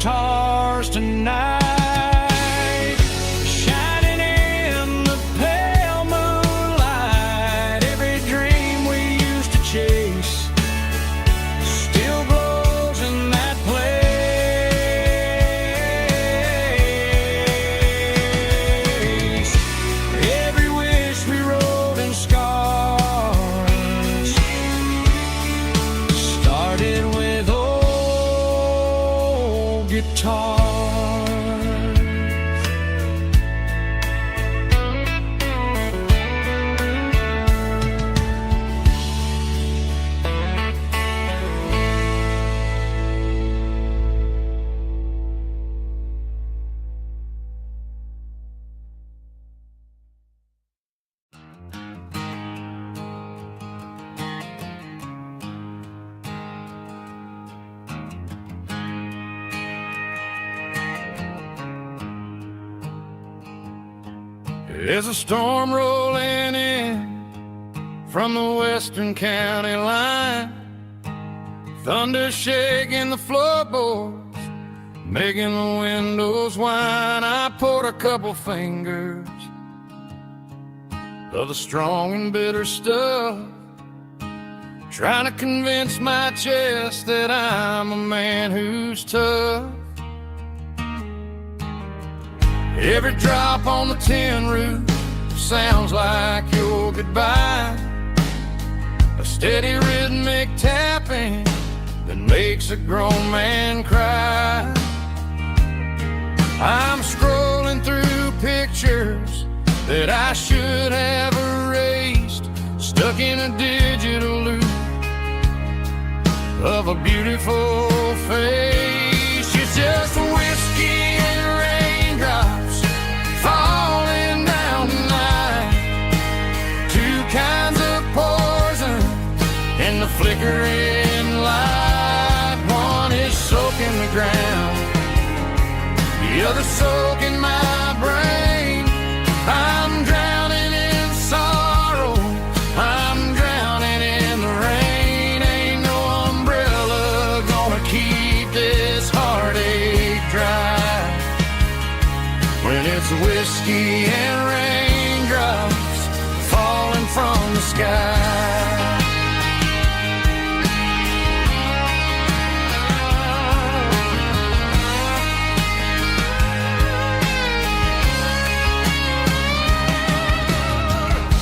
guitars tonight, shining in the pale moonlight. Every dream we used to chase still glows in that place. Every wish we wrote in scars started with old guitars. There's a storm rolling in from the western county line, thunder shaking the floorboards, making the windows whine. I poured a couple fingers of the strong and bitter stuff, trying to convince my chest that I'm a man who's tough. Every drop on the tin roof sounds like your goodbye, a steady rhythmic tapping that makes a grown man cry. I'm scrolling through pictures that I should have erased, stuck in a digital loop of a beautiful face. It's just whiskey and raindrops falling down tonight, two kinds of poison in the flickering light. One is soaking the ground, the other soaking my brain. I'm drowning in sorrow, I'm drowning in the rain. Ain't no umbrella gonna keep this heartache dry when it's whiskey and raindrops falling from the sky.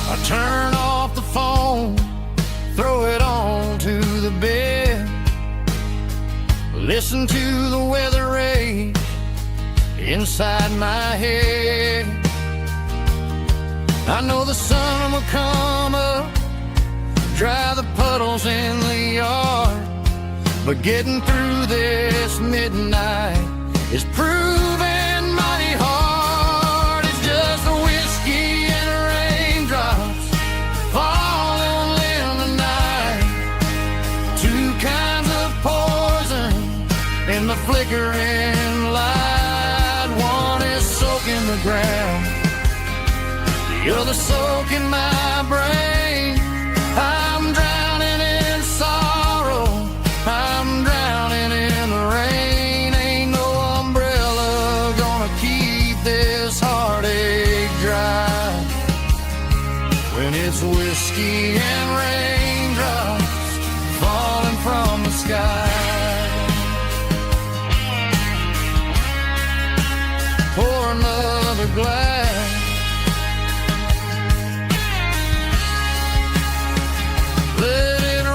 I turn off the phone, throw it on to the bed, listen to the weather rage inside my head. I know the sun will come up, dry the puddles in the yard, but getting through this midnight is proving mighty hard. It's just a whiskey and raindrops falling in the night, two kinds of poison in the flickering light. One is soaking the ground, the other soaking my brain. I'm drowning in sorrow, I'm drowning in the rain. Ain't no umbrella gonna keep this heartache dry when it's whiskey and raindrops falling from the sky. Pour another glass, let it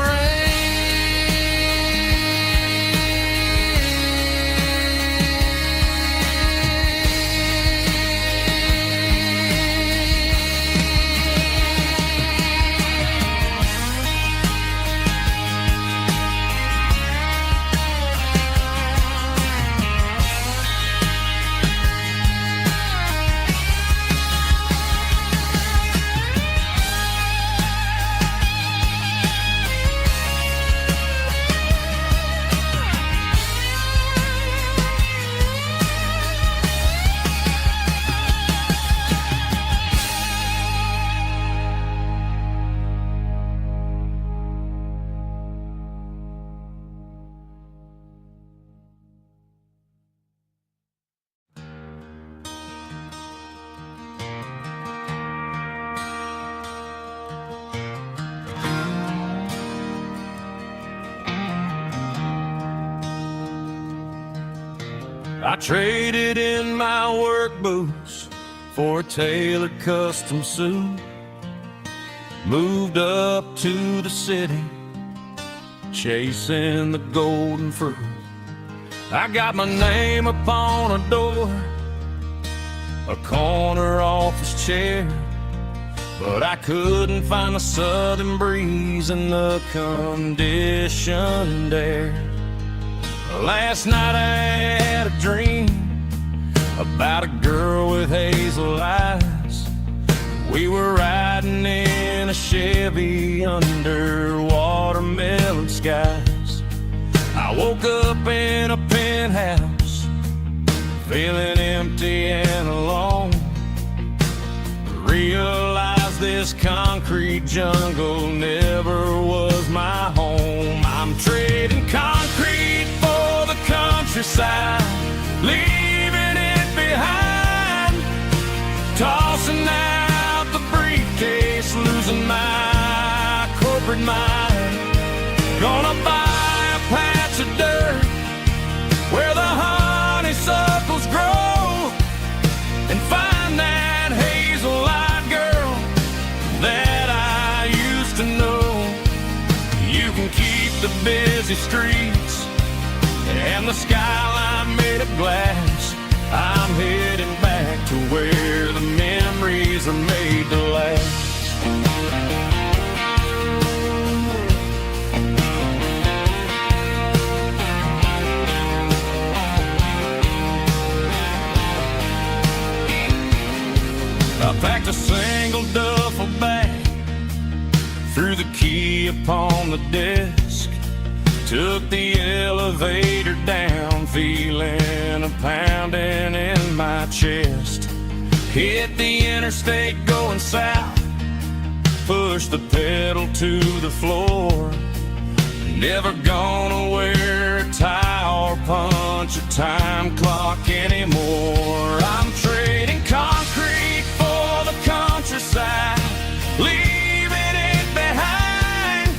I traded in my work boots for a tailored custom suit. Moved up to the city, chasing the golden fruit. I got my name upon a door, a corner office chair, but I couldn't find the southern breeze in the conditioned air. Last night I had a dream about a girl with hazel eyes. We were riding in a Chevy under watermelon skies. I woke up in a penthouse, feeling empty and alone. Realized this concrete jungle never was my home. I'm trading concrete for the countryside, leaving it behind. Tossing out the briefcase, losing my corporate mind. Gonna buy a patch of dirt where the honeysuckles grow, and find that hazel-eyed girl that I used to know. You can keep the busy streets and the skyline made of glass. I'm heading back to where the memories are made to last. I packed a single duffel bag, threw the key upon the desk, took the elevator down, feeling a pounding in my chest. Hit the interstate going south, pushed the pedal to the floor. Never gonna wear a tie or punch a time clock anymore. I'm trading concrete for the countryside, leaving it behind.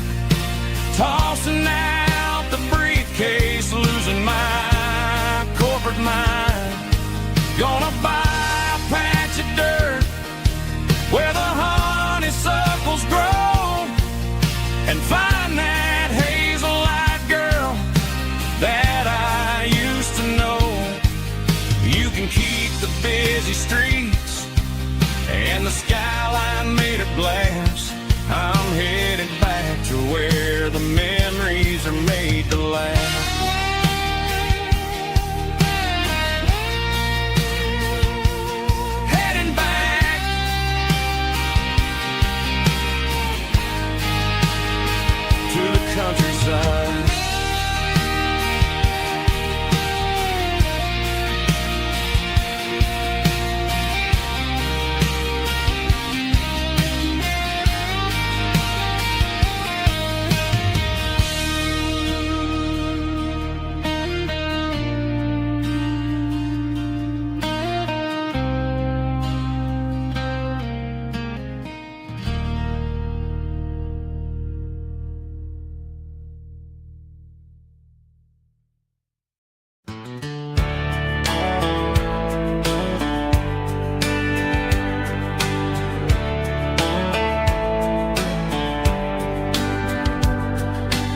Tossing out the briefcase, losing my corporate mind. Gonna buy a patch of dirt where the honeysuckles grow, and find that hazel-eyed girl that I used to know. You can keep the busy streets and the skyline made of glass. I'm headed back to where the memories are made to last. Heading back to the countryside.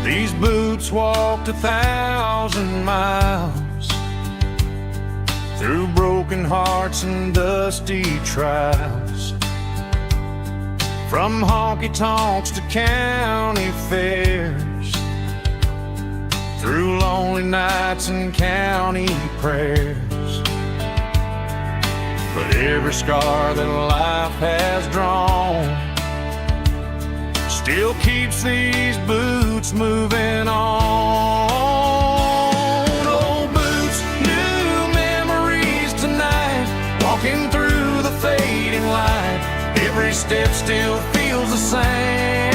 These boots walked 1,000 miles through broken hearts and dusty trials, from honky-tonks to county fairs, through lonely nights and county prayers. But every scar that life has drawn still keeps these boots moving on. Old boots, new memories tonight, walking through the fading light. Every step still feels the same.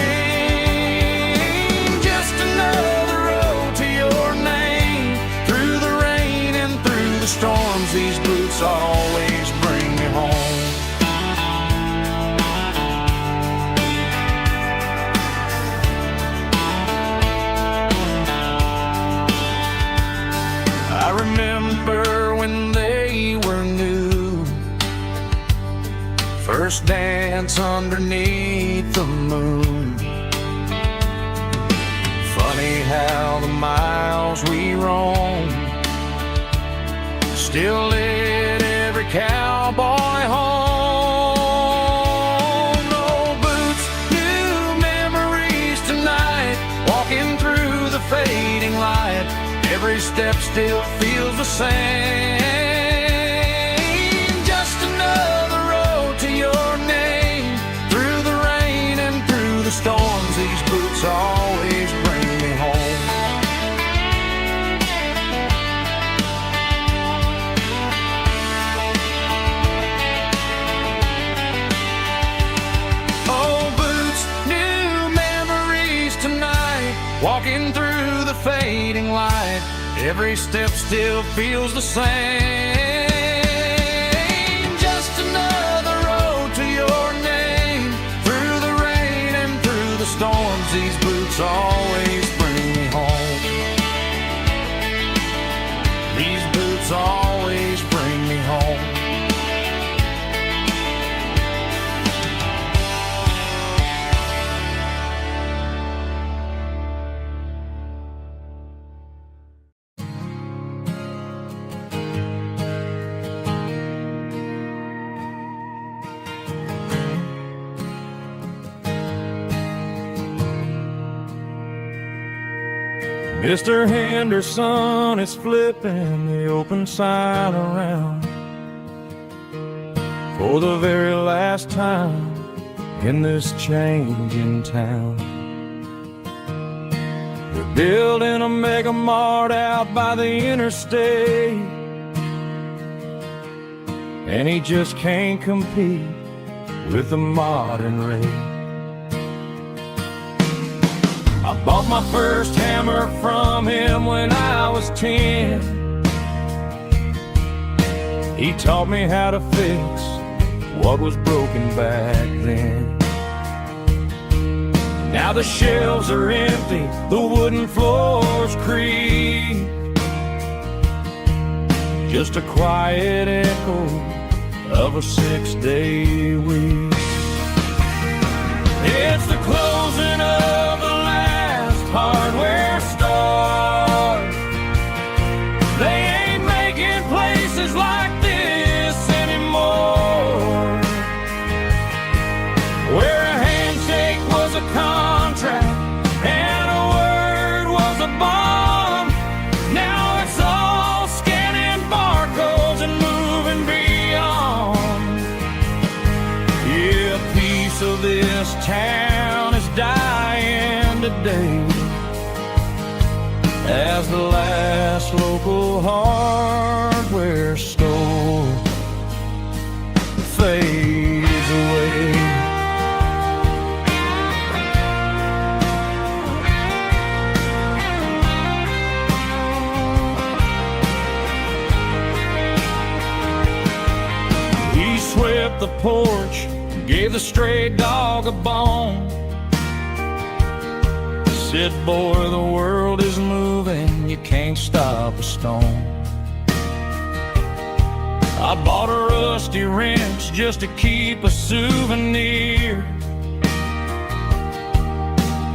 Just another road to your name. Through the rain and through the storms, these boots always bring me home. I remember when first dance underneath the moon. Funny how the miles we roam still lead every cowboy home. No boots, new memories tonight, walking through the fading light. Every step still feels the same. Just another road to your name. Through the rain and through the storms, these boots always bring me home. Oh, boots, new memories tonight, walking through the fading light. Every step still feels the same. Just another road to your name. Through the rain and through the storms, these boots always bring me home. These boots always bring me home. Mr. Henderson is flipping the open sign around for the very last time in this changing town. They're building a mega mart out by the interstate, and he just can't compete with the modern rate. I bought my first hammer from him when I was 10. He taught me how to fix what was broken back then. Now the shelves are empty, the wooden floors creak, just a quiet echo of a 6-day week. It's the closing of the hardware store. They ain't making places like this anymore, where a handshake was a contract and a word was a bond. Now it's all scanning barcodes and moving beyond. Yeah, a piece of this town is dying today as the last local hardware store fades away. He swept the porch, gave the stray dog a bone, said, boy, the world is moving, you can't stop a stone. I bought a rusty wrench just to keep a souvenir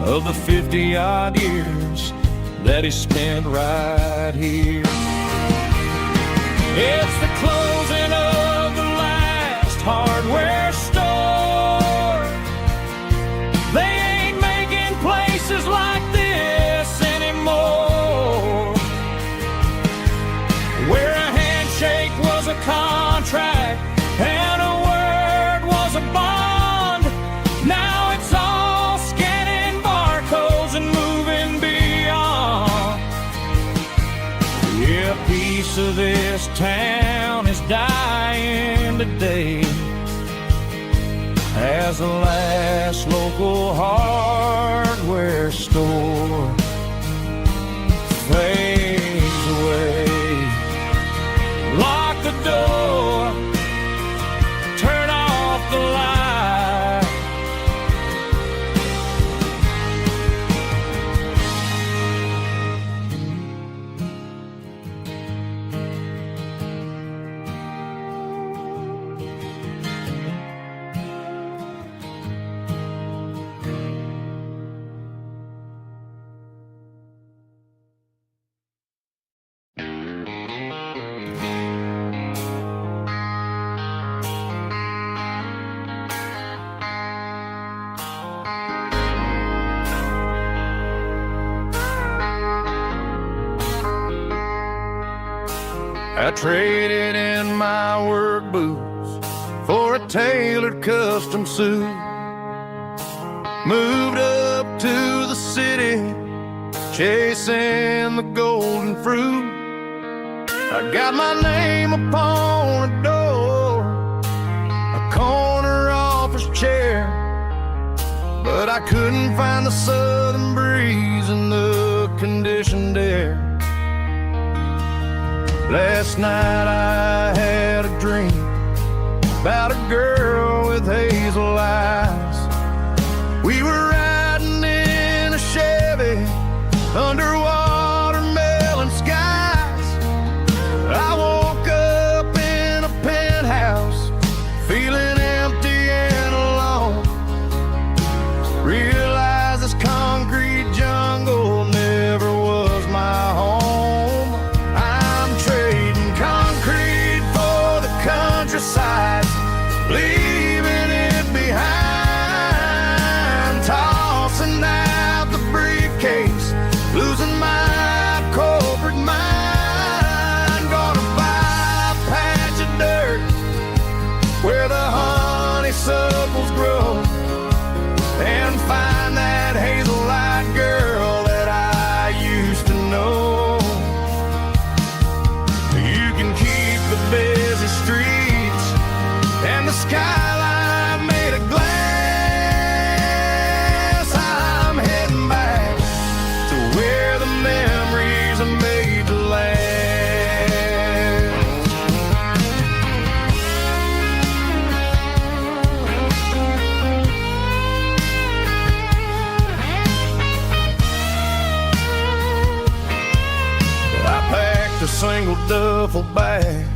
of the 50-odd years that he spent right here. It's the closing of the last hardware store. They ain't making places like this anymore, where a handshake was a contract and a word was a bond. Now it's all scanning barcodes and moving beyond. Yeah, a piece of this town is dying today as the last local hardware store fades away. Lock the door, turn off the light. I traded in my work boots for a tailored custom suit. Moved up to the city, chasing the golden fruit. I got my name upon a door, a corner office chair, but I couldn't find the southern breeze in the conditioned air. Last night I had a dream about a girl with hazel eyes. We were riding in a Chevy under watermelon skies. I woke up in a penthouse feeling empty and alone. Realized this concrete jungle never was my home. I'm trading concrete for the countryside, leaving it behind, tossing out the briefcase, losing my corporate mind. Gonna buy a patch of dirt where the honeysuckles grow, and find that hazel-eyed girl that I used to know. You can keep the busy streets and the skyline made of glass. I'm heading back to where the memories are made to last. I packed a single duffel bag,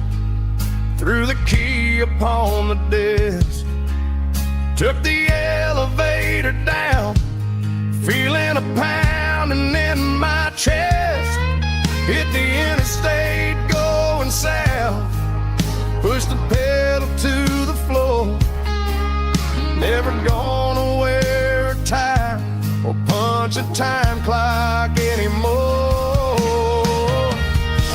threw the key upon the desk, took the elevator down, feeling a pounding in my chest. Hit the interstate going south, pushed the pedal to the floor. Never gonna wear a tie or punch a time clock anymore.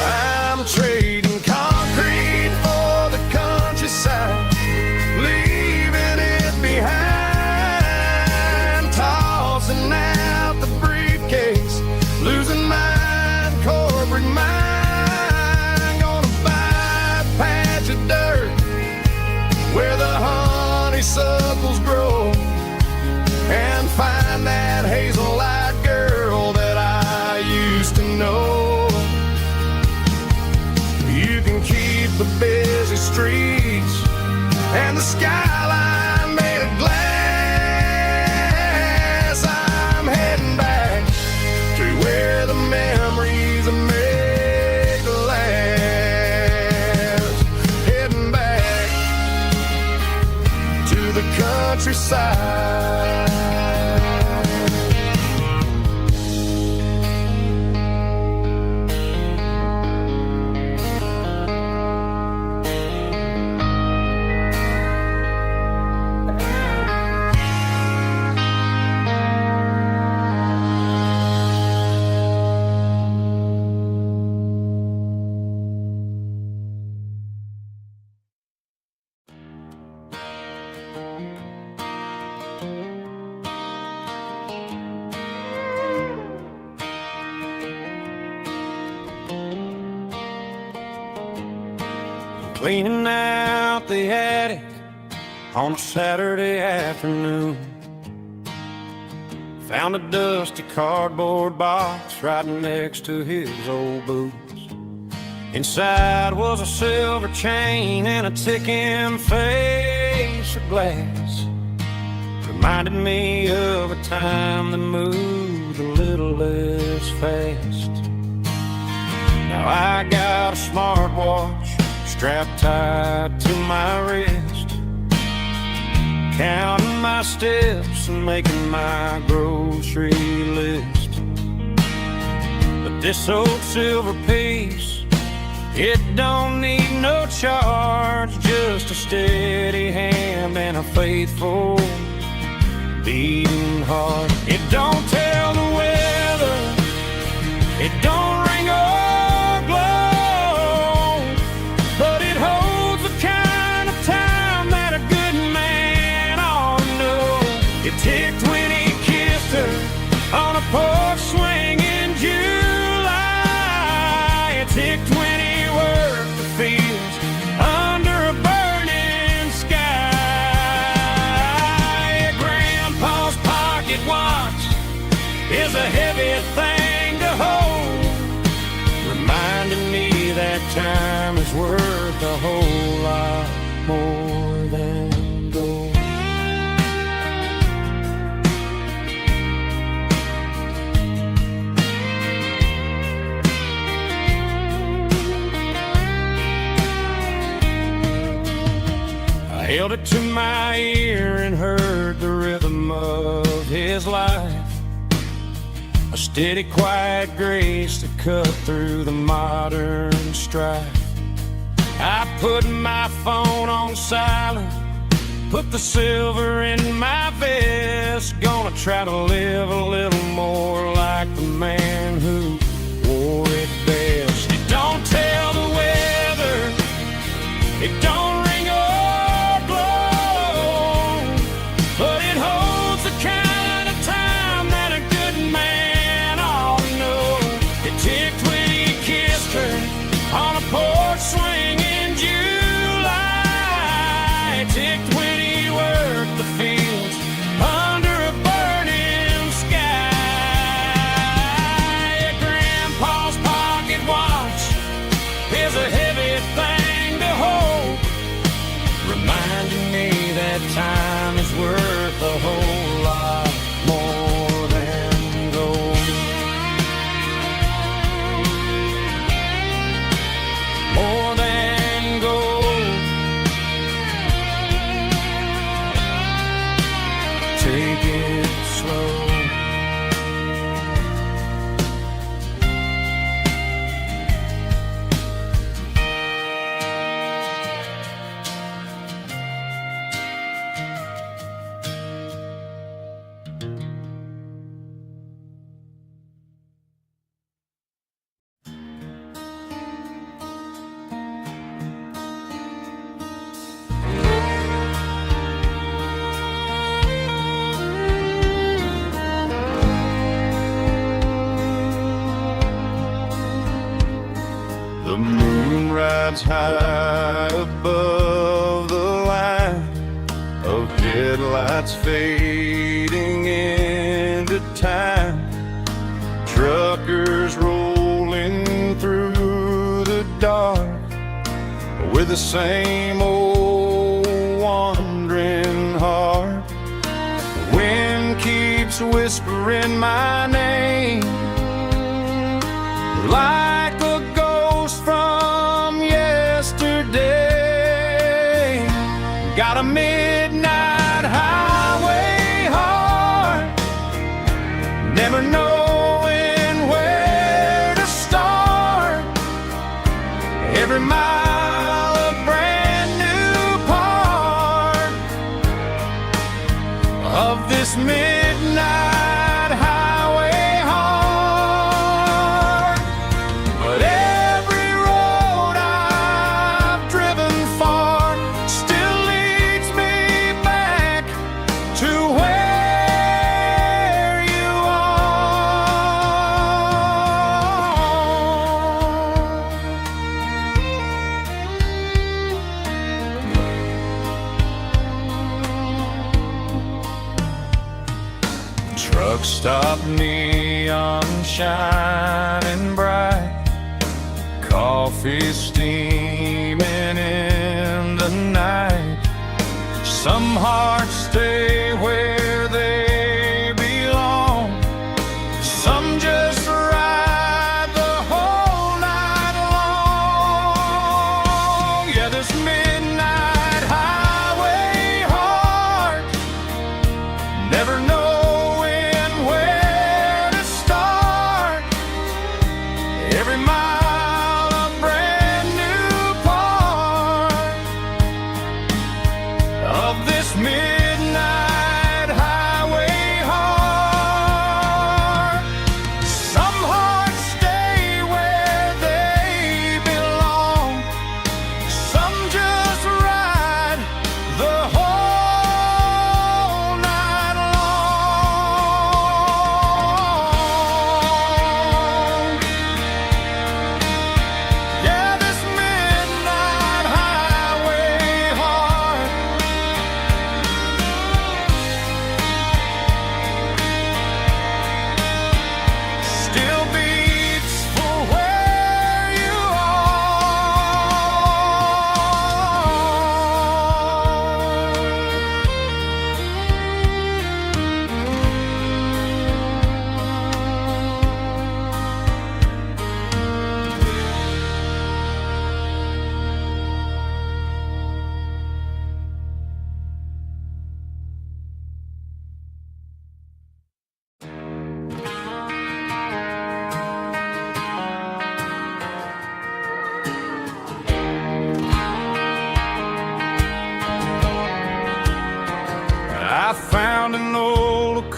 I'm trading concrete for the countryside, leaving it behind, tossing out the briefcase, losing my corporate mind. Gonna buy a patch of dirt where the honeysuckles grow, and find that hazel-eyed girl that I used to know. You can keep the busy streets and the skyline made of glass. I'm heading back to where the memories are made to last. Heading back to the countryside. Cleaning out the attic on a Saturday afternoon, found a dusty cardboard box right next to his old boots. Inside was a silver chain and a ticking face of glass. Reminded me of a time that moved a little less fast. Now I got a smartwatch strapped tight to my wrist, counting my steps and making my grocery list. But this old silver piece, it don't need no charge, just a steady hand and a faithful beating heart. It don't tell the weather, it don't ring or glow, ticked when he worked the fields under a burning sky. Grandpa's pocket watch is a heavy thing to hold, reminding me that time is worth a whole lot more than gold. I held it to my ear and heard the rhythm of his life, a steady, quiet grace to cut through the modern strife. I put my phone on silent, put the silver in my vest. Gonna try to live a little more like the man who wore it best. It don't tell the weather, it don't ring or blow, but it holds the kind of time that a good man ought to know. It ticked when he kissed her on a porch swing in July. It ticked when he worked the fields under a burning sky. Grandpa's pocket watch is a heavy thing to hold, reminding me that time is worth a whole lot more than gold. More than gold. Take it slow. The moon rides high above the line of headlights fading into time. Truckers rolling through the dark with the same old wandering heart. The wind keeps whispering my name like a ghost from yesterday. Got a midnight highway heart, never knowing where to start. Every mile a brand new part of this midnight highway heart. But every road I've driven far still leads me back to where you are. Truck stop, neon shining bright, coffee steaming in the night. Some hearts stay where they belong, some just ride the whole night long. Yeah, this midnight highway heart, never knowing where to start. Every mile a brand new part of this midnight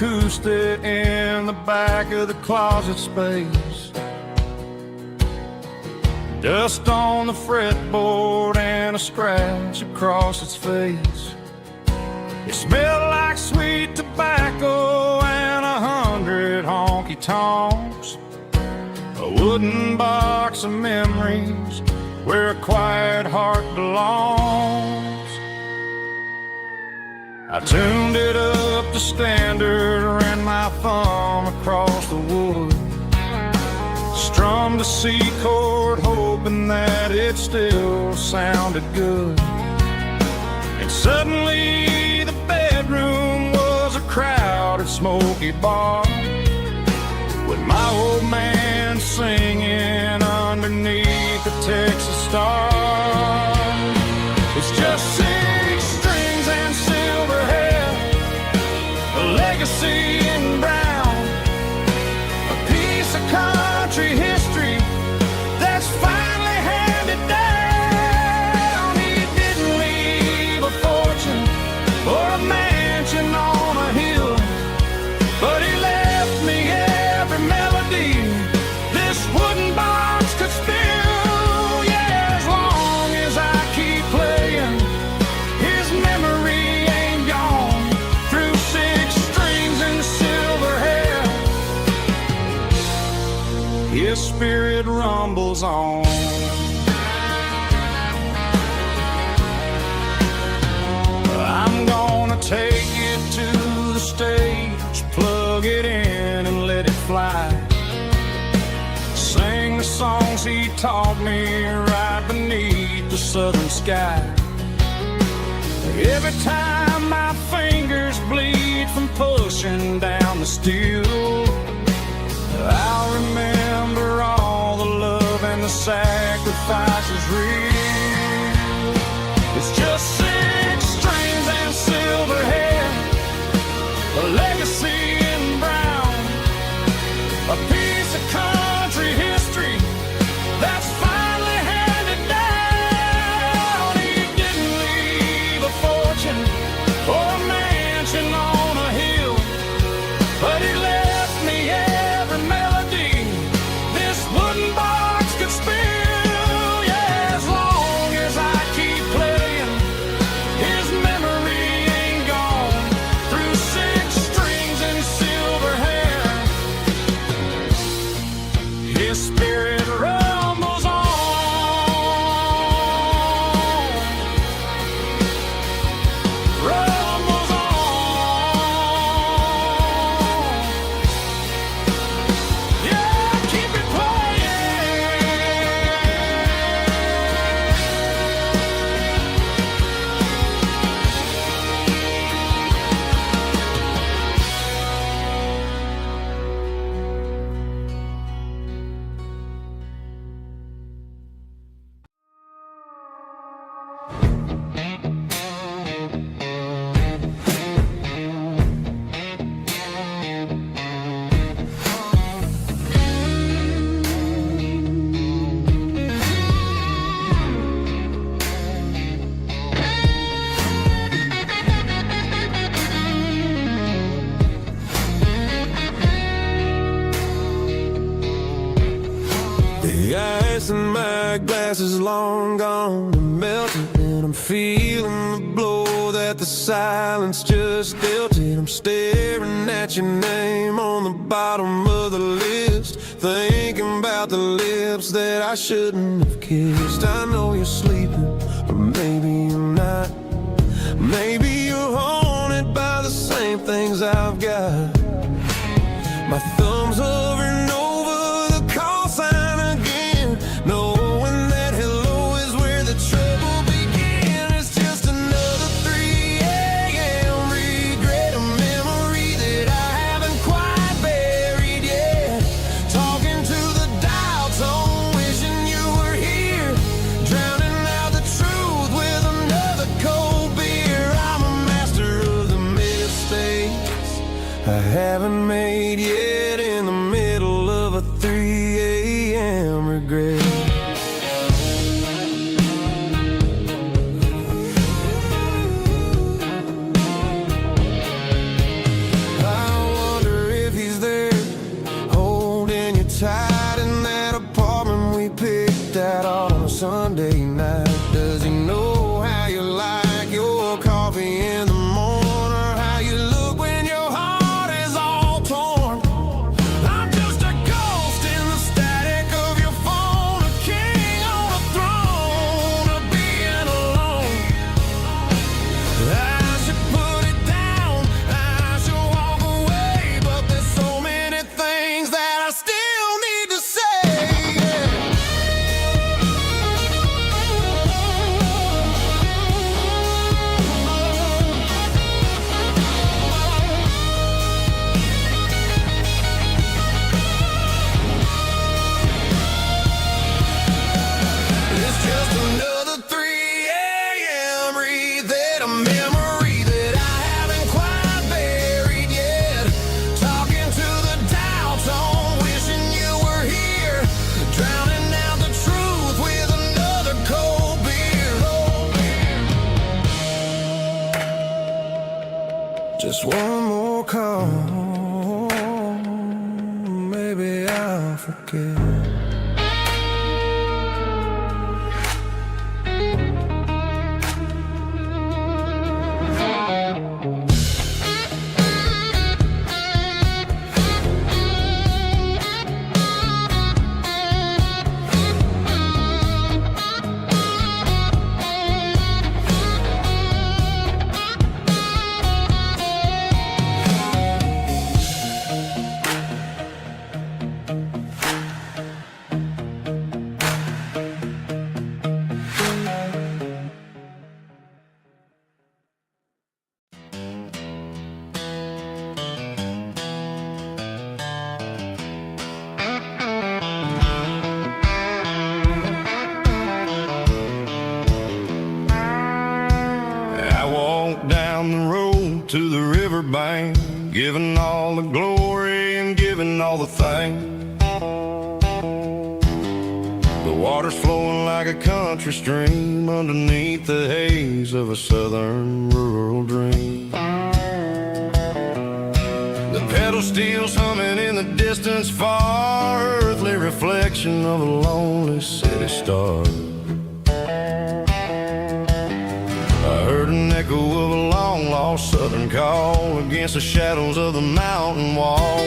acoustic in the back of the closet space. Dust on the fretboard and a scratch across its face. It smelled like sweet tobacco and 100 honky-tonks. A wooden box of memories where a quiet heart belongs. I tuned it up to standard, ran my thumb across the wood, strummed a C chord hoping that it still sounded good. And suddenly the bedroom was a crowded smoky bar, with my old man singing underneath the Texas star. It's just 6 strings and silver hair, a legacy in brown, a piece of country history that's finally handed down. He didn't leave a fortune or a mansion on a hill, but he left me every melody this wooden box could spill. Yeah, as long as I keep playing, his memory ain't gone. Through 6 strings and silver hair, his spirit rumbles on. I'm gonna take it to the stage, plug it in and let it fly. Sing the songs he taught me right beneath the southern sky. Every time my fingers bleed from pushing down the steel, I'll remember all the love and the sacrifices real. It's just 6 strings and silver hair, a legacy in brown, a piece of country history that's finally handed down. He didn't leave a fortune or a mansion on a hill, but he left me every melody this wooden box could spill. Yeah, as long as I keep playing, his memory ain't gone. Through 6 strings and silver hair, his spirit rumbles on. Rumbles on. Yeah, keep it playing. The ice in my glass is long gone and melted, and I'm feeling the blow that the silence just dealt it. I'm staring at your name on the bottom of the list, thinking about the lips that I shouldn't have kissed. I know you're sleeping, or maybe you're not. Maybe you're haunted by the same things I've got. My thumb's hovering over the call sign again, knowing that hello is where the trouble began. It's just another 3 a.m. regret, a memory that I haven't quite buried yet. Talking to the dial tone, wishing you were here, drowning out the truth with another cold beer. I'm a master of the mistakes I haven't made yet, in the middle of a 3 a.m. regret. I out on a Sunday night? Does he know how you like your coffee in the morning, or how you look when your heart is all torn? I'm just a ghost in the static of your phone, a king on a throne of being alone. I should put it down, I should walk away, but there's so many things that I still need to say. It's just another 3 a.m. read that a memory that I haven't quite buried yet. Talking to the dial tone, wishing you were here, drowning out the truth with another cold beer. Just one more call, maybe I'll forget. I walked down the road to the riverbank, giving all the glory and giving all the thanks. The water's flowing like a country stream underneath the haze of a southern rural dream. The pedal steel's humming in the distance far, earthly reflection of a lonely city star. I heard an echo of a long-lost southern call against the shadows of the mountain wall.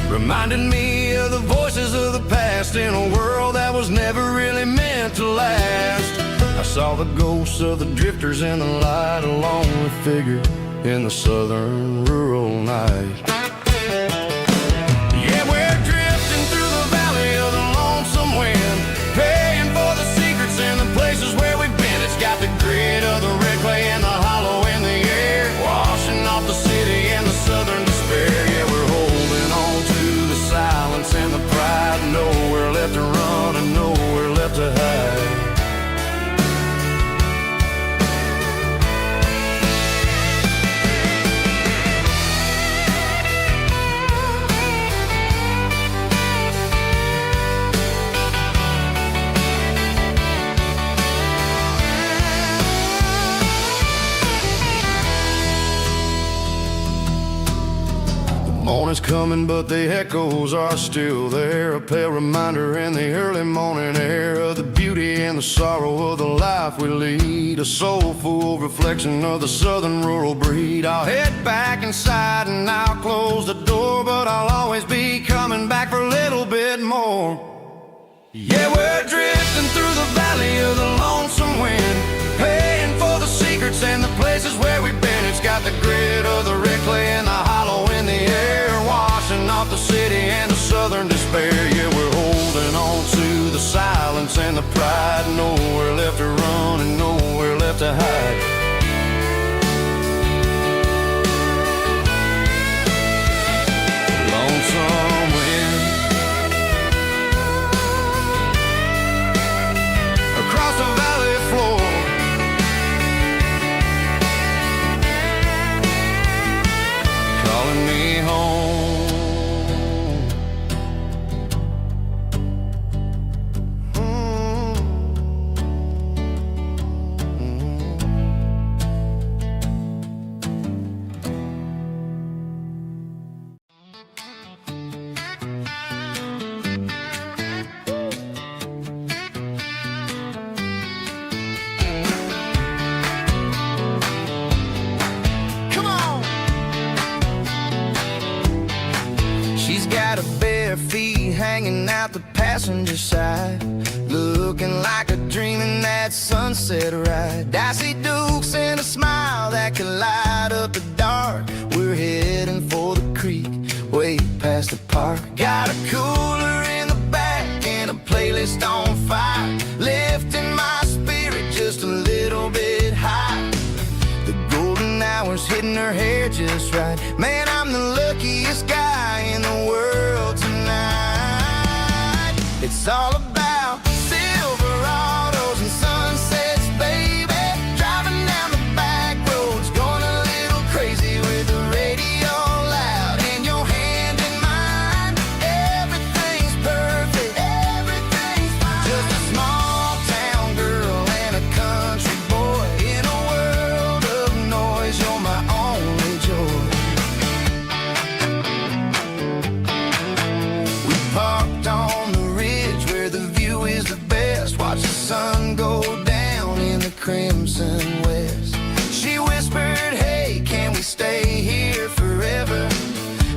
Reminded me of the voices of the past in a world that was never really meant to last. I saw the ghosts of the drifters in the light, a lonely figure in the southern rural night. Yeah, we're drifting through the valley of the lonesome wind, paying for the secrets and the places where we've been. It's got the grit of the red clay and the hollow in the air, washing off the city and the southern despair. Yeah, we're holding on to the silence and the pride, nowhere left to run and nowhere left to hide. Morning's coming, but the echoes are still there, a pale reminder in the early morning air of the beauty and the sorrow of the life we lead, a soulful reflection of the southern rural breed. I'll head back inside and I'll close the door, but I'll always be coming back for a little bit more. Yeah, we're drifting through the valley of the lonesome wind, paying for the secrets and the places where we've been. It's got the grit of the red clay and the hollow in the air, washing off the city and the southern despair. Yeah, we're holding on to the silence and the pride, nowhere left to run and nowhere left to hide. Lonesome wind, hanging out the passenger side, looking like a dream in that sunset ride. Dicey Dukes and a smile that could light up the dark. We're heading for the creek, way past the park. Got a cooler in the back and a playlist on fire, lifting my spirit just a little bit high. The golden hours hitting her hair just right. Man, I'm the luckiest guy in the world tonight. It's all about Silverados and sunsets, baby. Driving down the back roads, going a little crazy with the radio loud and your hand in mine. Everything's perfect, everything's fine. Just a small town girl and a country boy in a world of noise. You're my only joy. We parked on the ridge where the view is the best. Watch the sun go down in the crimson west. She whispered, hey, can we stay here forever?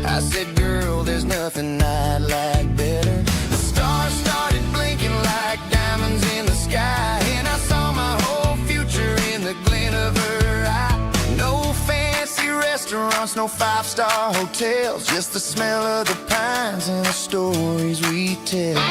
I said, girl, there's nothing I'd like better. The stars started blinking like diamonds in the sky, and I saw my whole future in the glint of her eye. No fancy restaurants, no five-star hotels, just the smell of the pines and the stories we tell.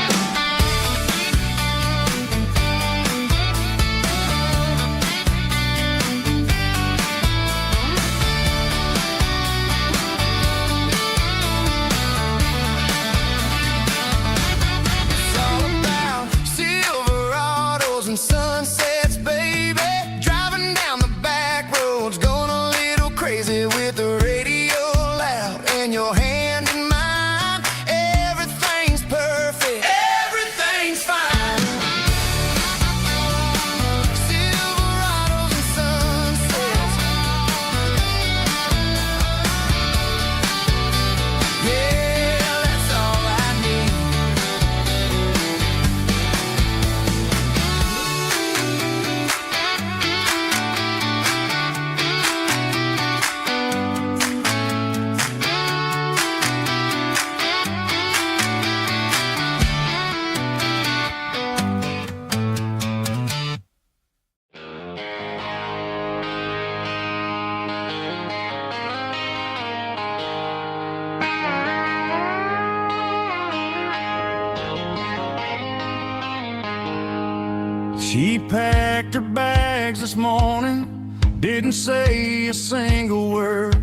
It's all about Silverados and sunsets, baby. Driving down the back roads, going a little crazy with the radio loud and your hand in mine. Everything's perfect, everything's fine. Silverados and sunsets, yeah, that's all I need. She packed her bags this morning, didn't say a single word,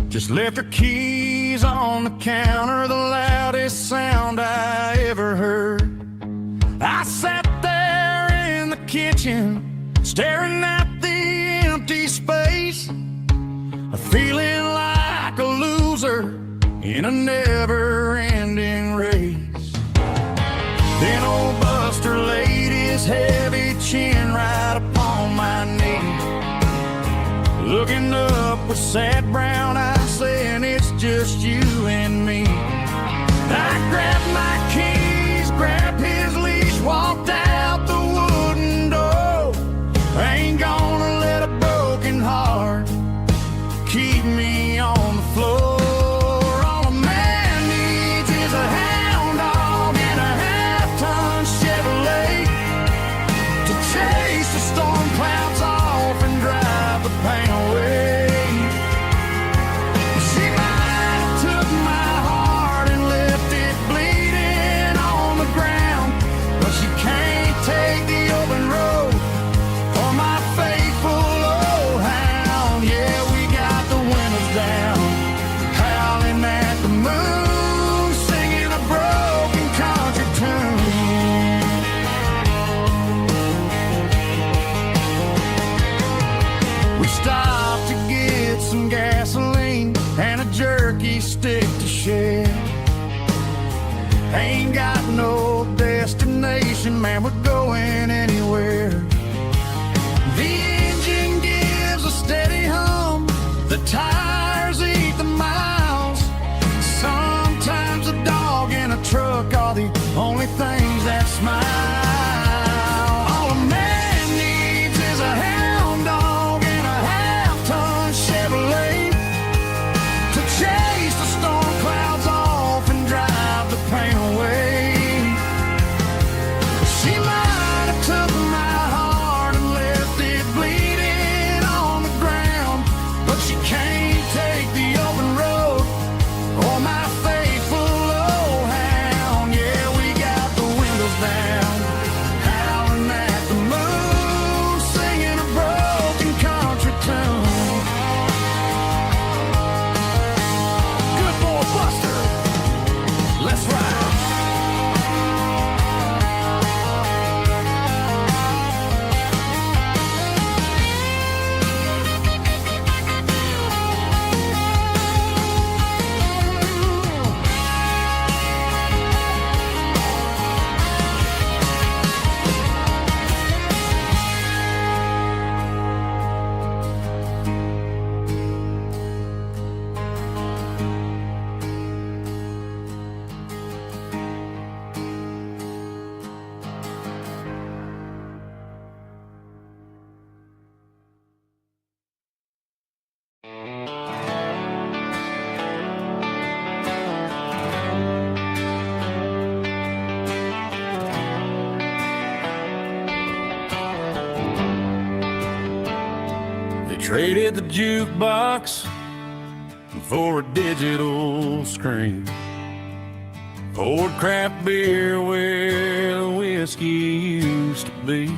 just left her keys on the counter, the loudest sound I ever heard. I sat there in the kitchen, staring at the empty space, feeling like a loser in a never-ending race. Then old Buster laid his heavy chin right upon my knee, looking up with sad brown eyes, saying it's just you and me. I grabbed my keys, grabbed his leash, walked out the wooden door. I ain't gonna let a broken heart keep me on the floor. All a man needs is a hound dog and a half-ton Chevrolet to chase the storm clouds off and drive the pain away. She might have took my heart and left it bleeding on the ground, but she can't take the open road or my faithful old hound. Yeah, we got the windows down, howling at the moon, singing a broken country tune. We stopped to get some gasoline and a jerky stick to share. Ain't got no destination, man, we're going anywhere. The engine gives a steady hum, the tires eat the miles. Sometimes a dog and a truck are the only things that smile. All a man needs is a hound dog and a half-ton Chevrolet to chase the storm clouds off and drive the pain away. Traded the jukebox for a digital screen. Poured craft beer where the whiskey used to be.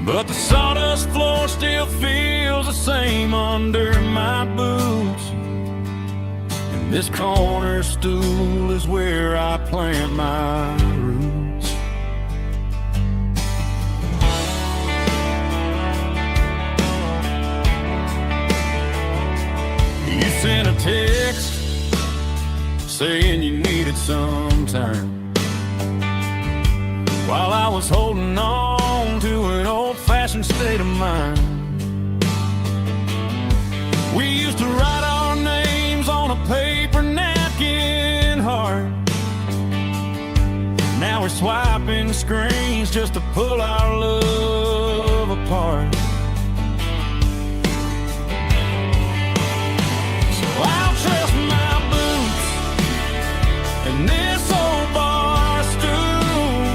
But the sawdust floor still feels the same under my boots. And this corner stool is where I plant my roots. You sent a text saying you needed some time, while I was holding on to an old-fashioned state of mind. We used to write our names on a paper napkin heart. Now we're swiping screens just to pull our love apart. So I'll trust my boots and this old bar stool.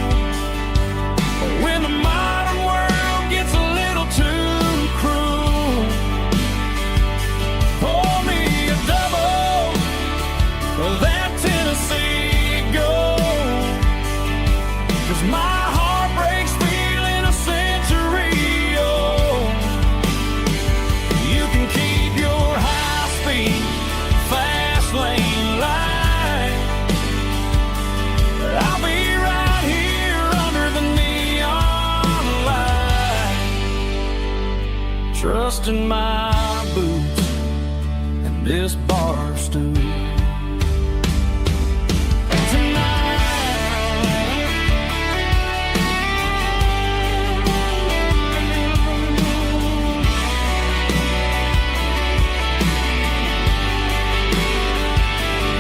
When the modern world gets a little too cruel, pour me a double of that Tennessee Gold. 'Cause my heart breaks feeling a century old. You can keep your high-speed, fast lane light. I'll be right here under the neon light, trusting my boots and this bar stool.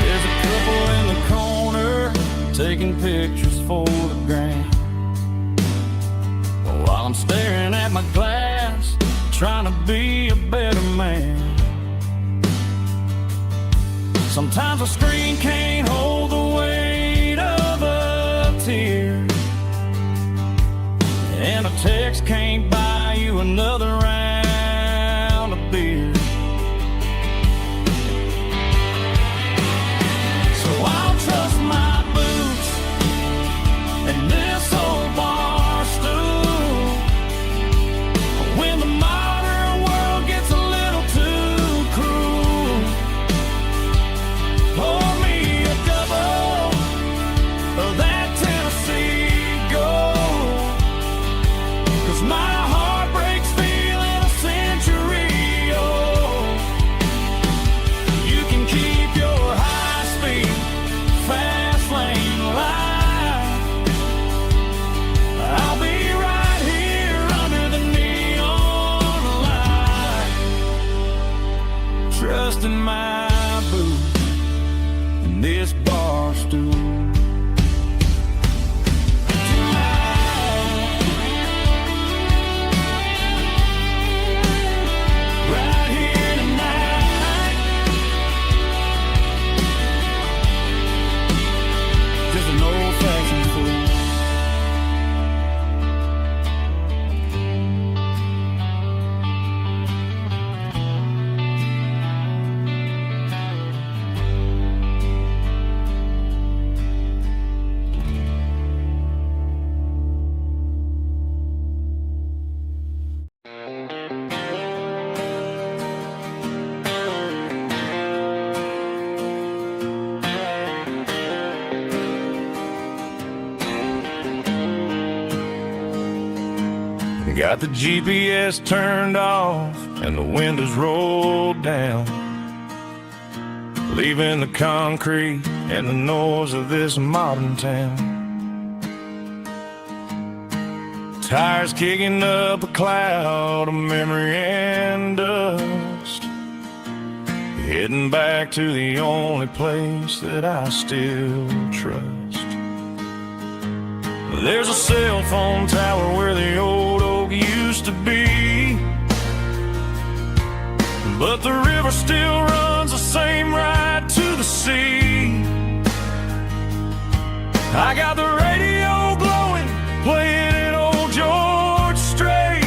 There's a couple in the corner taking pictures for the gram, while I'm staring at my glass, trying to be a better man. Sometimes a screen can't hold the weight of a tear, and a text can't buy you another round of beer. So I'll trust my boots and this old bar stool. When the modern world gets a little too cruel, pour me a double of that Tennessee Gold. 'Cause my heart breaks feeling a century old. You can keep your high-speed, fast lane light. I'll be right here under the neon light, trusting my boots and this bar stool. Right here tonight, just an old-fashioned fool. Got the GPS turned off and the windows rolled down, leaving the concrete and the noise of this modern town. Tires kicking up a cloud of memory and dust, heading back to the only place that I still trust. There's a cell phone tower where the old oak used to be, but the river still runs the same right to the sea. I got the radio glowing, playing an old George Strait,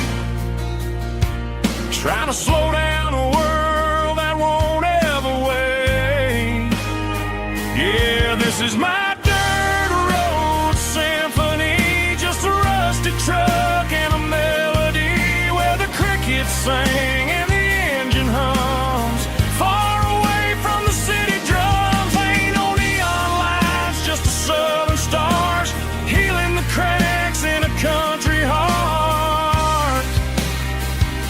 slow down a world that won't ever wait. Yeah, this is my dirt road symphony, just a rusty truck and a melody where the crickets sing and the engine hums. Far away from the city drums, ain't no neon lights, just the southern stars healing the cracks in a country heart.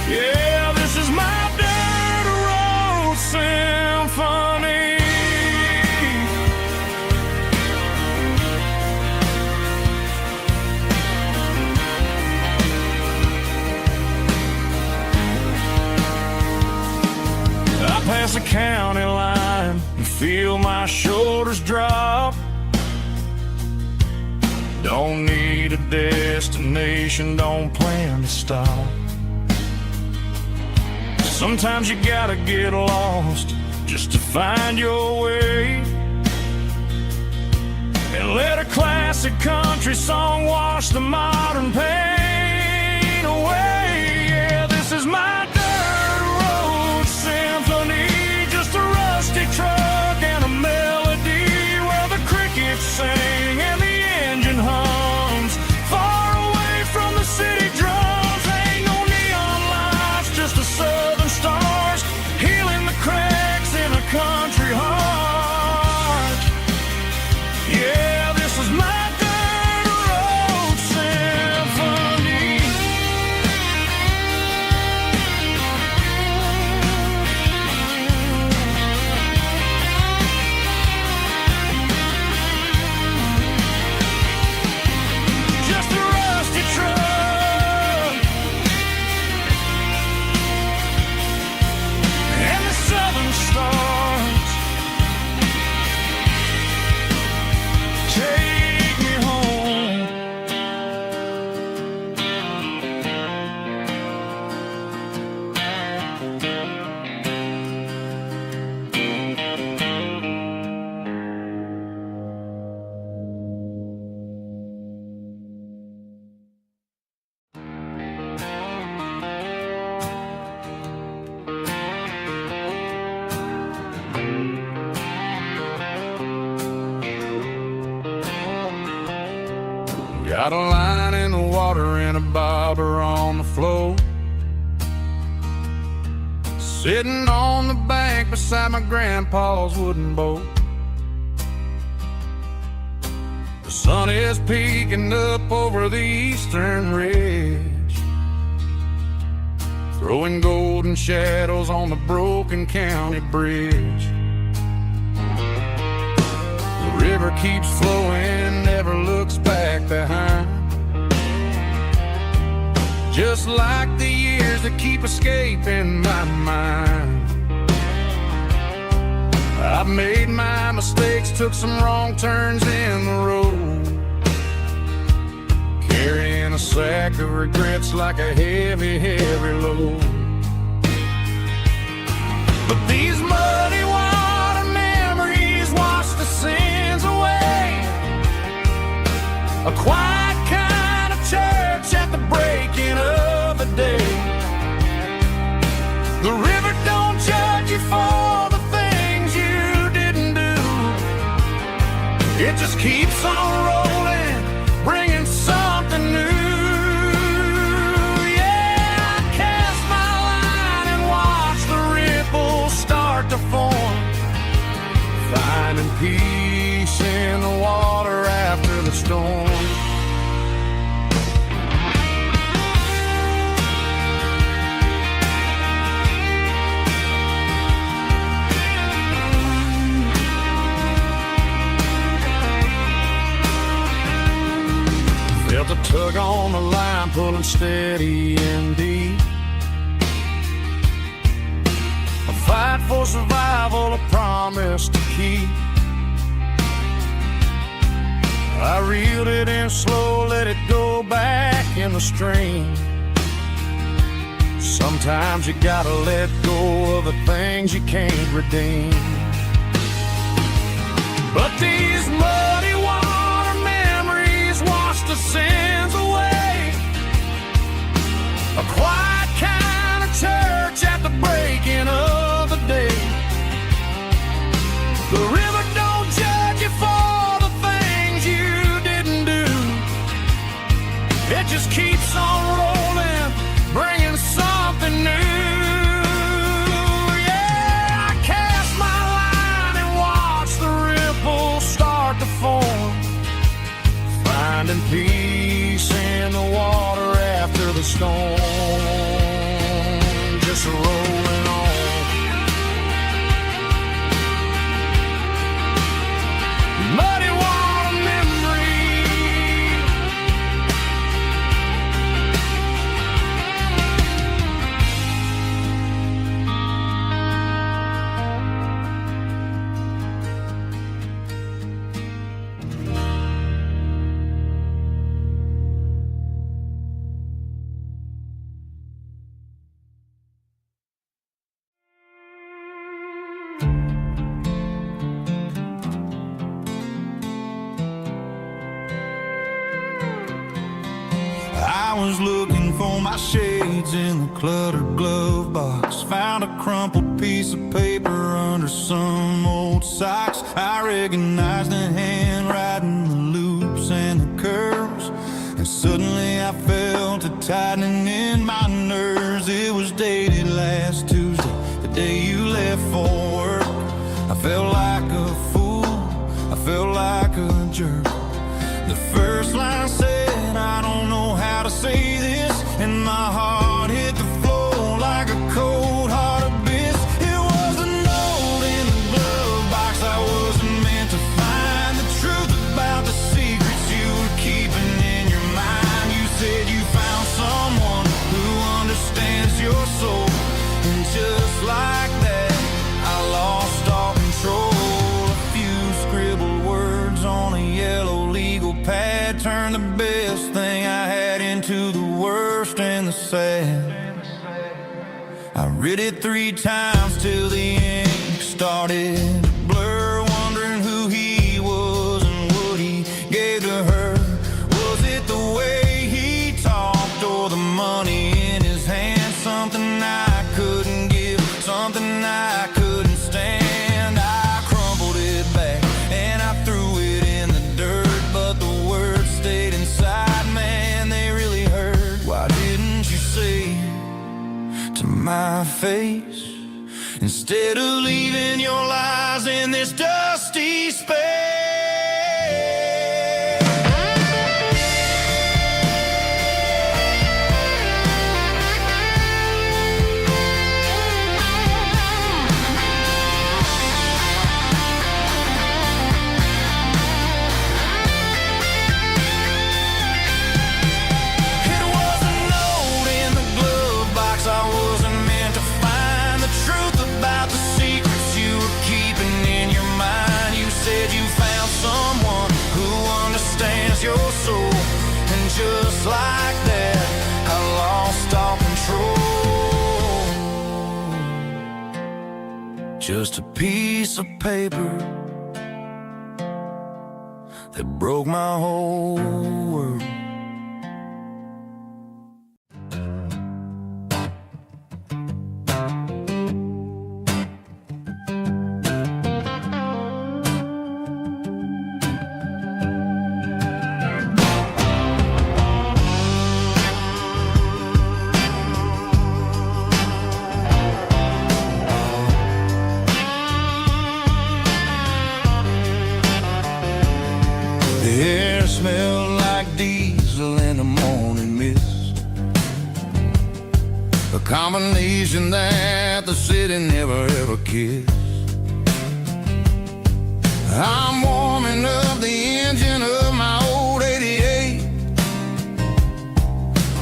Yeah, this is my dirt road symphony. I pass the county line and feel my shoulders drop. Don't need a destination, don't plan to stop. Sometimes you gotta get lost just to find your way, and let a classic country song wash the modern pain away. Yeah, this is my dirt road symphony, just a rusty truck and a melody where the crickets sing and the engine hums. Far away from the city drums, ain't no neon lights, just the southern stars healing the cracks in a country heart. Yeah, this is my dirt road symphony. Just a rusty truck and the southern stars take me home. Got a line in the water and a bobber on the floor, sitting on the bank beside my grandpa's wooden boat. The sun is peeking up over the eastern ridge, throwing golden shadows on the broken county bridge. The river keeps flowing, never looks back behind, just like the years that keep escaping my mind. I've made my mistakes, took some wrong turns in the road, carrying a sack of regrets like a heavy, heavy load. But these muddy water memories wash the sins away. A quiet kind of church at the breaking of the day. The river don't judge you for the things you didn't do. It just keeps on rolling, bringing something new. Yeah, I cast my line and watch the ripples start to form, finding peace in the water after the storm. Felt a tug on the line, pulling steady and deep. A fight for survival, a promise to keep. I reeled it in slow, let it go back in the stream. Sometimes you gotta let go of the things you can't redeem. But these muddy water memories wash the sins away. A quiet kind of church at It just keeps on rolling, bringing something new. Yeah, I cast my line and watch the ripples start to form, finding peace in the water after the storm, just rolling on. Muddy water memory, I was looking for my shades in the cluttered glove box. Found a crumpled piece of paper under some old socks. I recognized the handwriting, the loops and the curves, and suddenly I felt a tightening in my nerves. It was dated last Tuesday, the day you left for work. I felt like a fool, I felt like a jerk. The first line said, I don't know how to say this, and my heart hit the floor like a cold heart abyss. It was a note in the glove box I wasn't meant to find. The truth about the secrets you were keeping in your mind. You said you found someone who understands your soul, and just like that, I lost all control. A few scribbled words on a yellow legal pad turned the best thing I had into the worst and the sad. I read it 3 times till the ink started to blur, wondering who he was and what he gave to her. Was it the way he talked or the money in his hand? Something I couldn't give, something I couldn't stand. I crumpled it back and I threw it in the dirt, but the words stayed inside, man, they really hurt. Why didn't you say to my face, instead of leaving your lies in this dusty space? Your soul, and just like that, I lost all control. Just a piece of paper that broke my whole world. The air smelled like diesel in the morning mist, a combination that the city never ever kissed. I'm warming up the engine of my old 88,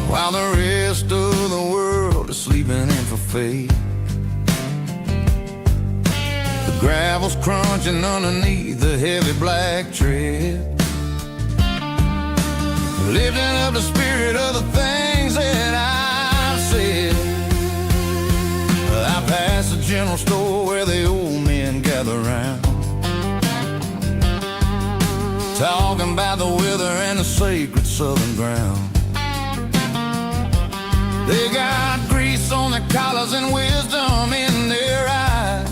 while the rest of the world is sleeping in for fate. The gravel's crunching underneath the heavy black tread, lifting up the spirit of the things that I've said. I passed the general store where the old men gather round, talking about the weather and the sacred southern ground. They got grease on their collars and wisdom in their eyes,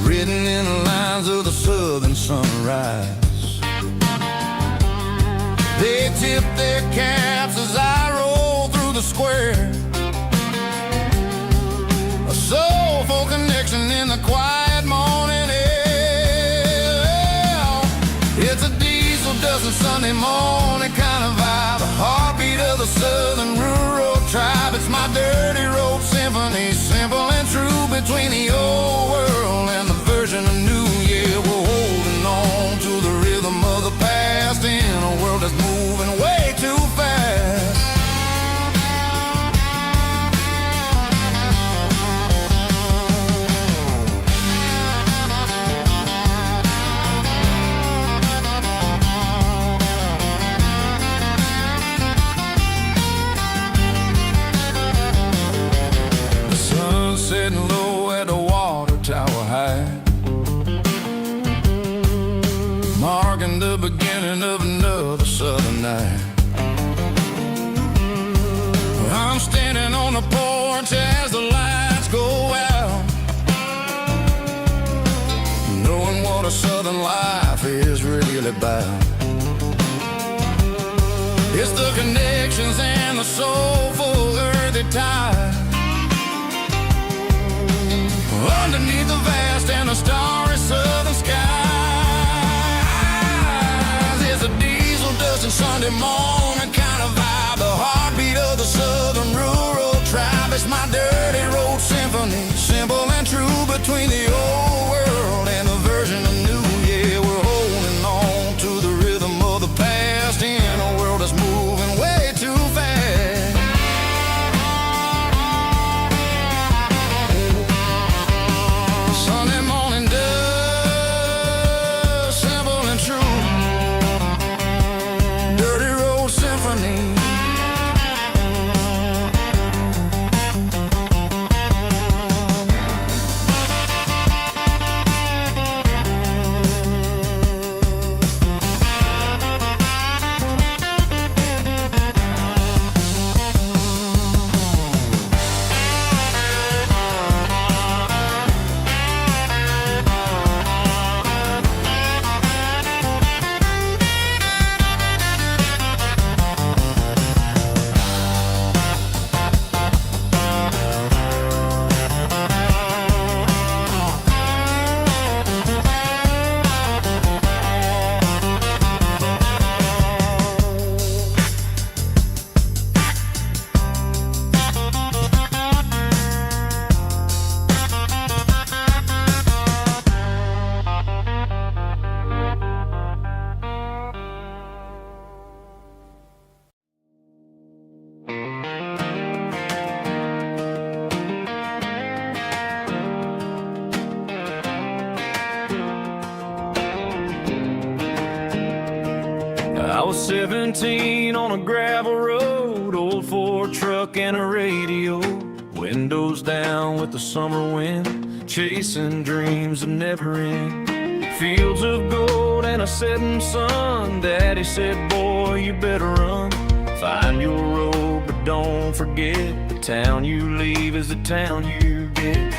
written in the lines of the southern sunrise. They tip their caps as I roll through the square. A soulful connection in the quiet morning air. It's a diesel dozen Sunday morning kind of vibe, a heartbeat of the southern rural tribe. It's my dirty road symphony, simple and true, between the old world and the version of new. Yeah, we're holding on to the rhythm of the past in a world that's moving way too fast. Sitting low at the water tower high, marking the beginning of another southern night. I'm standing on the porch as the lights go out, knowing what a southern life is really about. It's the connections and the soulful earthy tide, underneath the vast and the starry southern skies. It's a diesel dusting Sunday morning kind of vibe, the heartbeat of the southern rural tribe. It's my dirty road symphony, simple and true, between the old world and the version of new. Yeah, we're holding on to the rhythm of the past in a world that's moving way too fast. Sunday morning dust, simple and true, dirty road symphony. I was 17 on a gravel road, old Ford truck and a radio, windows down with the summer wind, chasing dreams that never end. Fields of gold and a setting sun. Daddy said, boy, you better run. Find your road, but don't forget, the town you leave is the town you get.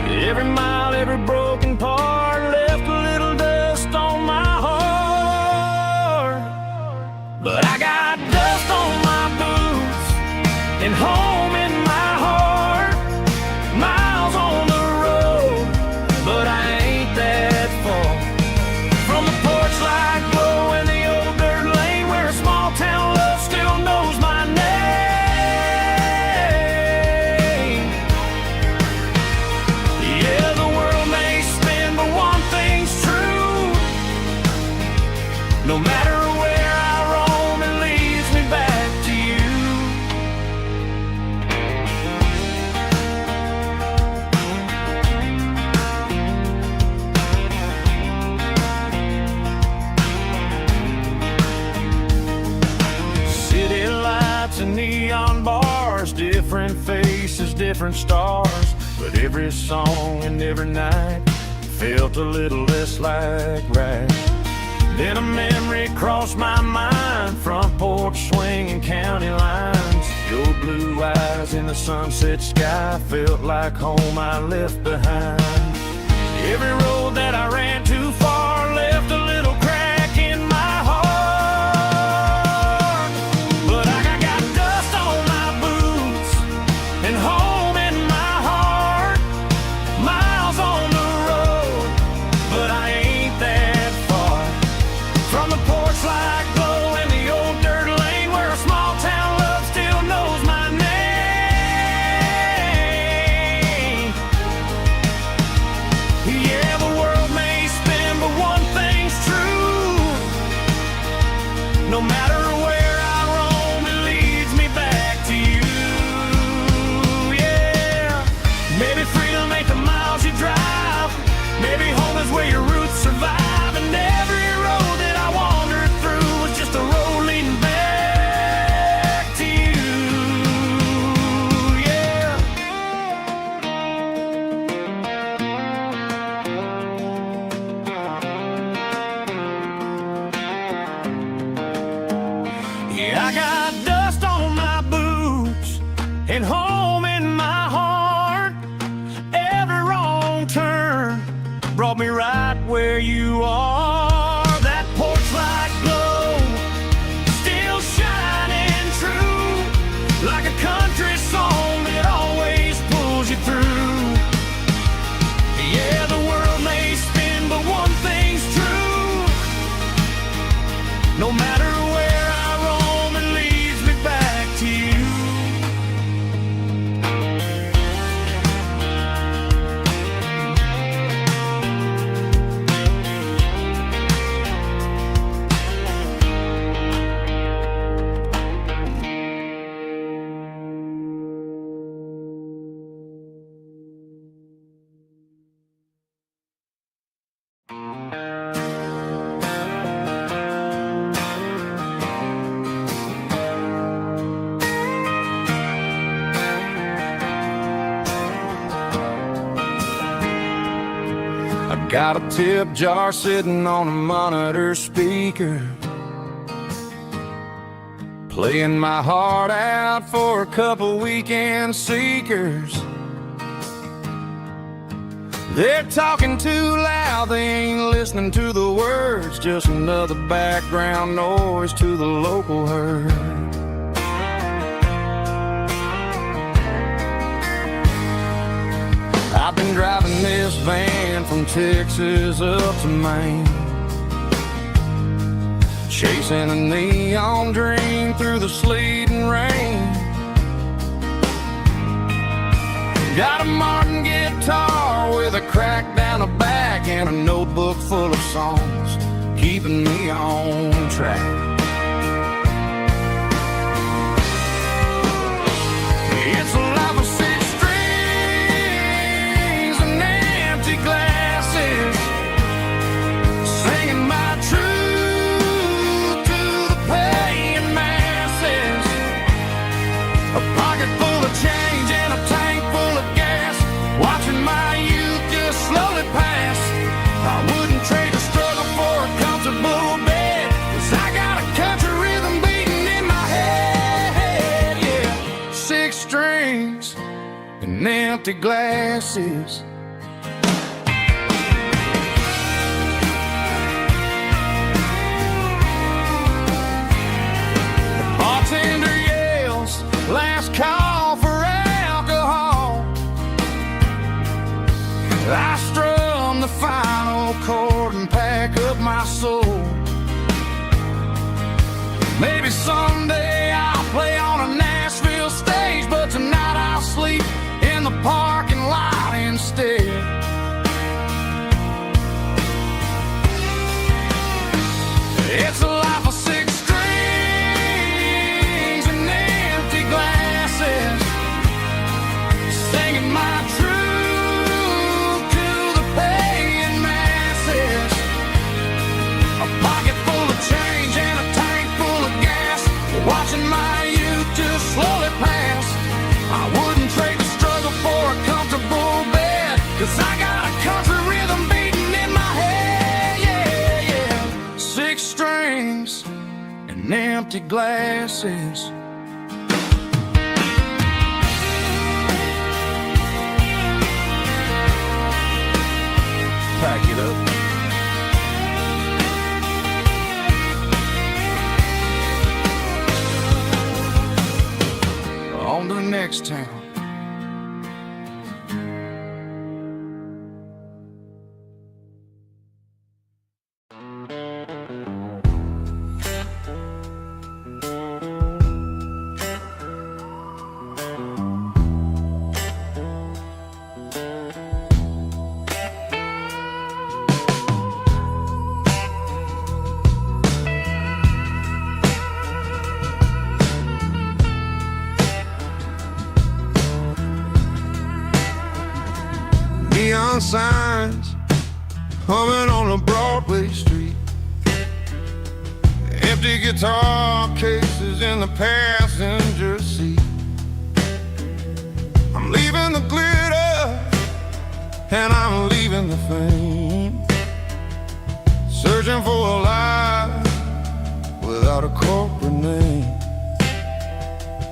Every mile, every broken part left a little dust on my heart. But I got dust on my boots and home in my heart. Miles on the road, but I ain't that far from the porch light glow in the old dirt lane, where a small town love still knows my name. Yeah, the world may spin, but one thing's true: no matter where I roam, it leads me back to you. City lights and neon bars, different faces, different stars, but every song and every night felt a little less like right. Then a memory crossed my mind, front porch swinging county lines. Your blue eyes in the sunset sky felt like home I left behind. Every road that I ran too far left a little crack in my heart. matter where I roam, it leads me back to you. Yeah, maybe freedom ain't the miles you drive. Maybe home is where your roots survive. And every road that I wandered through was just a road leading back to you. Yeah. Yeah, I got dust on my boots and home in my heart. Every wrong turn brought me right where you are. That porch light glow still shining true, like a country song that always pulls you through. Yeah, the world may spin, but one thing's true. No matter where I roam, it leads me back to you. I got a tip jar sitting on a monitor speaker, playing my heart out for a couple weekend seekers. They're talking too loud, they ain't listening to the words, just another background noise to the local herd. I've been driving this van from Texas up to Maine, chasing a neon dream through the sleet and rain. Got a Martin guitar with a crack down the back and a notebook full of songs, keeping me on track. It's a life of six strings and empty glasses, singing my truth to the paying masses. A pocket full of change and a tank full of gas, watching my youth just slowly pass. I wouldn't trade the struggle for a comfortable bed, 'cause I got a country rhythm beating in my head. Yeah, six strings and empty glasses. The bartender yells, last call for alcohol. I strum the final chord and pack up my soul. Maybe someday I'll play on a Nashville stage, but tonight I'll sleep in the parking lot instead. It's a life of six strings and empty glasses, singing my truth to the paying masses. A pocket full of change and a tank full of gas, watching my youth just slowly pass. I wouldn't trade the struggle for a comfortable bed, 'cause I got a country rhythm beating in my head. Yeah, yeah. Six strings and empty glasses. Pack it up. On to the next town. neon signs humming on a Broadway street. Empty guitar cases in the passenger seat. I'm leaving the glitter and I'm leaving the fame, searching for a life without a corporate name.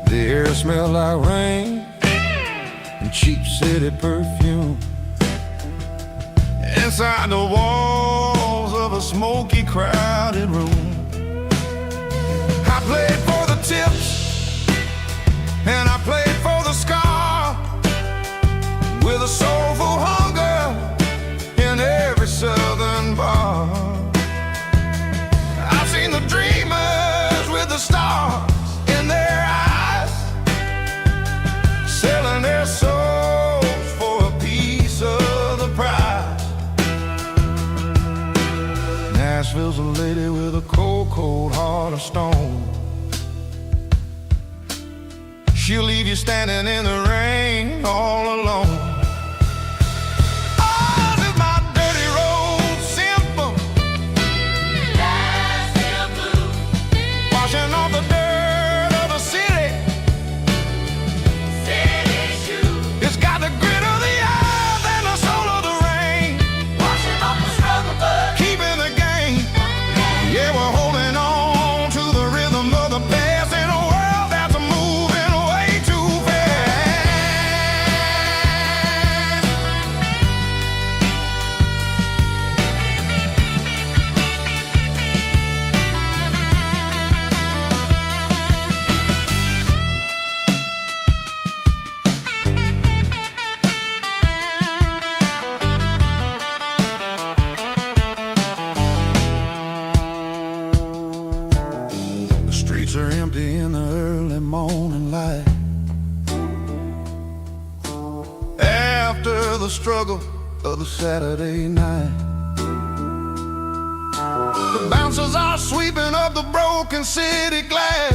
The air smelled like rain and cheap city perfume. Inside the walls of a smoky, crowded room, I played for the tips and I played for the scar, with a soulful hunger in every southern bar. I've seen the dreamers with the stars in their eyes, selling their souls for a piece of the prize. Nashville's a lady with a cold, cold heart of stone. She'll leave you standing in the rain all alone. Oh, this is my dirty road symphony, Nashville blues, washing off the dirt of the city, city shoes. It's got the grit of the earth and the soul of the rain, washing off the struggle but keeping the game. Yeah, we're holding on to the rhythm of the past in a world that's moving way too fast. The streets are empty in the early morning light, after the struggle of the Saturday night. The bouncers are sweeping up the broken city glass,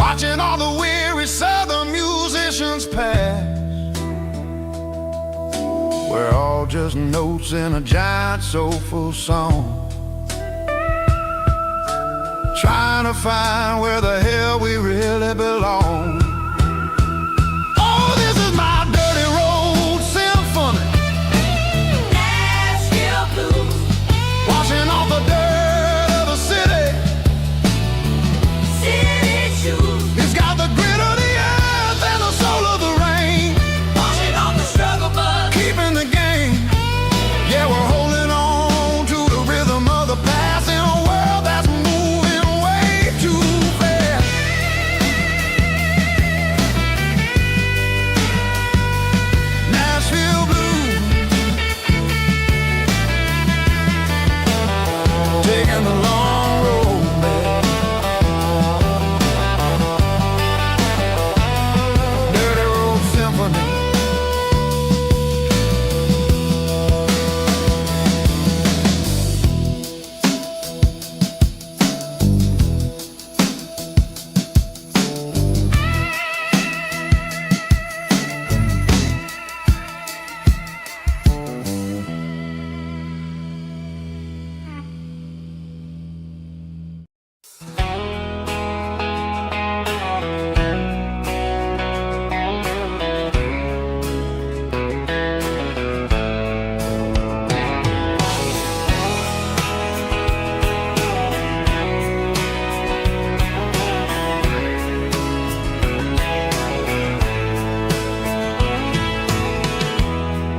watching all the weary southern musicians pass. We're all just notes in a giant soulful song, trying to find where the hell we really belong. Oh, this is my dirty road symphony, Nashville blues, washing off the dirt of the city, city shoes. It's got the grit of the earth and the soul of the rain, washing off the struggle but keeping the game. Yeah, we're holding on to the rhythm of the past in a world that's moving way too fast. Nashville blues, taking the long road back. Dirty road symphony.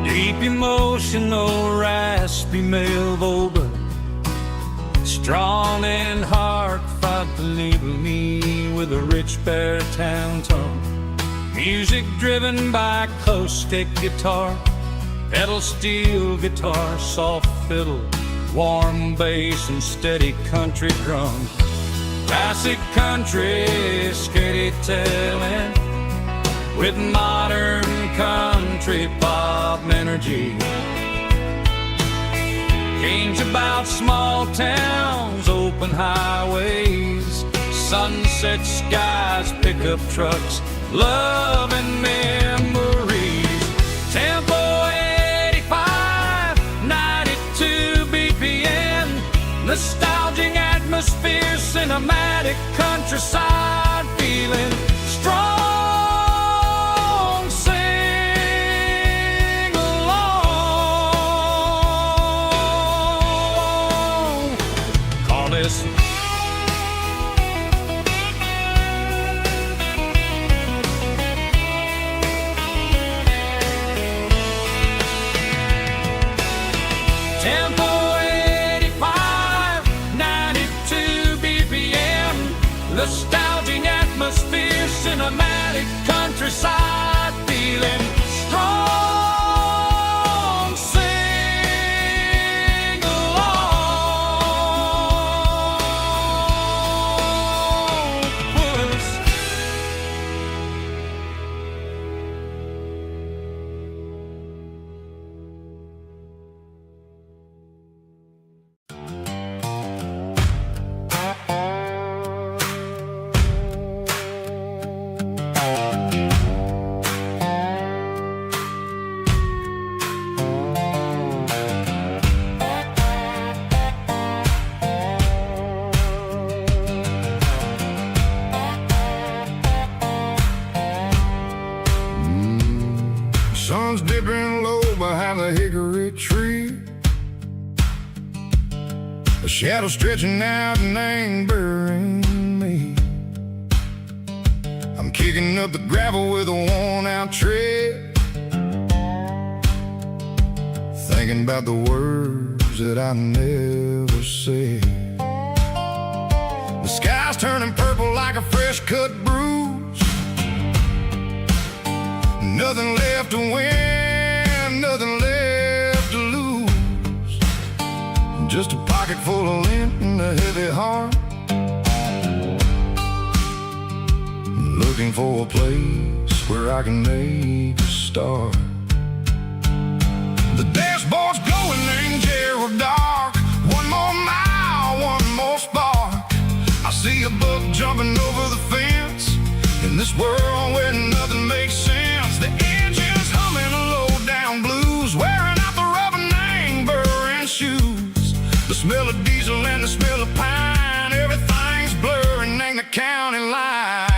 Deep emotional, raspy male vulva, strong and hard, fought to label me with a rich baritone tone. Music driven by acoustic guitar, pedal steel guitar, soft fiddle, warm bass and steady country drum. Classic country storytelling with modern country pop energy. Games about small towns, open highways, sunset skies, pickup trucks, love and memories. atmosphere, cinematic countryside, feeling strong. Sing along. Call this tempo 85, 92 BPM. Nostalgic atmosphere, cinematic countryside, feeling strong. Sing along. Puss. Sun's dipping low behind the hickory tree. A shadow stretching out and angering me. I'm kicking up the gravel with a worn-out tread, thinking about the words that I never said. The sky's turning purple like a fresh-cut bruise. Nothing left to win, nothing left to lose. Just a pocket full of lint and a heavy heart, looking for a place where I can make a start. The dashboard's glowing angel dark. One more mile, one more spark. I see a buck jumping over the fence in this world where nothing makes sense. The engine's humming a low-down blues, wearing out the rubber name burring shoes. The smell of diesel and the smell of pine, everything's blurring ain't the county line.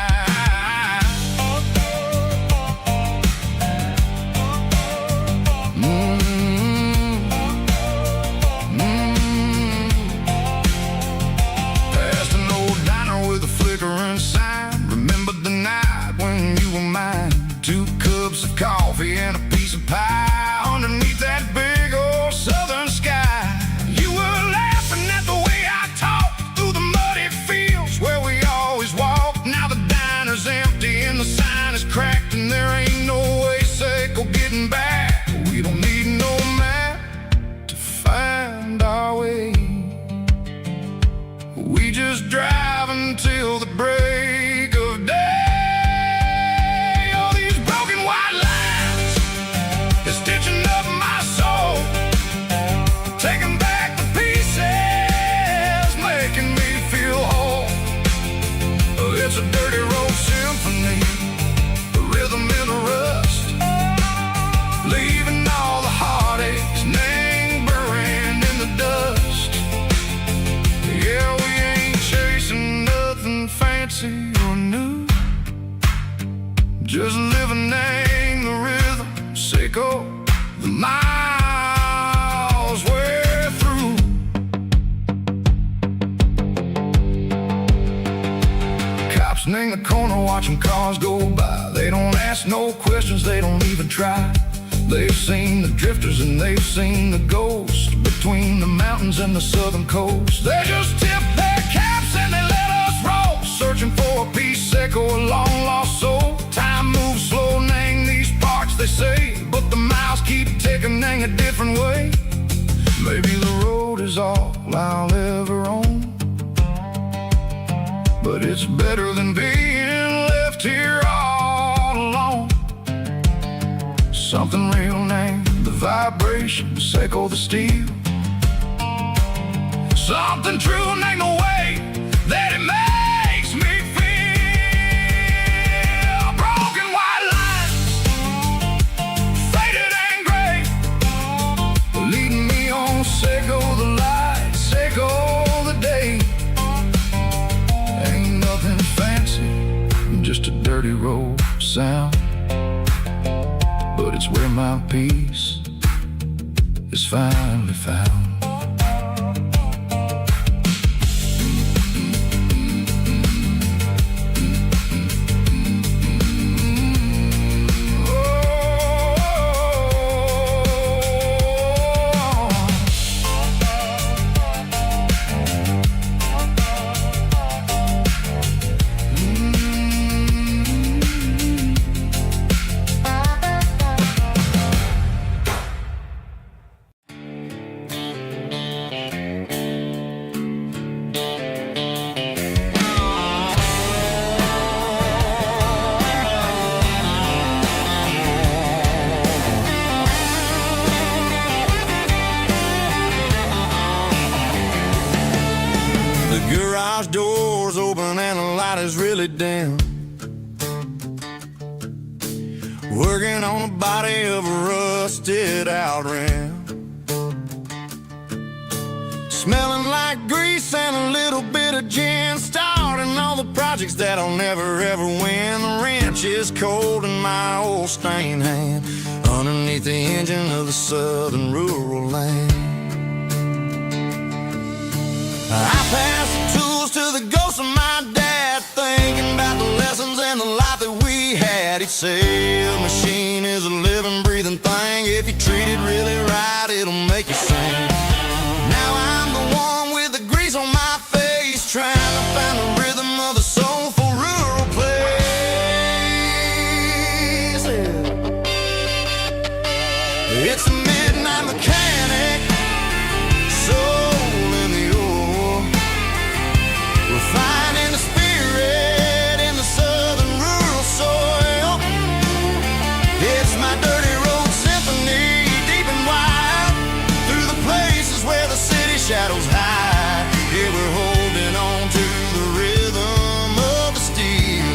Past an old diner with a flickering sign. Remember the night when you were mine. 2 cups of coffee and a piece of pie underneath that big old southern sky. You were laughing at the way I talked through the muddy fields where we always walked. Now the diner's empty and the sign is cracked, and there ain't no way safe or getting back. We don't need no map to find our way. We just drive until the break of day. It's a dirty road symphony, a rhythm in the rust, leaving all the heartaches, name burning in the dust. Yeah, we ain't chasing nothing fancy or new, just living name the rhythm, sicko, the miles we're through. In the corner watching cars go by. They don't ask no questions, they don't even try. They've seen the drifters and they've seen the ghosts between the mountains and the southern coast. They just tip their caps and they let us roll, searching for a piece echo, a long lost soul. Time moves slow, name these parts they say, but the miles keep ticking in a different way. Maybe the road is all I'll ever own, but it's better than being left here all alone. Something real named the vibrations echo the steel. Something true named the way that it makes me feel. Broken white lines, faded and gray, leading me on, Seco the light, Seco the day. dirty road sound, but it's where my peace is finally found. The garage door's open and the light is really dim. Working on the body of a rusted out rim. Smelling like grease and a little bit of gin. Starting all the projects that I'll never ever win. The wrench is cold in my old stained hand, underneath the engine of the southern rural land. I pass the tools to the ghost of my dad, thinking about the lessons and the life that we had. He'd say a machine is a living, breathing thing. If you treat it really right, it'll make you sing. Now I'm the one with the grease on my face, trying to find the rhythm of a soulful rural place. It's a midnight mechanic, soul in the ore, refining the spirit in the southern rural soil. It's my dirty road symphony, deep and wide, through the places where the city shadows hide. Yeah, we're holding on to the rhythm of the steel,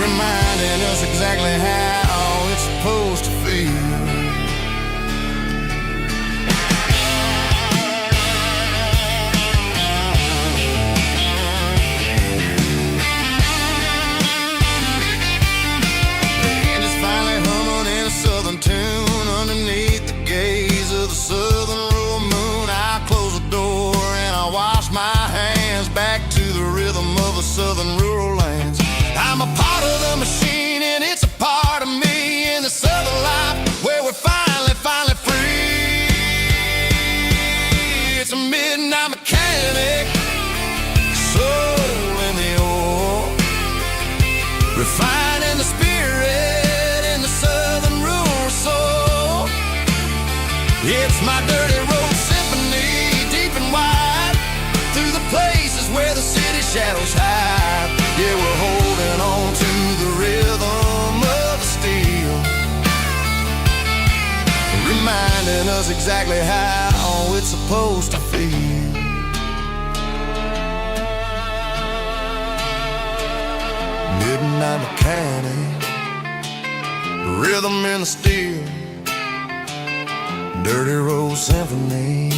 reminding us exactly how it's supposed to feel. Tune underneath the gaze of the southern rural moon. I close the door and I wash my hands, back to the rhythm of the southern rural lands. I'm a part of the machine and it's a part of me in the southern life where we're finally free. It's a midnight mechanic, soul in the ore, refining the spirit in the southern rural soul. It's my dirty road symphony, deep and wide, through the places where the city shadows hide. Yeah, we're holding on to the rhythm of the steel, reminding us exactly how it's supposed to feel. Midnight mechanic, rhythm in the steel, dirty road symphony.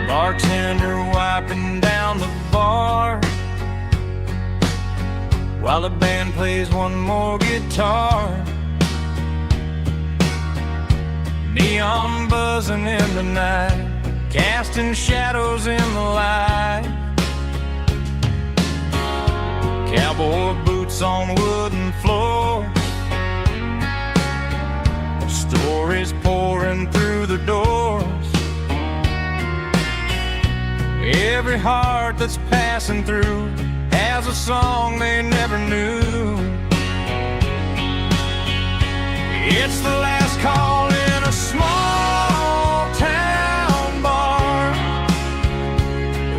Bartender wiping down the bar while the band plays one more guitar. Neon buzzing in the night, casting shadows in the light. Cowboy boots on wooden floors, stories pouring through the doors. every heart that's passing through has a song they never knew. It's the last call in a small town bar,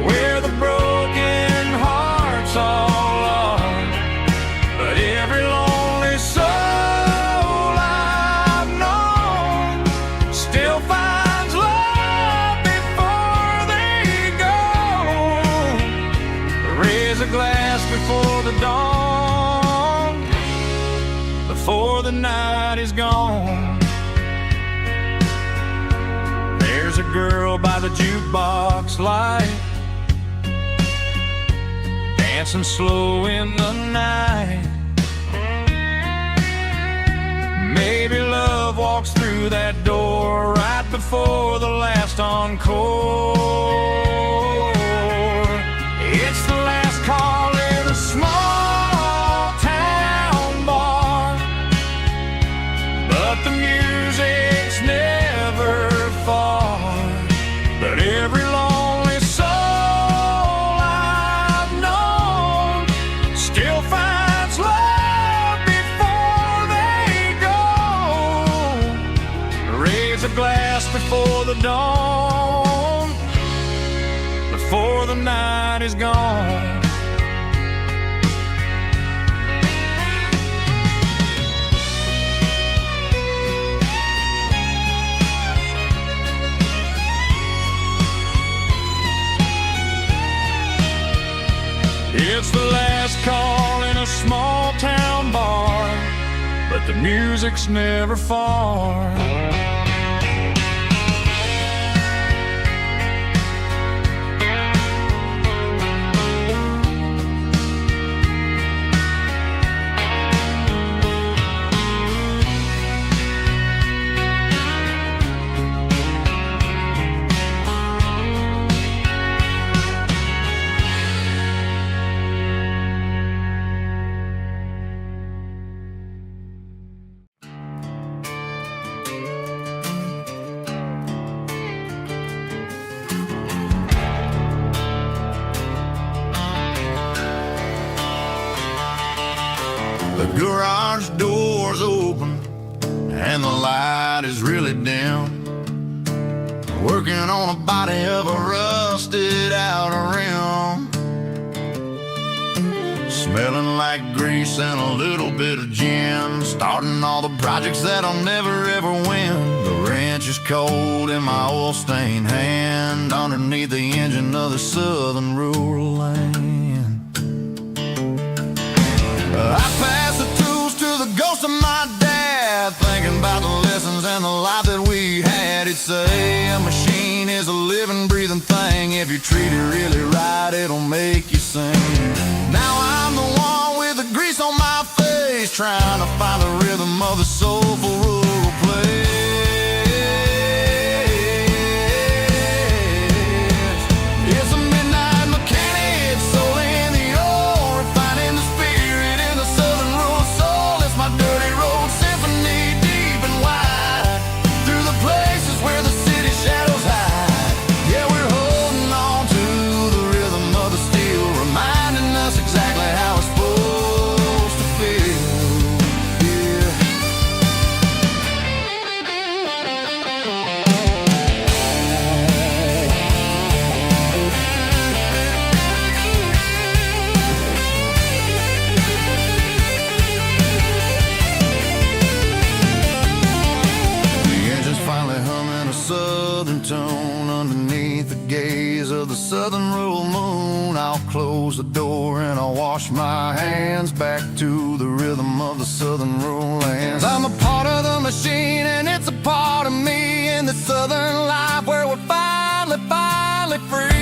where the broken hearts all are. But every lonely soul I've known still finds love before they go. Raise a glass before the dawn, before the night is gone. There's a girl by the jukebox light, dancing slow in the night. Maybe love walks through that door right before the last encore. It's the last call in a small town bar, but the music's never far. But every lonely soul I've known still finds love before they go. Raise a glass before the dawn, before the night is gone. It's the last call in a small town bar, but the music's never far. The garage door's open and the light is really dim. Working on a body of a rusted out rim, smelling like grease and a little bit of gin. Starting all the projects that I'll never ever win. The wrench is cold in my oil-stained hand, underneath the engine of the southern rural land. I pass the tools to the ghost of my dad, thinking about the lessons and the life that we had. He'd say a machine is a living, breathing thing. If you treat it really right, it'll make you sing. Now I'm the one with the grease on my face, trying to find the rhythm of the soulful rural place. It's a midnight mechanic, soul in the ore, refining the spirit in the southern rural soul. It's my dirty road symphony, deep and wide, through the places where the city shadows hide. Yeah, we're holding on to the rhythm of the steel, reminding us exactly how it's supposed to feel. Yeah. The engine's finally humming a southern tone underneath the gaze of the southern rural moon. I'll close the door and I'll wash my hands back to the rhythm of the southern rural lands. I'm a part of the machine and it's a part of me in the southern life where we're finally free.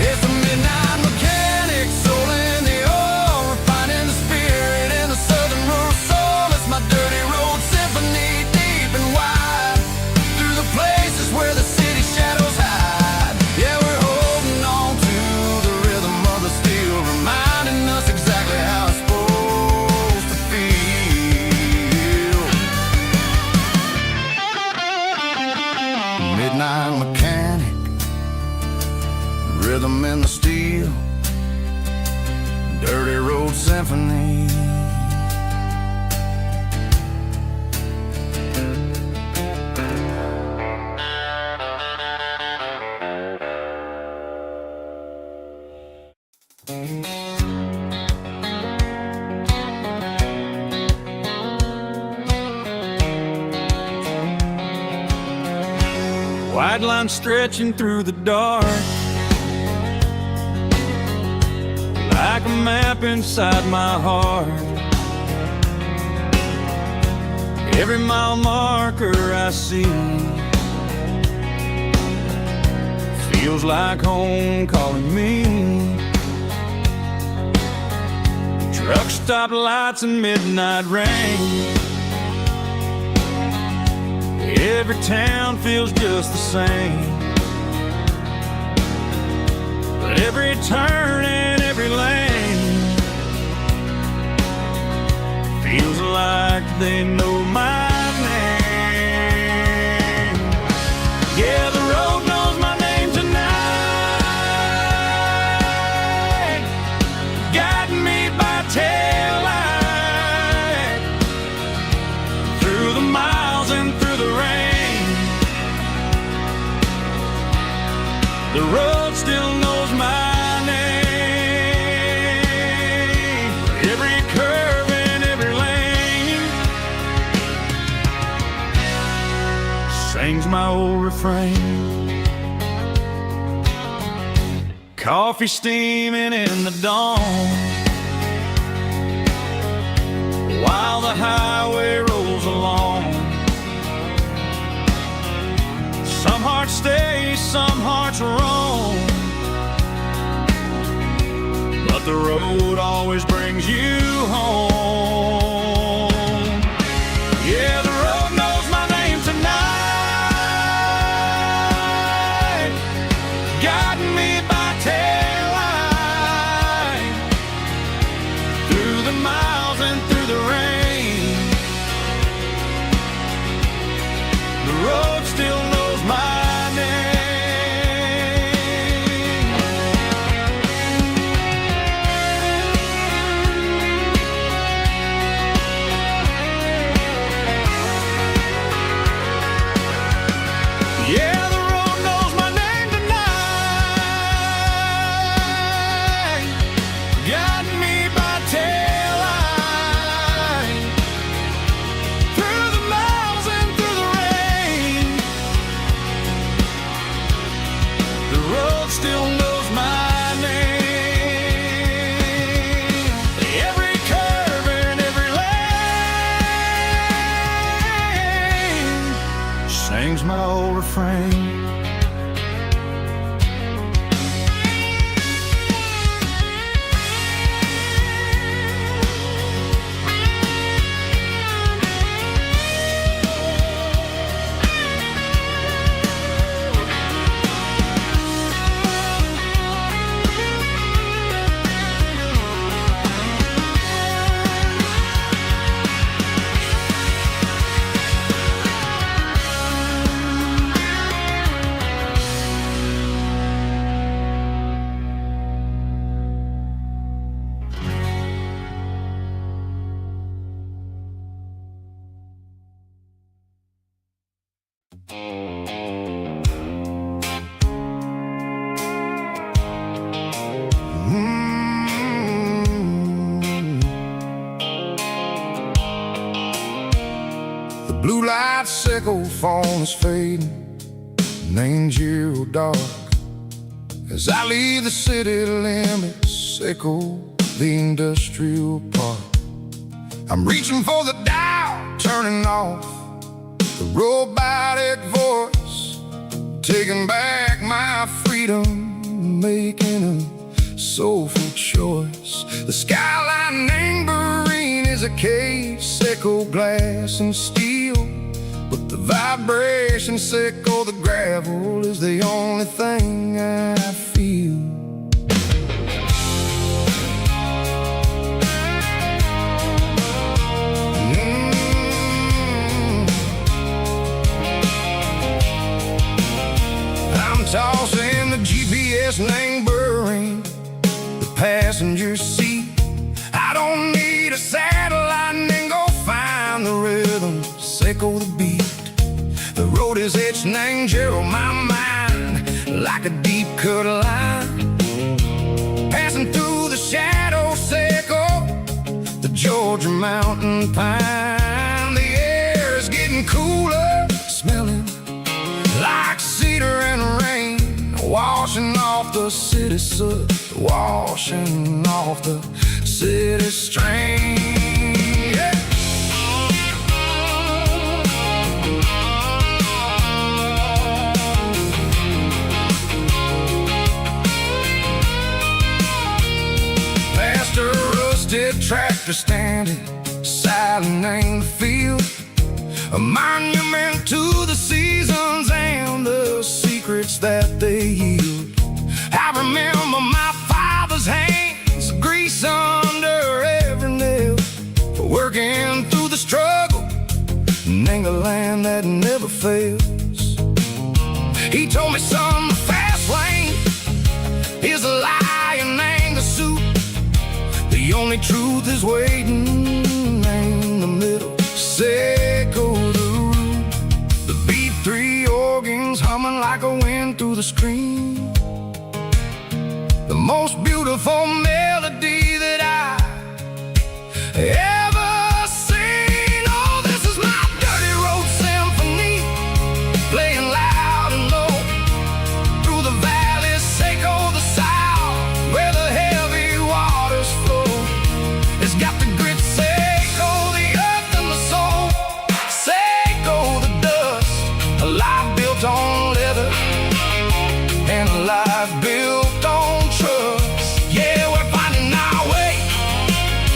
It's a midnight mechanic, soul in the ore, refining the spirit in the southern rural soul. It's my dirty road symphony, deep and wide, through the places where the city shadows hide. Yeah, we're holding on to the rhythm of the steel, reminding us exactly how it's supposed Bright line stretching through the dark, like a map inside my heart. Every mile marker I see feels like home calling me. Truck stop lights and midnight rain. Every town feels just the same, but every turn and every lane feels like they know my name. Yeah, the road knows my name tonight, guiding me by taillight through the miles and through the rain. The road still knows my name. Every curve and every lane sings my old refrain. Coffee steaming in the dawn, while the highway rolls along. Some hearts stay, some hearts roam, but the road always brings you home. Yeah, the road knows my name tonight, guiding me by taillight through the miles and through the rain. The road still knows my name. Yeah, the road knows my name tonight, guiding me by taillight through the miles and through the rain. The road still knows my name. Every curve and every lane sings my old refrain. The blue light sickle phone is fading, name's zero dark. As I leave the city limits, sickle the industrial park. I'm reaching for the dial, turning off the robotic voice, taking back my freedom, making a soulful choice. The skyline neighboring is a cave, sickle glass and steel, but the vibration sickle, the gravel is the only thing I feel. I'm tossing the GPS neighboring the passenger seat. I don't need a satellite and go find the rhythm, sickle the beat. The road is etched nature on my mind like a deep cut line, passing through the shadow sickle, the Georgia mountain pine. The air is getting cooler, smelling like sea. heater and rain, washing off the city soot, washing off the city strain. Yeah. Past a rusted tractor standing silent in the field, a monument to the seasons and the secrets that they yield. I remember my father's hands, grease under every nail, for working through the struggle and the land that never fails. He told me, son, the fast lane is a lie and ain't the suit. The only truth is waiting in the middle. Seco the root, the B3 organs humming like a wind through the screen. The most beautiful melody that I ever seen. Oh, this is my dirty road symphony, playing loud and low through the valleys, Seco the south, where the heavy waters flow. It's got the grit, Seco the earth and the soul, Seco the dust, a life built on leather and a life built on trust. Yeah, we're finding our way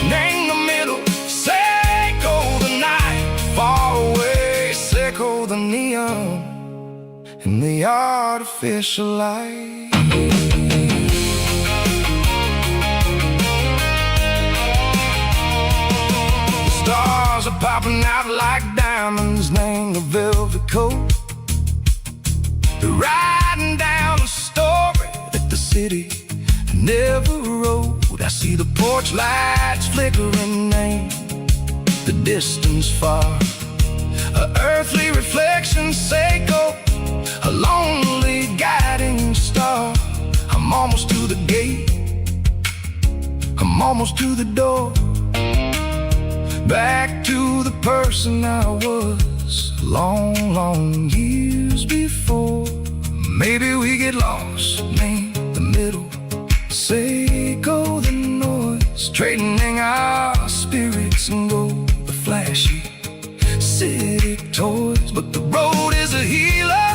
in the middle. Seco the night, far away, Seco the neon and the artificial light. The stars are popping out like diamonds, named the velvet coat. They're riding down a story that the city never wrote. I see the porch lights flickering in the distance far, a earthly reflection, Seco, a lonely guiding star. I'm almost to the gate, I'm almost to the door, back to the person I was long, long years before. Maybe we get lost in the middle, Seco the noise, trading our spirits and go the flashy city toys. But the road is a healer,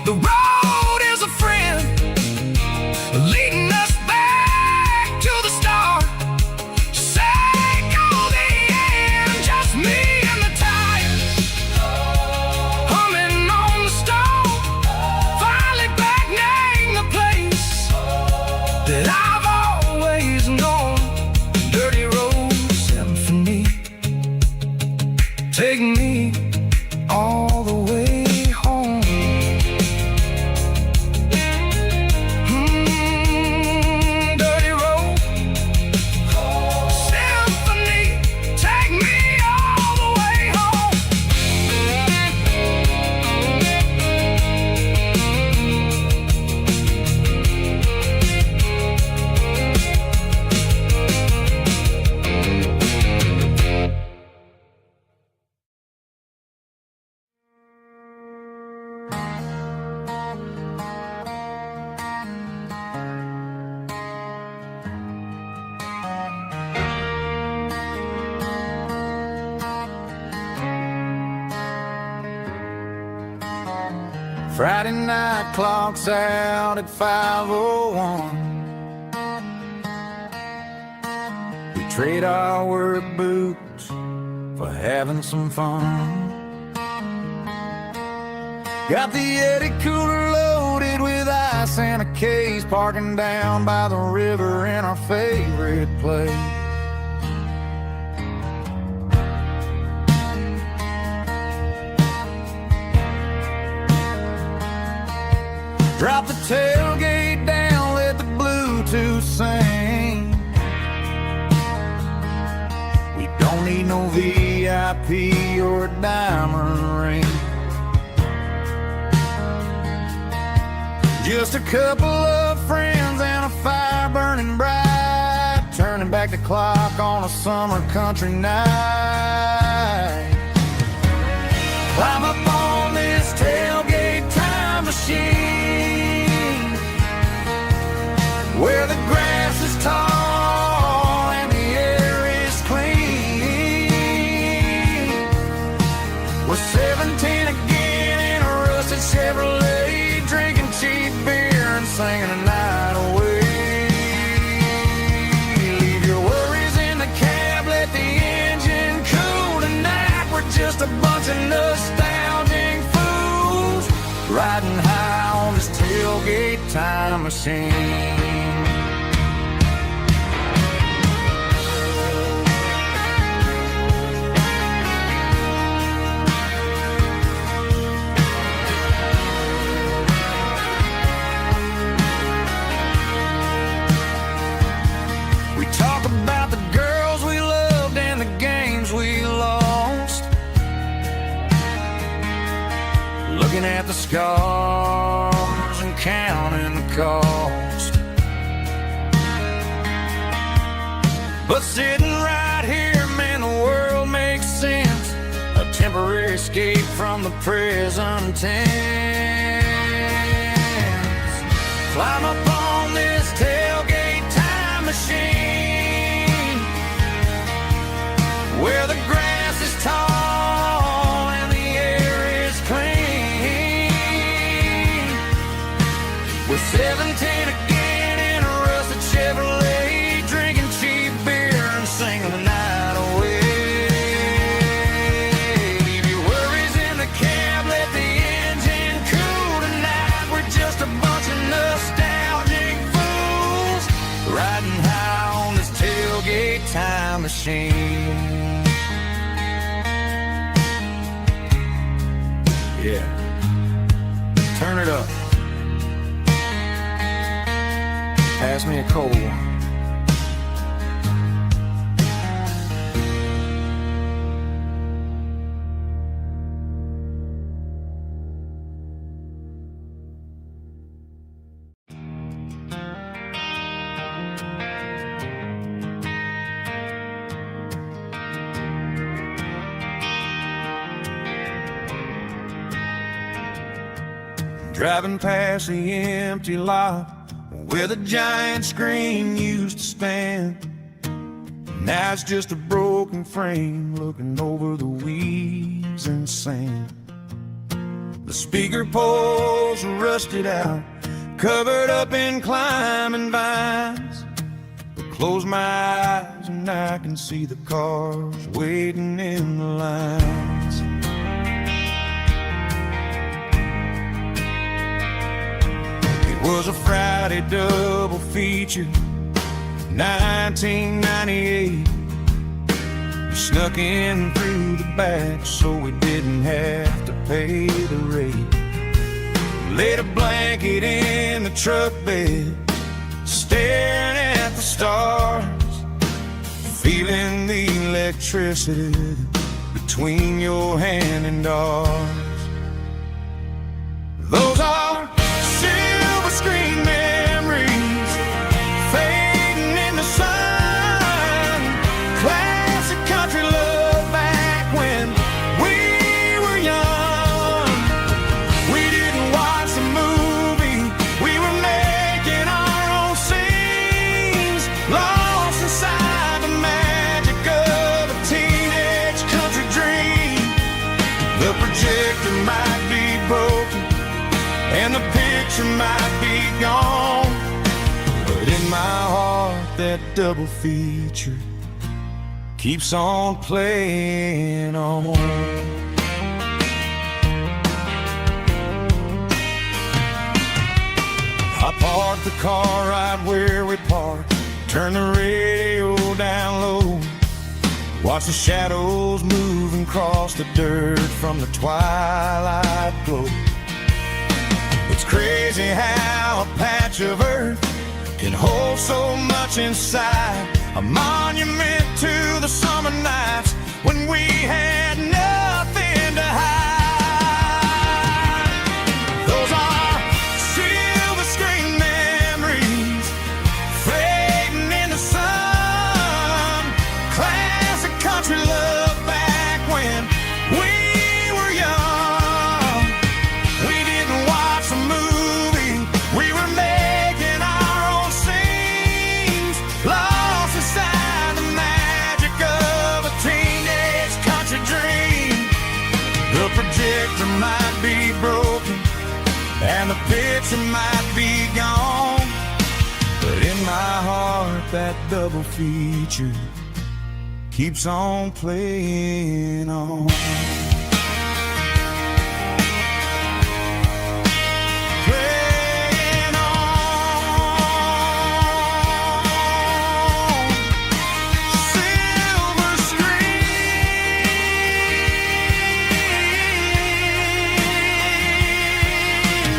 the road is a friend, leading us back to the start. Seco the end, just me and the tires, humming on the stove, finally back name the place that I've always known. Dirty road symphony, take me all the way home. Dirty road symphony, take me all the way home. Friday night clocks out at 5:01. We trade our work boots for having some fun. Got the Yeti cooler loaded with ice and a case, parking down by the river in our favorite place. Drop the tailgate down, let the Bluetooth sing. We don't need no VIP or a diamond ring. Just a couple of friends and a fire burning bright, turning back the clock on a summer country night. Climb up on this tailgate time We're 17 again in a rusted Chevrolet, drinking cheap beer and singing the night away. Leave your worries in the cab, let the engine cool. Tonight we're just a bunch of nostalgic fools, riding high on this tailgate time machine. Talk about the girls we loved and the games we lost, looking at the scars and counting the cost. But sitting right here, man, the world makes sense. A temporary escape from the present tense. Climb up on this tailgate time machine, where the grass is tall and the air is clean. We're 17 again in a rusted Chevrolet, drinking cheap beer and singing the night away. Leave your worries in the cab, let the engine cool. Tonight we're just a bunch of nostalgic fools, riding high on this tailgate time machine. Yeah, turn it up. Pass me a cold one. Driving past the empty lot where the giant screen used to stand. Now it's just a broken frame looking over the weeds and sand. The speaker poles are rusted out, covered up in climbing vines. But close my eyes and I can see the cars waiting in the lines. Was a Friday double feature, 1998. We snuck in through the back so we didn't have to pay the rate. Laid a blanket in the truck bed, staring at the stars, feeling the electricity between your hand and ours. Those are screen memories fading in the sun. Classic country love back when we were young. We didn't watch the movie, we were making our own scenes, lost inside the magic of a teenage country dream. The projector might be broken and the picture might be gone, but in my heart that double feature keeps on playing on. I parked the car right where we parked, turn the radio down low, watch the shadows move and cross the dirt from the twilight glow. It's crazy how a patch of earth can hold so much inside, a monument to the summer nights when we had nothing to hide. Those are silver screen memories fading in the sun. Classic country love back when we were young. We didn't watch the movie, we were making our own scenes, lost inside the magic of a teen. future might be gone, but in my heart that double feature keeps on playing on. Playing on. Silver screen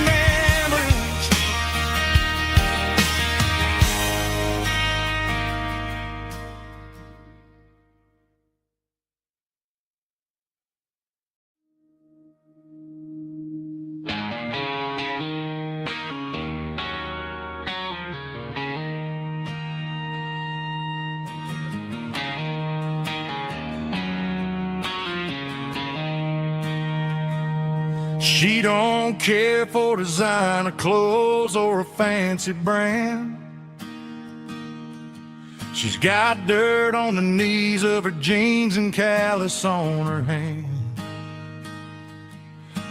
memories. She don't care for designer clothes or a fancy brand. She's got dirt on the knees of her jeans and callus on her hand.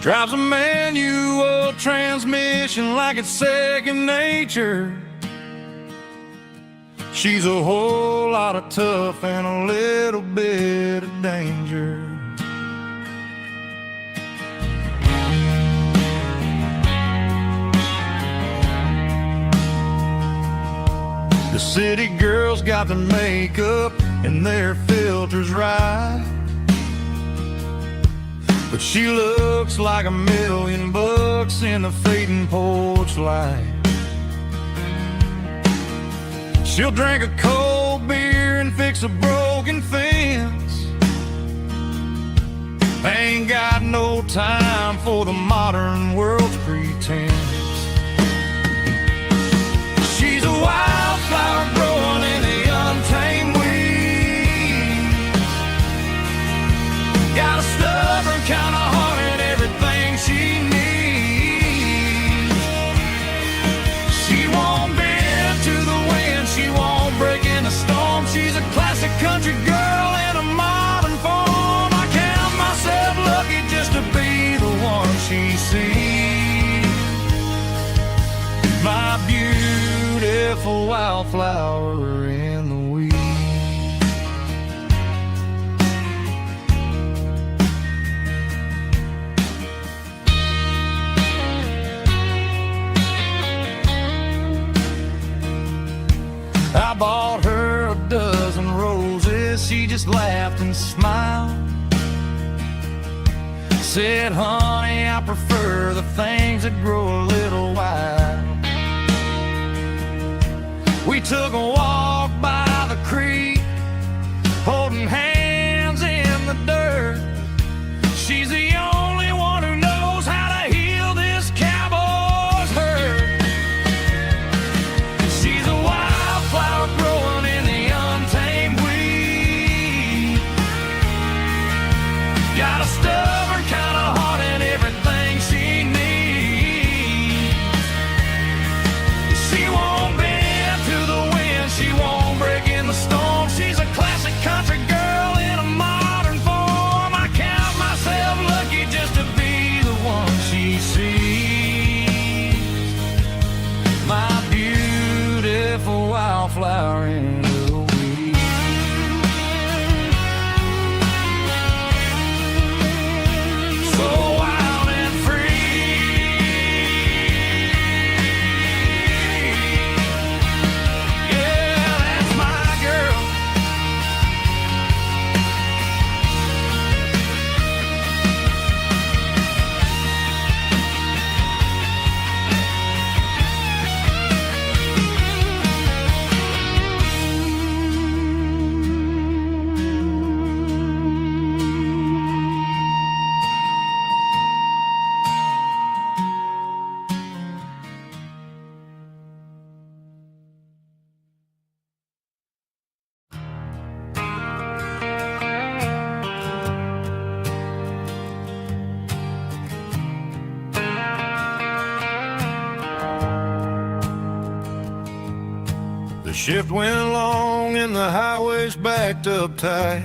Drives a manual transmission like it's second nature. She's a whole lot of tough and a little bit of danger. The city girls got their makeup and their filters right, but she looks like $1,000,000 in the fading porch light. She'll drink a cold beer and fix a broken fence. Ain't got no time for the modern world's pretense. She's a wildflower growing in the untamed weeds. Got a stubborn kind of heart and everything she needs. She won't bend to the wind, she won't break in a storm. She's a classic country girl in a modern form. I count myself lucky just to be the one she sees. My beautiful wildflower in the weeds. I bought her a dozen roses, she just laughed and smiled. Said, honey, I prefer the things that grow a little wild. We took a walk by the creek, holding hands in the dirt. She's the only one who knows how to heal this cowboy's hurt. She's a wildflower growing in the untamed weed. Got a stubborn kind of heart and everything she needs. She won't bend to the wind, she won't break in the storm. She's a classic country girl in a modern form. I count myself lucky just to be the one she sees. My beautiful wildflower in the weeds. So wild and free. Yeah, that's my girl. The shift went long and the highway's backed up tight.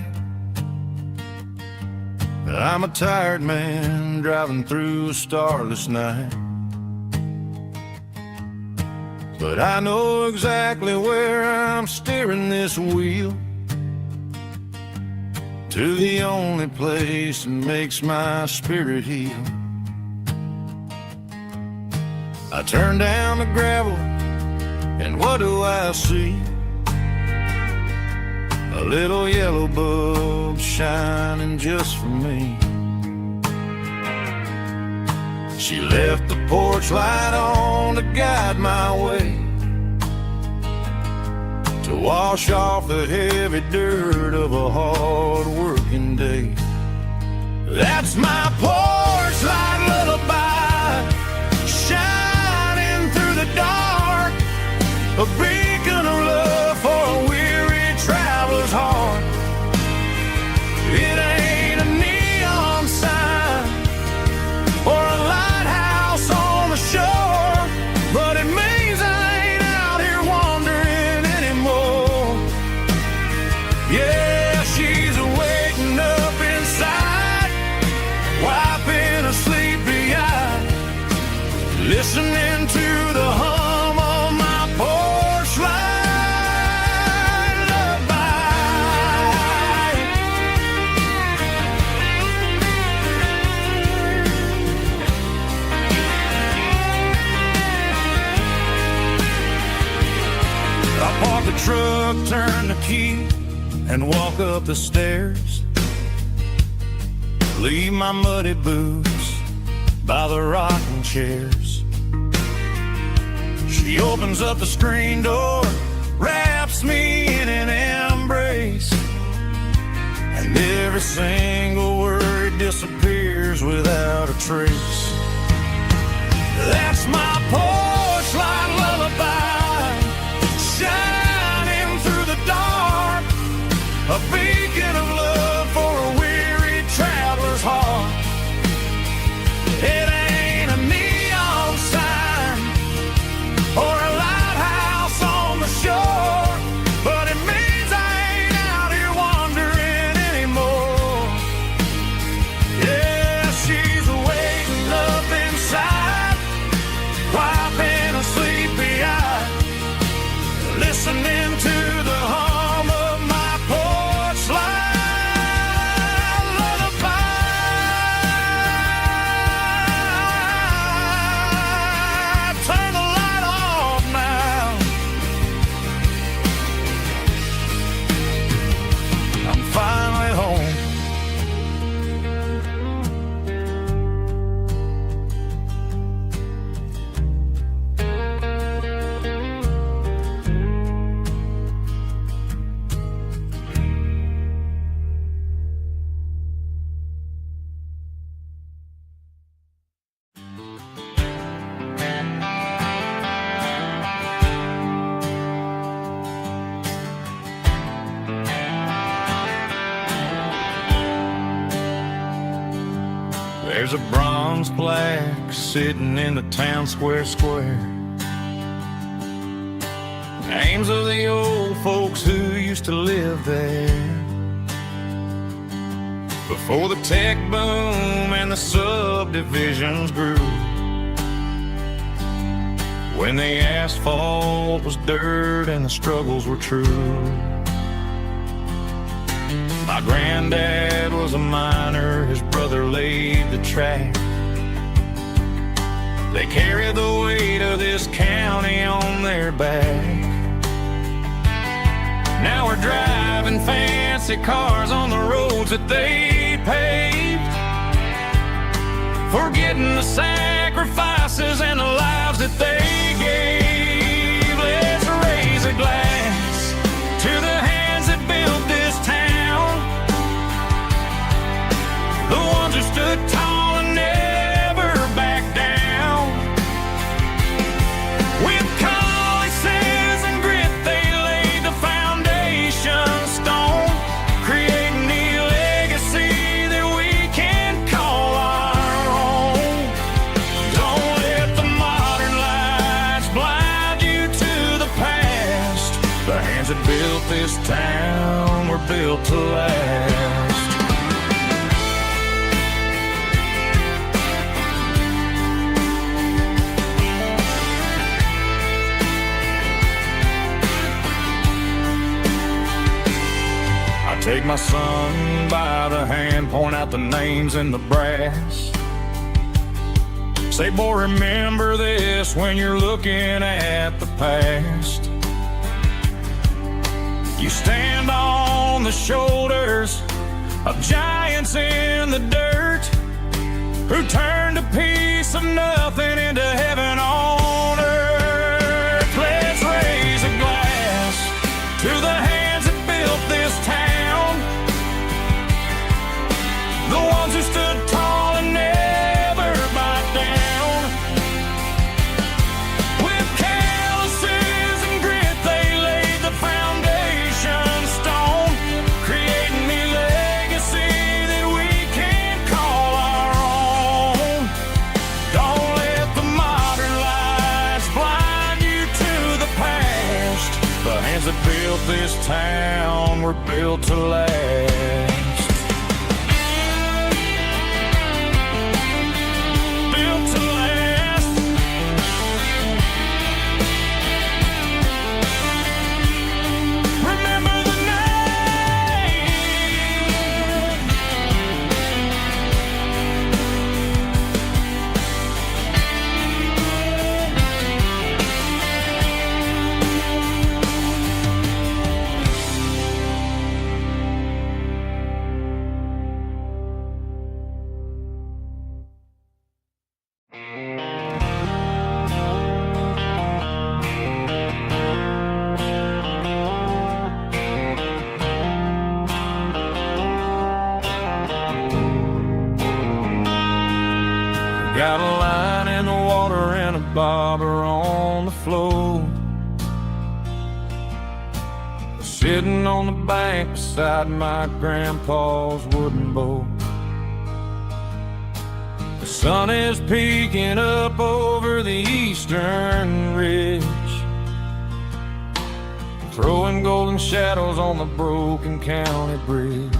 I'm a tired man driving through a starless night. but I know exactly where I'm steering this wheel, to the only place that makes my spirit heal. I turn down the gravel, and what do I see? A little yellow bulb shining just for me. She left the porch light on to guide my way, to wash off the heavy dirt of a hard-working day. That's my porch light lullaby, shining through the dark, a beacon of love for a weary traveler's heart. It ain't a neon sign or a lighthouse on the shore, but it means I ain't out here wandering anymore. Yeah, she's waking up inside, wiping a sleepy eye, listening to the hum of my porch light lullaby. I park the truck, turn the key, and walk up the stairs. Leave my muddy boots by the rocking chairs. She opens up the screen door, wraps me in an embrace, and every single word disappears without a trace. That's my porch light lullaby, shining through the dark, a beacon of love for a weary traveler's heart. It ain't a neon sign or a lighthouse on the shore, but it means I ain't out here wandering anymore. Yeah, she's waking up inside, wiping a sleepy eye, listening to the hum of my porch light lullaby. Turn the light off now. I'm finally home. There's a bronze plaque sitting in the town square. Names of the old folks who used to live there before the tech boom and the subdivisions grew, when the asphalt was dirt and the struggles were true. My granddad was a miner, his brother laid the track. They carried the weight of this county on their back. Now we're driving fancy cars on the roads that they paved, forgetting the sacrifices and the lives that they gave. Let's raise a glass to the hands that built this town, the ones who stood tall and never backed down. With calluses and grit, they laid the foundation stone, creating the legacy that we can call our own. Don't let the modern lights blind you to the past. The hands that built this town were built to last. Take my son by the hand, point out the names in the brass. Say, boy, remember this when you're looking at the past. You stand on the shoulders of giants in the dirt, who turned a piece of nothing into heaven on earth. Let's raise a glass to the hands that built this town, the ones who stood tall and never backed down. With calluses and grit, they laid the foundation stone, creating a legacy that we can call our own. Don't let the modern lights blind you to the past. The hands that built this town were built to last. Built to last. Remember the name. Got a line in the water and a bobber on the floor, sitting on the bank beside my grandpa's wooden boat. The sun is peeking up over the eastern ridge, throwing golden shadows on the broken county bridge.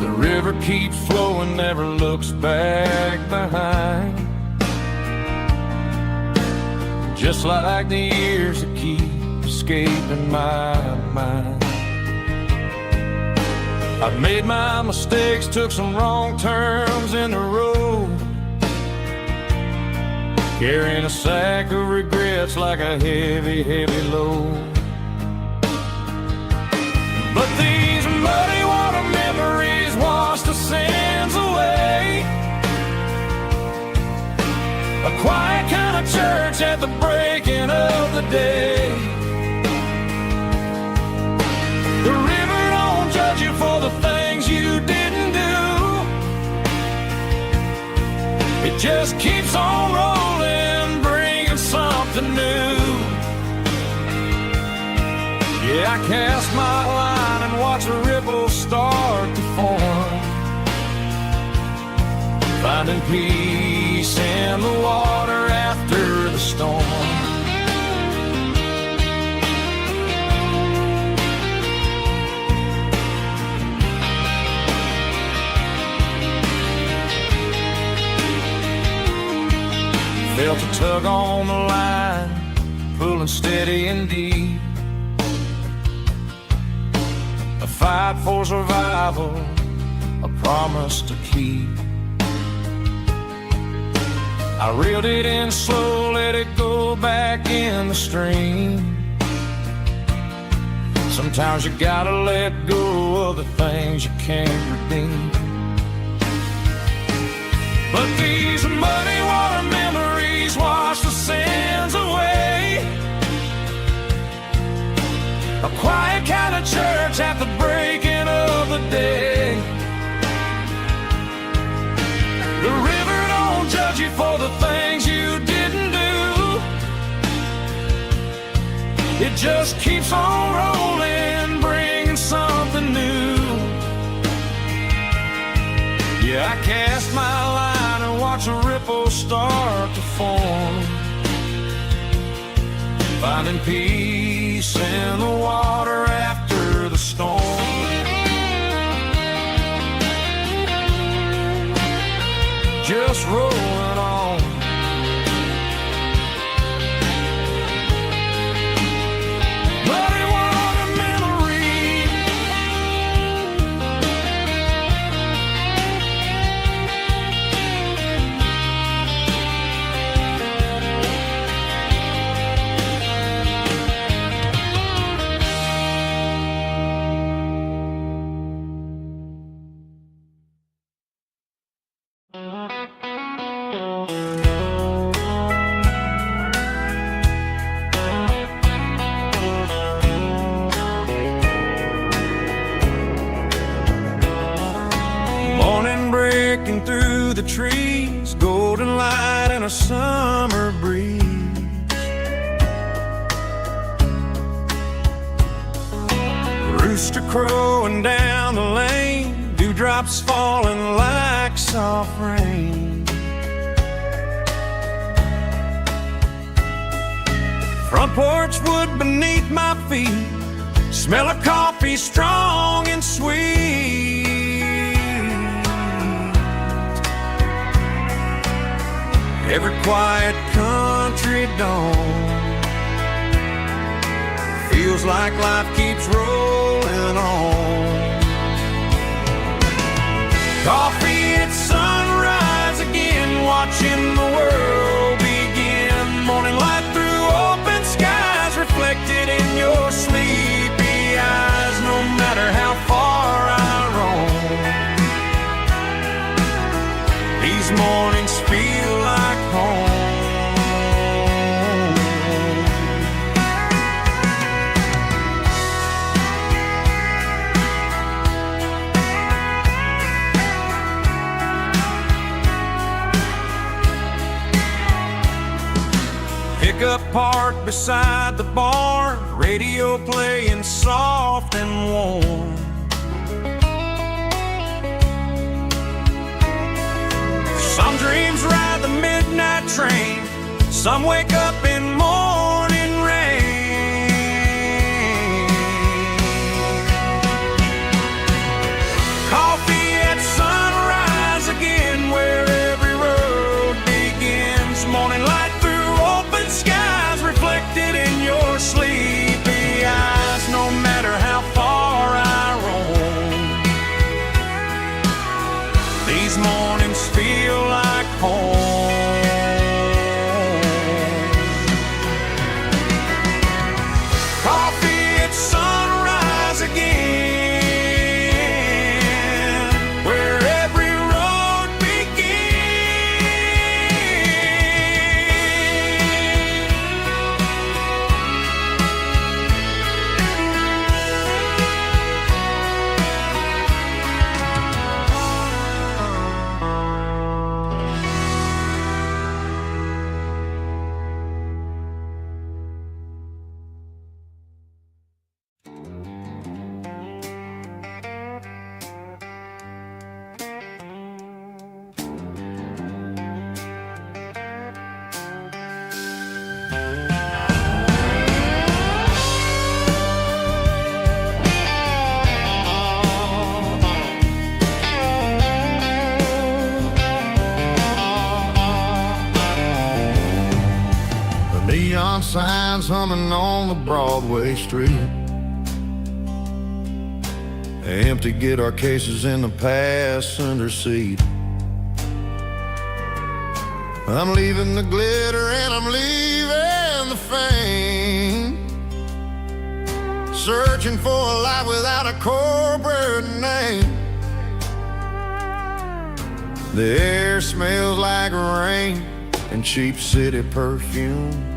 The river keeps flowing, never looks back behind, just like the years that keep escaping my mind. I've made my mistakes, took some wrong turns in the road, carrying a sack of regrets like a heavy, heavy load. But these muddy water memories wash the sins away. A quiet kind of church at the breaking of the day. The river don't judge you for the things you didn't do. It just keeps on rolling, bringing something new. Yeah, I cast my line and watch a ripple start to form, finding peace in the water after the storm. Felt a tug on the line, pulling steady and deep. A fight for survival, a promise to keep. I reeled it in slow, let it go back in the stream. Sometimes you gotta let go of the things you can't redeem. But these muddy water memories wash the sins away. A quiet kind of church at the breaking of the day. The river don't judge you for the things you didn't do. It just keeps on rolling, bringing something new. Yeah, I cast my line and watch a ripple start to form, finding peace in the water after the storm. Just rolling on. Muddy water memories. drifting through the trees, golden light and a summer breeze. Rooster crowing down the lane, dewdrops falling like soft rain. Front porch wood beneath my feet, smell of coffee strong and sweet. Every quiet country dawn feels like life keeps rolling on. Coffee at sunrise again, watching the world begin. Morning light through open skies, reflected in your sleepy eyes. No matter how far I roam, these mornings feel like home. Pickup parked beside the barn, radio playing soft and warm. Some dreams ride the midnight train, some wake up in morning rain. Coffee at sunrise again, where every road begins. Morning light through open skies, reflected in your sleepy eyes. No matter how far I roam, these mornings feel like home. Coffee at sunrise again, where every road Neon signs humming on the Broadway street. Empty guitar cases in the passenger seat. I'm leaving the glitter and I'm leaving the fame, searching for a life without a corporate name. The air smells like rain and cheap city perfume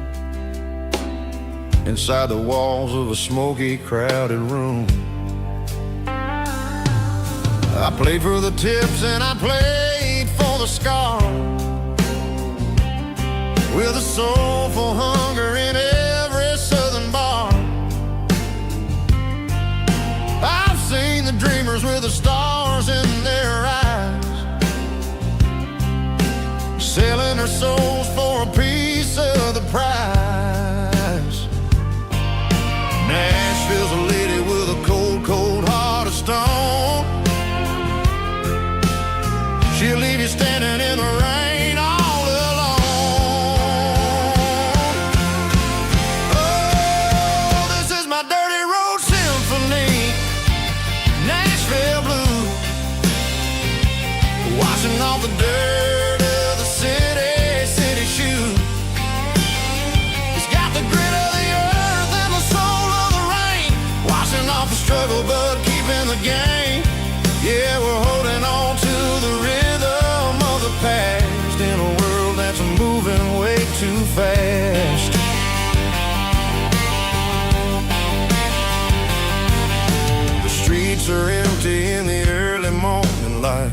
inside the walls of a smoky, crowded room. I played for the tips and I played for the scars, with a soulful hunger in every southern bar. I've seen the dreamers with the stars in their eyes, selling their souls for a piece of the prize. Nashville's a lady with a cold, cold heart of stone. She'll leave you standing in the rain all alone. Oh, this is my dirty road symphony, Nashville blues, washing off the dirt of the city shoes. It's got the grit of the earth and the soul of the rain, washing off the struggle but keeping the game. Yeah, we're holding on to the rhythm of the past in a world that's moving way too fast. The streets are empty in the early morning light.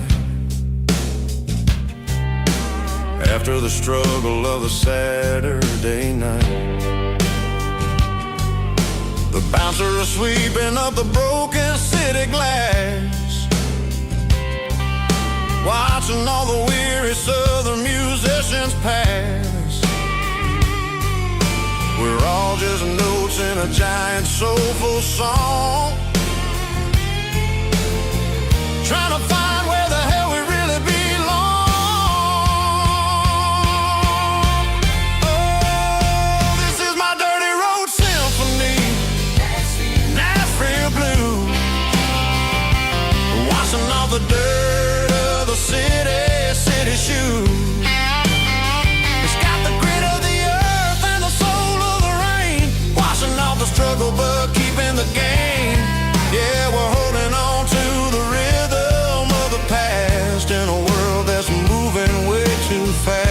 after the struggle of a Saturday night. The bouncer is sweeping up the broken city glass, watching all the weary southern musicians pass. We're all just notes in a giant soulful song, trying to find where the hell we really belong. Oh, this is my dirty road symphony, Nashville blues, washing off the dirt of the city shoes. It's got the grit of the earth and the soul of the rain, washing off the struggle but keeping the game. Yeah, we're holding on to the rhythm of the past in a world that's moving way too fast.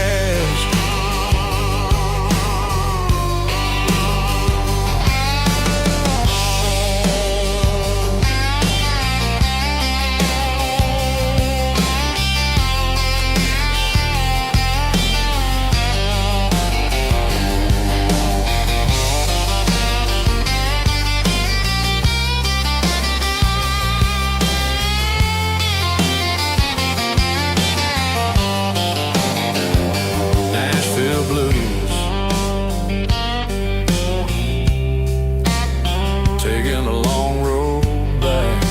Nashville blues, taking a long road back.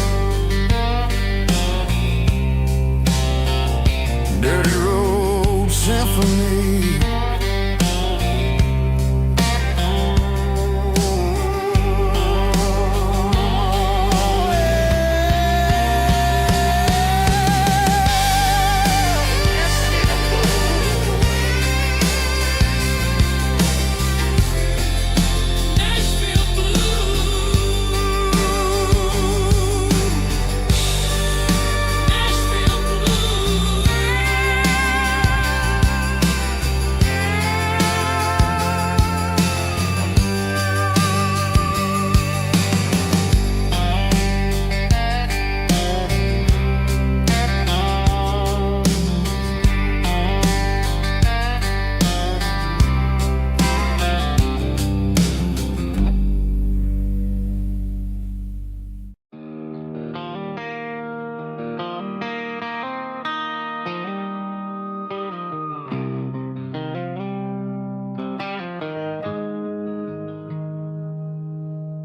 Dirty road symphony.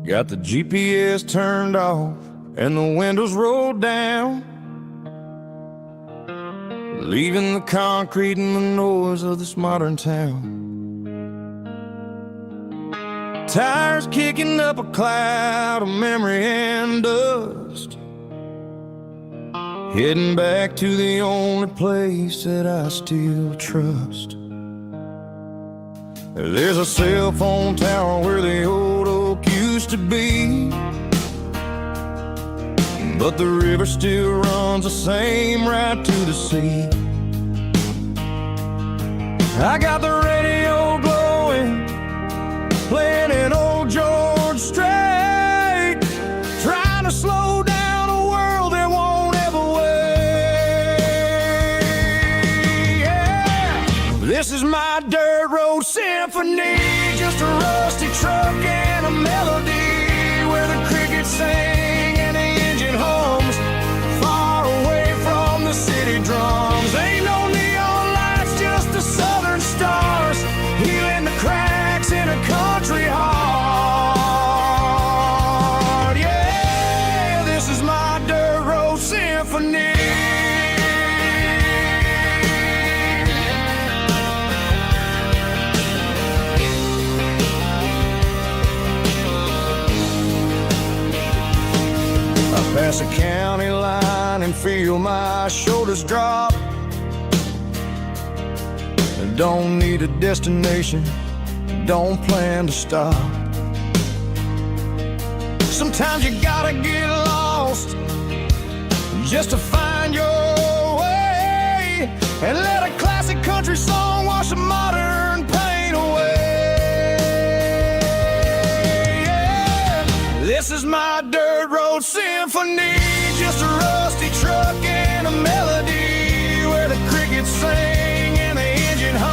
Got the GPS turned off and the windows rolled down, leaving the concrete and the noise of this modern town. Tires kicking up a cloud of memory and dust, heading back to the only place that I still trust. There's a cell phone tower where the old oak used to be, but the river still runs the same right to the sea. I got the radio glowing, playing an old George Strait, trying to slow down a world that won't ever wait. Yeah. This is my dirt road symphony, just a rusty truck and a melody where the crickets sing and the engine hums, far away from the city drums. Ain't no neon lights, just the southern stars, healing the cracks in a country heart. Yeah, this is my dirt road symphony. Pass a county line and feel my shoulders drop. Don't need a destination, don't plan to stop. Sometimes you gotta get lost just to find your way, and let a classic country song wash a modern pain away. Yeah. This is my dirt road symphony, just a rusty truck and a melody where the crickets sing and the engine hums.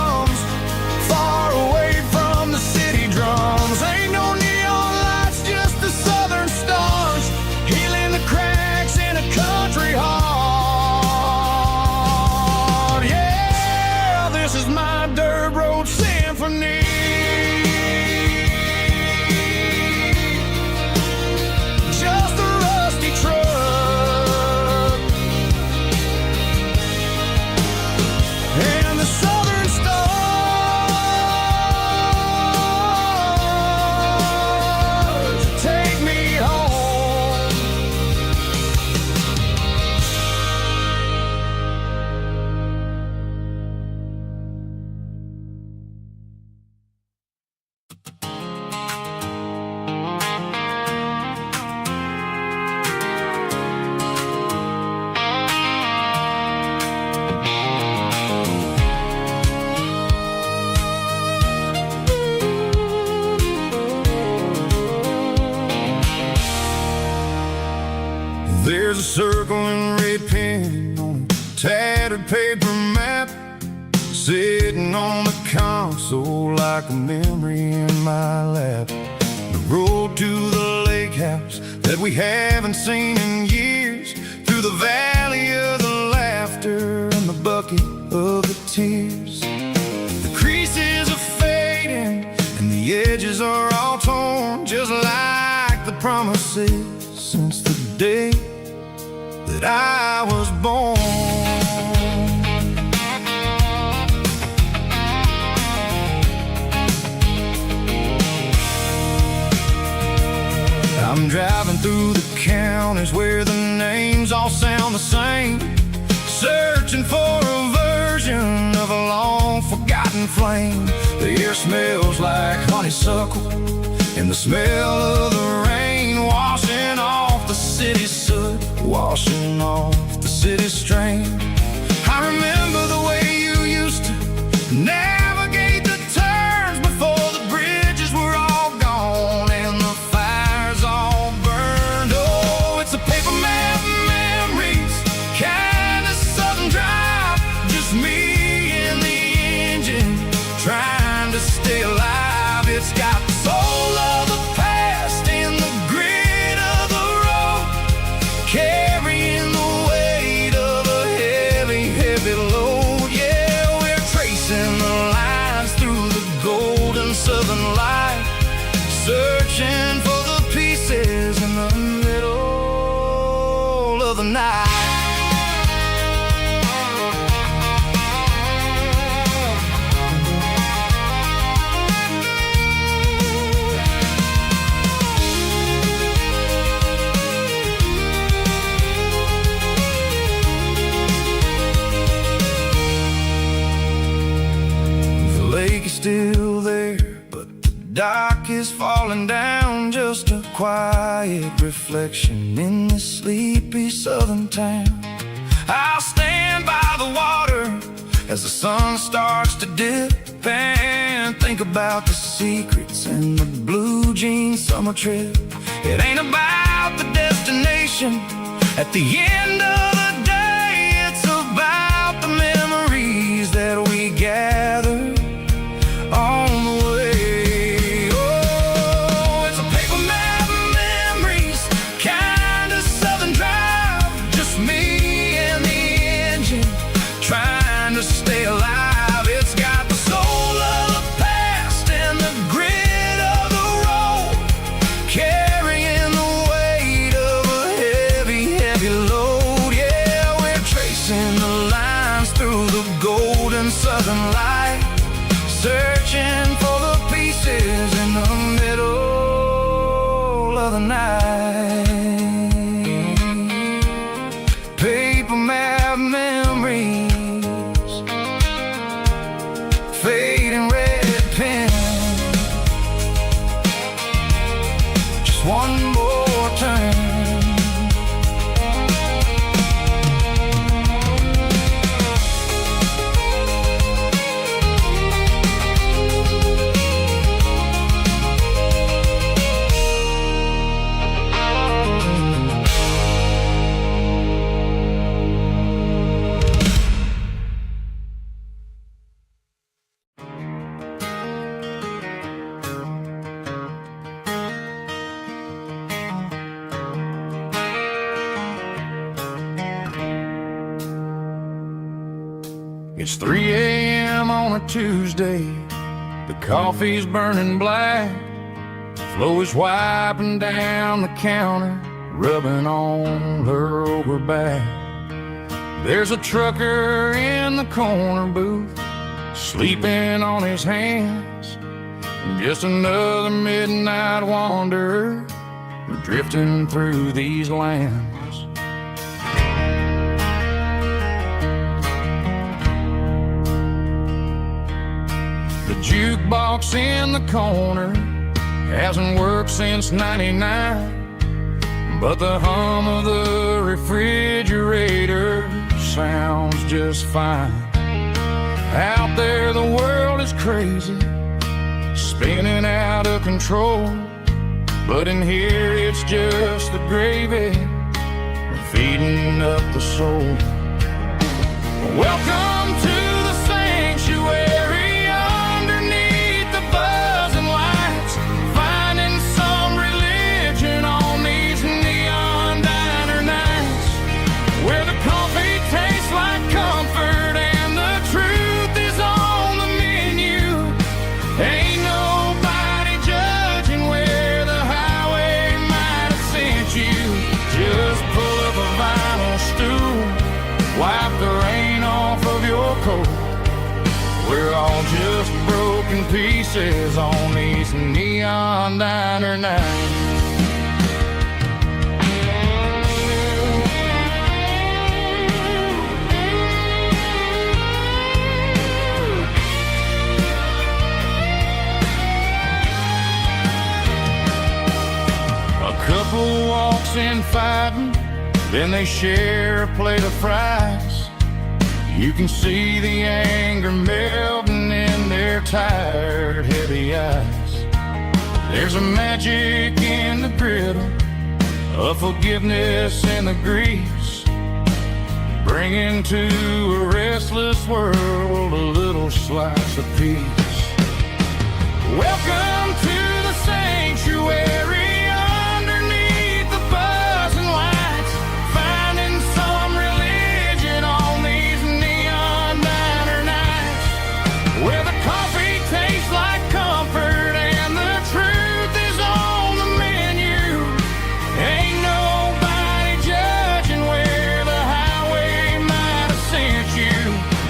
circle and red pen on a tattered paper map, sitting on the console like a memory in my lap. The road to the lake house that we haven't seen in years, through the valley of the laughter and the bucket of the tears. The creases are fading and the edges are all torn, just like the promises since the day that I was born. I'm driving through the counties where the names all sound the same, searching for a version of a long forgotten flame. The air smells like honeysuckle and the smell of the rain, washing off the city soot, washing off the city strain. I remember the way you used to navigate the turns before the bridges were all gone and the fires all burned. Oh, it's a paper map memories, kind of southern drive, just me and the engine trying to stay alive. It's got the soul of the past in the grit of the road, carrying the weight of a heavy, heavy load. Yeah, we're tracing the lines through the golden southern light, searching for the pieces in the middle of the night. Still there, but the dock is falling down, just a quiet reflection in this sleepy southern town. I'll stand by the water as the sun starts to dip and think about the secrets and the blue jean summer trip. It ain't about the destination at the end of the day, it's about the memories that we gather on the way. Oh, it's a paper map memories, kind of southern drive, just me and the engine trying to stay alive. It's got the soul of the past and the grit of the road, carrying the weight of a heavy, heavy load. Yeah, we're tracing the lines through the golden southern light, searching for the pieces in the middle of the night. Paper map memories, fading red pen, just one more turn. It's 3 a.m. on a Tuesday, the coffee's burning black, Flo is wiping down the counter, rubbing on her over back. There's a trucker in the corner booth, sleeping on his hands, just another midnight wanderer drifting through these lands. The jukebox in the corner hasn't worked since '99, but the hum of the refrigerator sounds just fine. Out there the world is crazy, spinning out of control, but in here it's just the gravy feeding up the soul. Welcome to the sanctuary underneath the buzzing lights, finding some religion on these neon diner nights, where the coffee tastes like comfort and the truth is on the menu. Ain't nobody judging where the highway might have sent you. Just pull up a vinyl stool, wipe the rain off of your coat. We're all just broken pieces on these neon diner nights. A couple walks in fighting, then they share a plate of fries. You can see the anger melting in their tired, heavy eyes. There's a magic in the griddle, a forgiveness in the grease, bringing to a restless world a little slice of peace. Welcome to the sanctuary underneath the buzzing lights, finding some religion on these neon diner nights, where the coffee tastes like comfort and the truth is on the menu. Ain't nobody judging where the highway might have sent you.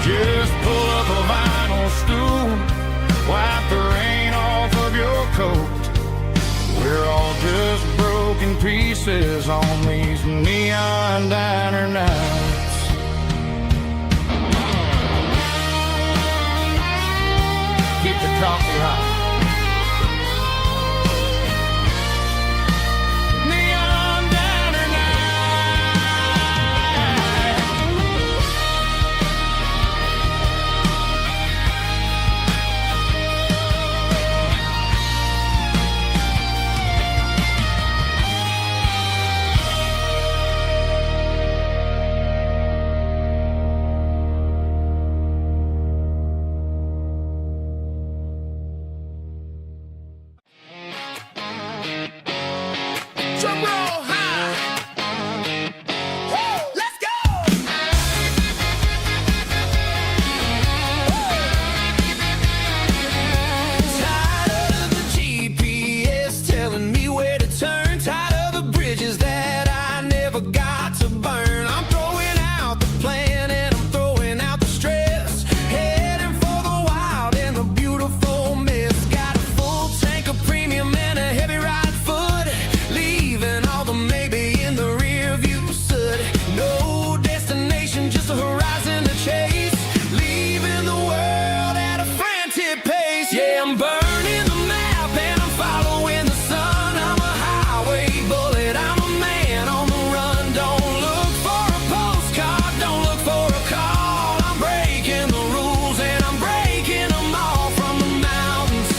Just pull up a vinyl stool, wipe the rain off of your coat. We're all just broken pieces on these neon diner nights. Keep the coffee hot. Neon diner night. Drum roll high. Woo, let's go. Tired of the GPS telling me where to turn, tired of the bridges that I never got to burn. I'm throwing out the plan and I'm throwing out the stress, heading for the wild and the beautiful mist. Got a full tank of premium and a heavy right foot, leaving all the maybe in the rear view soot. No destination, just a horizon to chase, leaving the world at a frantic pace. Yeah, I'm burning the map and I'm following the sun. I'm a highway bullet, I'm a man on the run. Don't look for a postcard, don't look for a call. I'm breaking the rules and I'm breaking them all. From the mountains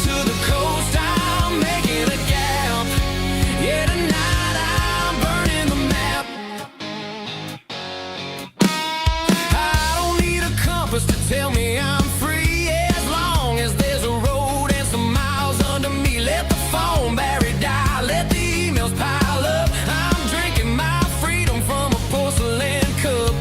to the coast, I'm making a gap. Yeah, tonight I'm burning the map. I don't need a compass to tell me I'm free, as long as there's a road and some miles under me. Let the phone battery die, let the emails pile up. I'm drinking my freedom from a porcelain cup.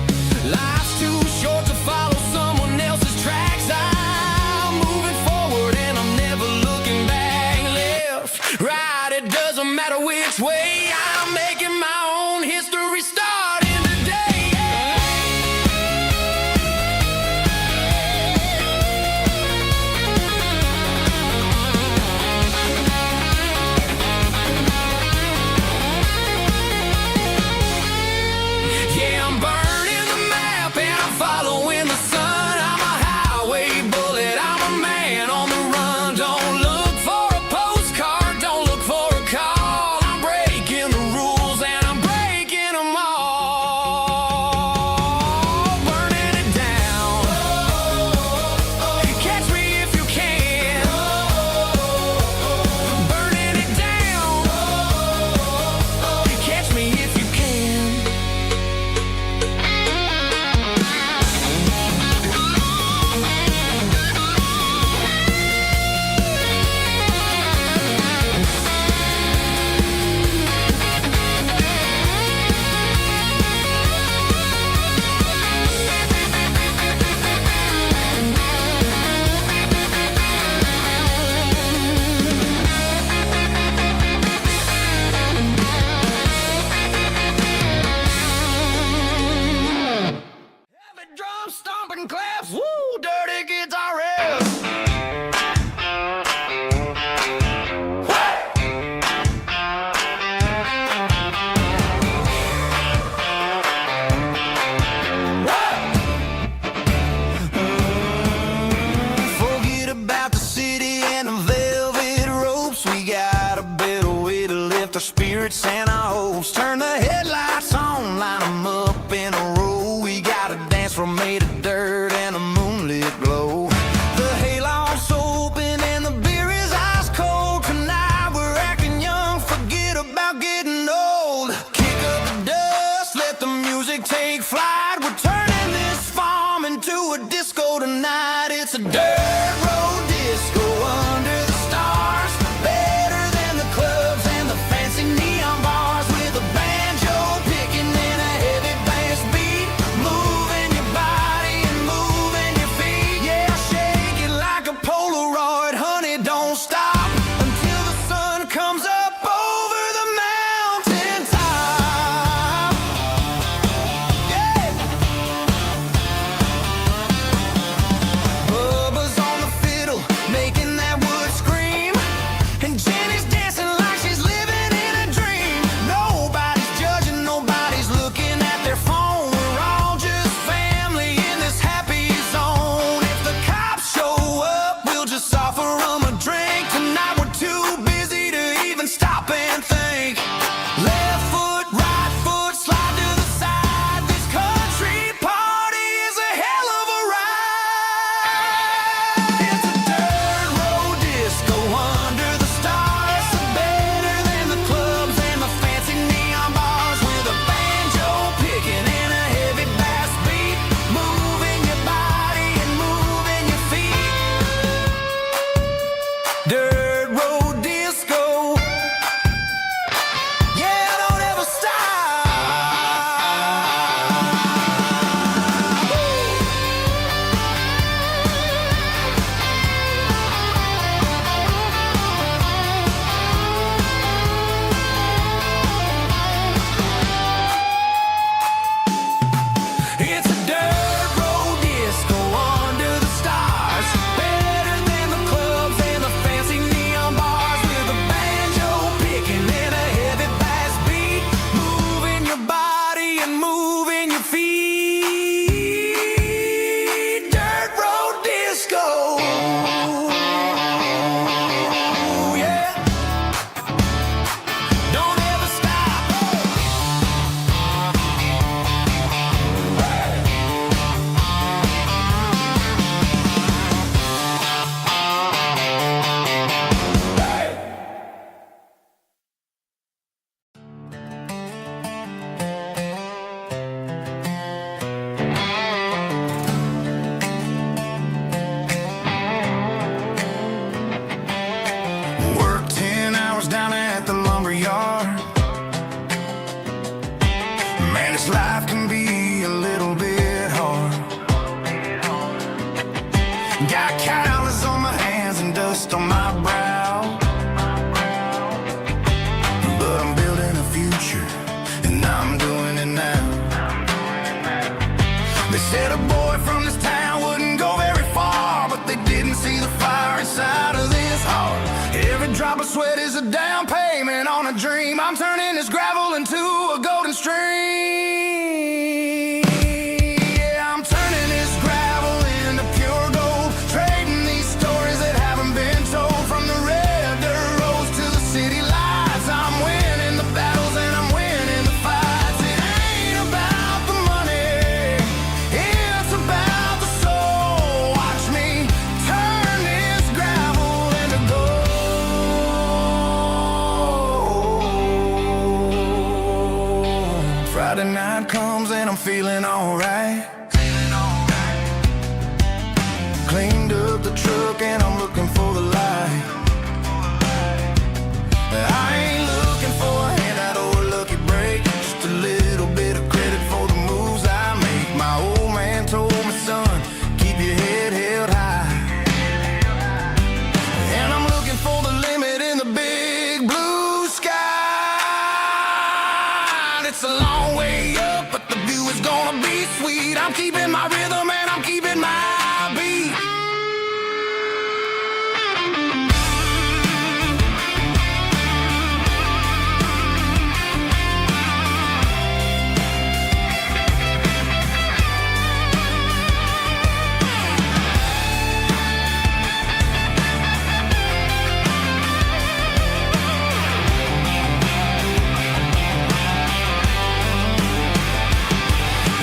Life's too short to follow someone else's tracks. I'm moving forward and I'm never looking back. Left, right, it doesn't matter which way. I'm making my own history starting today. music take flight. We're turning this farm into a disco tonight. It's a dirt road disco under the stars. Better than the clubs and the fancy neon bars. With a banjo picking and a heavy bass beat. Moving your body and moving your feet. Yeah, shake it like a Polaroid, honey, don't stop until the sun comes up over the mountain top. Yeah. Bubba's on the fiddle, making that wood scream. And Jenny's dancing like she's living in a dream. Nobody's judging, nobody's looking at their phone. We're all just family in this happy zone. If the cops show up, we'll just offer them a drink. Tonight we're too busy to even stop and think. Left foot, right foot, slide to the side. This country party is a hell of a ride. It's a dirt road disco under the stars. Better than the clubs and the fancy neon bars. With a banjo picking and a heavy bass beat. Moving your body and moving your feet. Dirt road disco. Yeah, don't ever stop. It's a dirt road disco under the stars. Better than the clubs and the fancy neon bars. With a banjo picking and a heavy bass beat. Moving your body and moving your feet. Dirt road disco. Yeah. Don't ever stop. Work 10 hours down at the lumber yard. Man, this life can be a little bit hard. Got calluses on my hands and dust on my brow. But I'm building a future, and I'm doing it now. They said a boy from this town wouldn't go very far, but they didn't see the fire inside of this heart. Every drop of sweat is a down payment on a dream. I'm turning this gravel into a golden stream. Yeah, I'm turning this gravel into pure gold. Trading these stories that haven't been told. From the red dirt roads to the city lights. I'm winning the battles and I'm winning the fights. It ain't about the money, it's about the soul. Watch me turn this gravel into gold. Friday night comes and I'm feeling alright. Cleaned up the truck and I'm looking for the light. I ain't looking for a handout or a lucky break. Just a little bit of credit for the moves I make. My old man told me, son, keep your head held high. And I'm looking for the limit in the big blue sky. It's a long way up, but the view is gonna be sweet. I'm keeping my rhythm and I'm keeping my beat.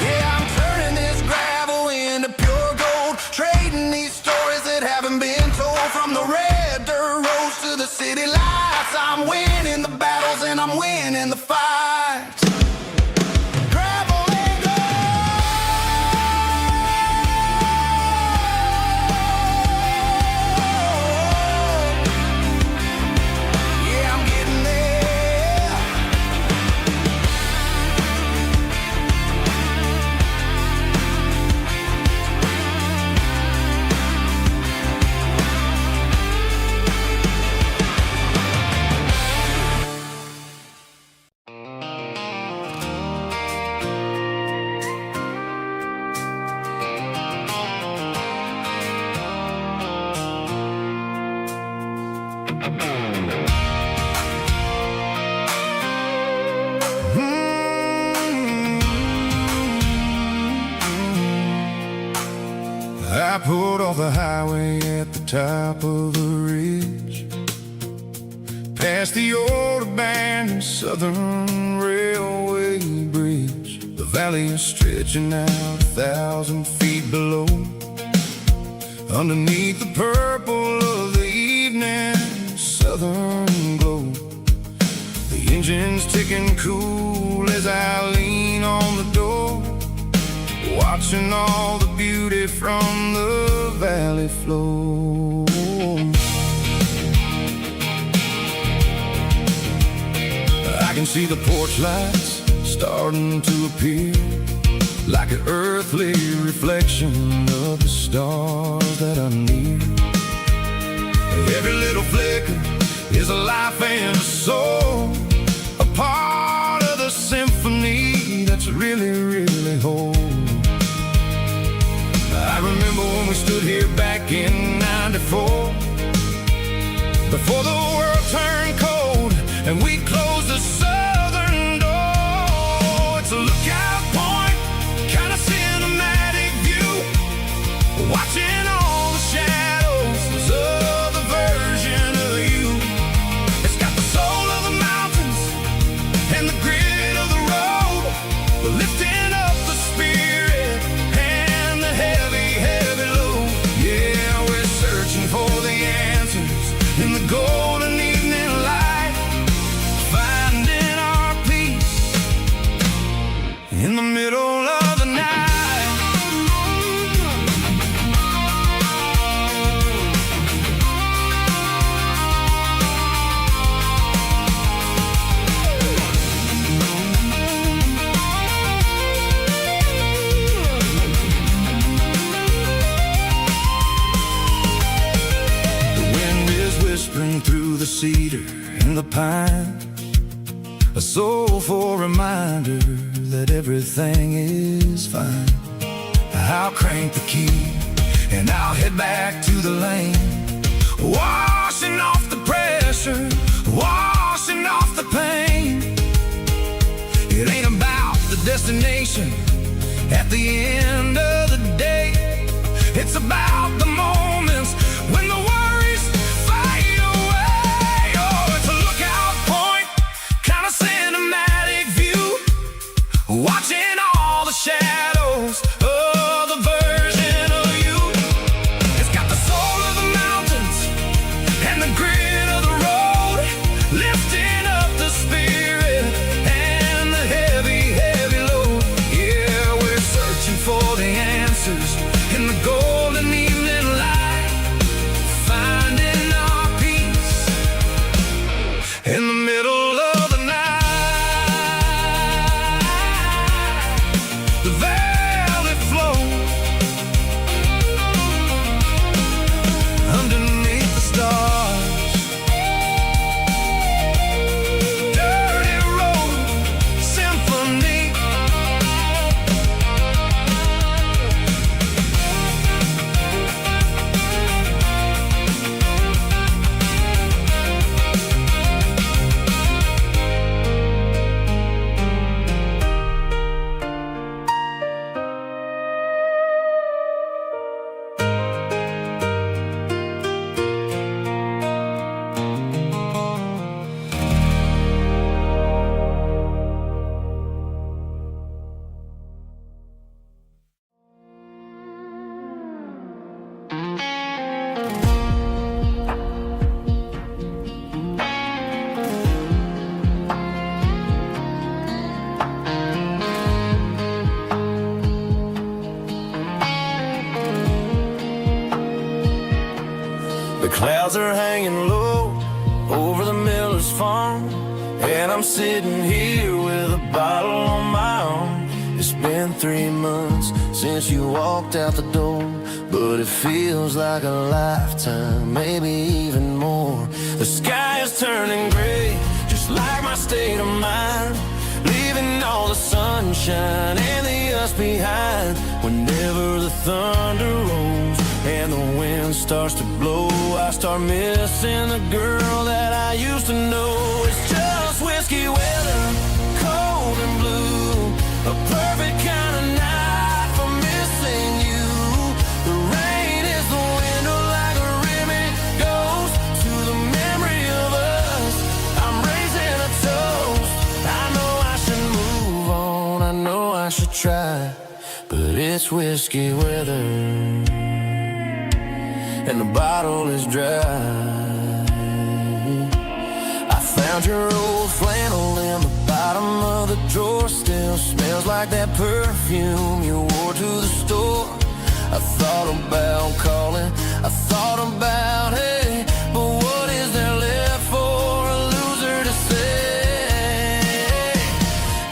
Yeah, I'm turning this gravel into pure gold. I pulled off the highway at the top of a ridge, past the old abandoned Southern Railway bridge. The valley is stretching out 1,000 feet below, underneath the purple of the evening southern glow. The engine's ticking cool as I lean on the door, watching all the beauty from the valley flow. I can see the porch lights starting to appear, like an earthly reflection of the stars that are near. Every little flicker is a life and a soul, a part of the symphony that's really, really whole. I remember when we stood here back in '94, before the world turned cold and we closed the southern door. It's a lookout point, kind of cinematic view, watching all the shadows of the version of you. It's got the soul of the mountains and the grit of the road, lifting up the spirit and the heavy, heavy load. Yeah, we're searching for the answers in the golden evening light, finding our peace in the middle of the night. Whispering through the cedar and the pine, a soulful reminder that everything is fine. I'll crank the key and I'll head back to the lane, washing off the pressure, washing off the pain. It ain't about the destination at the end of the day, it's about the moments when the worries fade away. Oh, it's a lookout point, kind of cinematic view, watching all the shadows of the version of you. It's got the soul of the mountains and the grit of the road, lifting up the spirit and the heavy, heavy load. Yeah, we're searching for the answers in the golden evening light, finding our peace in the middle of the night. The valley flow underneath the stars, dirty road symphony. The clouds are hanging low over the miller's farm, and I'm sitting here with a bottle on my arm. It's been 3 months since you walked out the door, but it feels like a lifetime, maybe even more. The sky is turning gray, just like my state of mind, leaving all the sunshine and the us behind. Whenever the thunder rolls and the wind starts to blow, I start missing the girl that I used to know. It's just whiskey weather, cold and blue, a perfect kind of night for missing you. The rain try, but it's whiskey weather, and the bottle is dry. I found your old flannel in the bottom of the drawer. Still smells like that perfume you wore to the store. I thought about calling, I thought about, hey, but what is there left for a loser to say?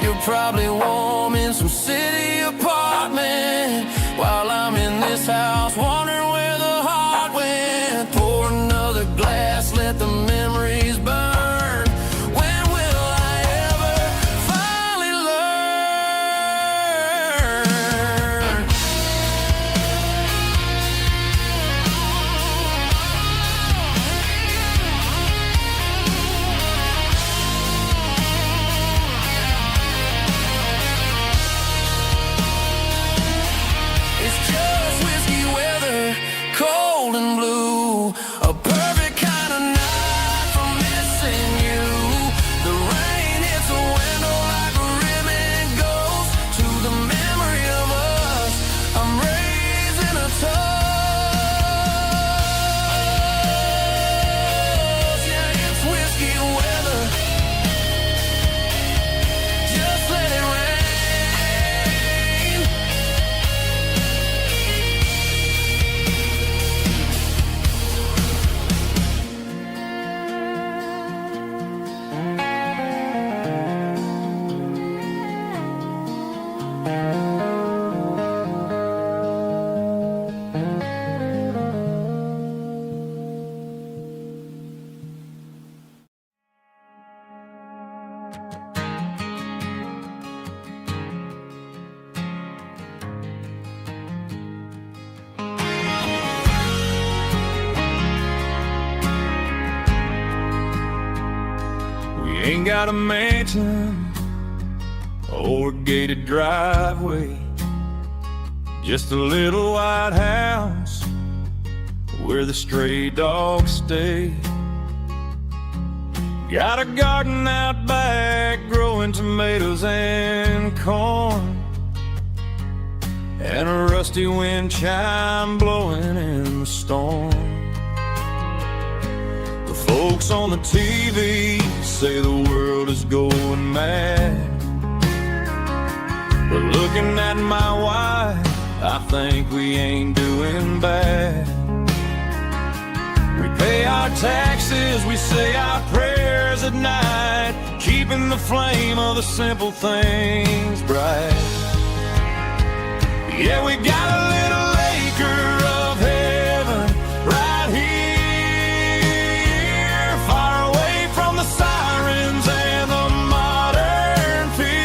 You're probably warm in some city apartment, while I'm in this house wondering where the heart went. Pour another glass, let the memories burn. When will I ever finally learn? It's just whiskey weather, cold and blue, a perfect kind of night for missing you. The rain hits the window like a ribbon goes to the memory of us. I'm raising a toast. Yeah, it's whiskey weather. Just let it rain. We ain't got a mansion or a gated driveway, just a little white house where the stray dogs stay. Got a garden out back growing tomatoes and corn, and a rusty wind chime blowing in the storm. The folks on the TV say the world is going mad, but looking at my wife, I think we ain't doing bad. We pay our taxes, we say our prayers at night, keeping the flame of the simple things bright. Yeah, we got a little acre of heaven right here, far away from the sirens and the modern fear,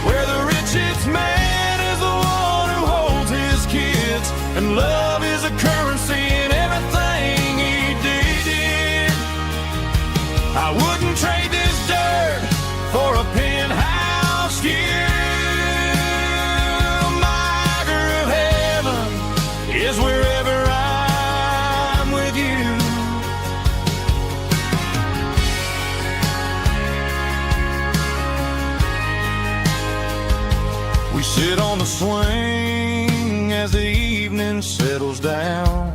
where the richest man is the one who holds his kids, and love is a currency in everything he did. I wouldn't trade this dirt for a penthouse view. Is wherever I'm with you. We sit on the swing as the evening settles down,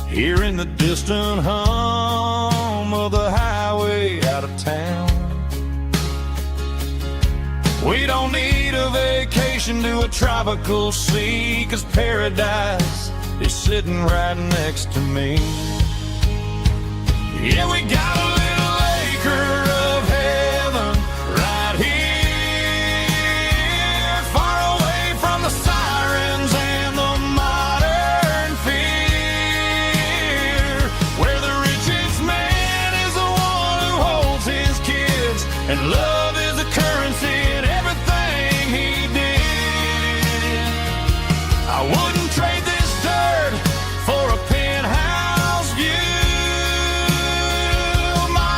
hearing the distant hum of the highway out of town. We don't need a vacation to a tropical sea, 'cause paradise is sitting right next to me. Yeah, we got a little acre of heaven right here, far away from the sirens and the modern fear, where the richest man is the one who holds his kids, and love is a currency in everything he did. I wouldn't trade this dirt for a penthouse view. My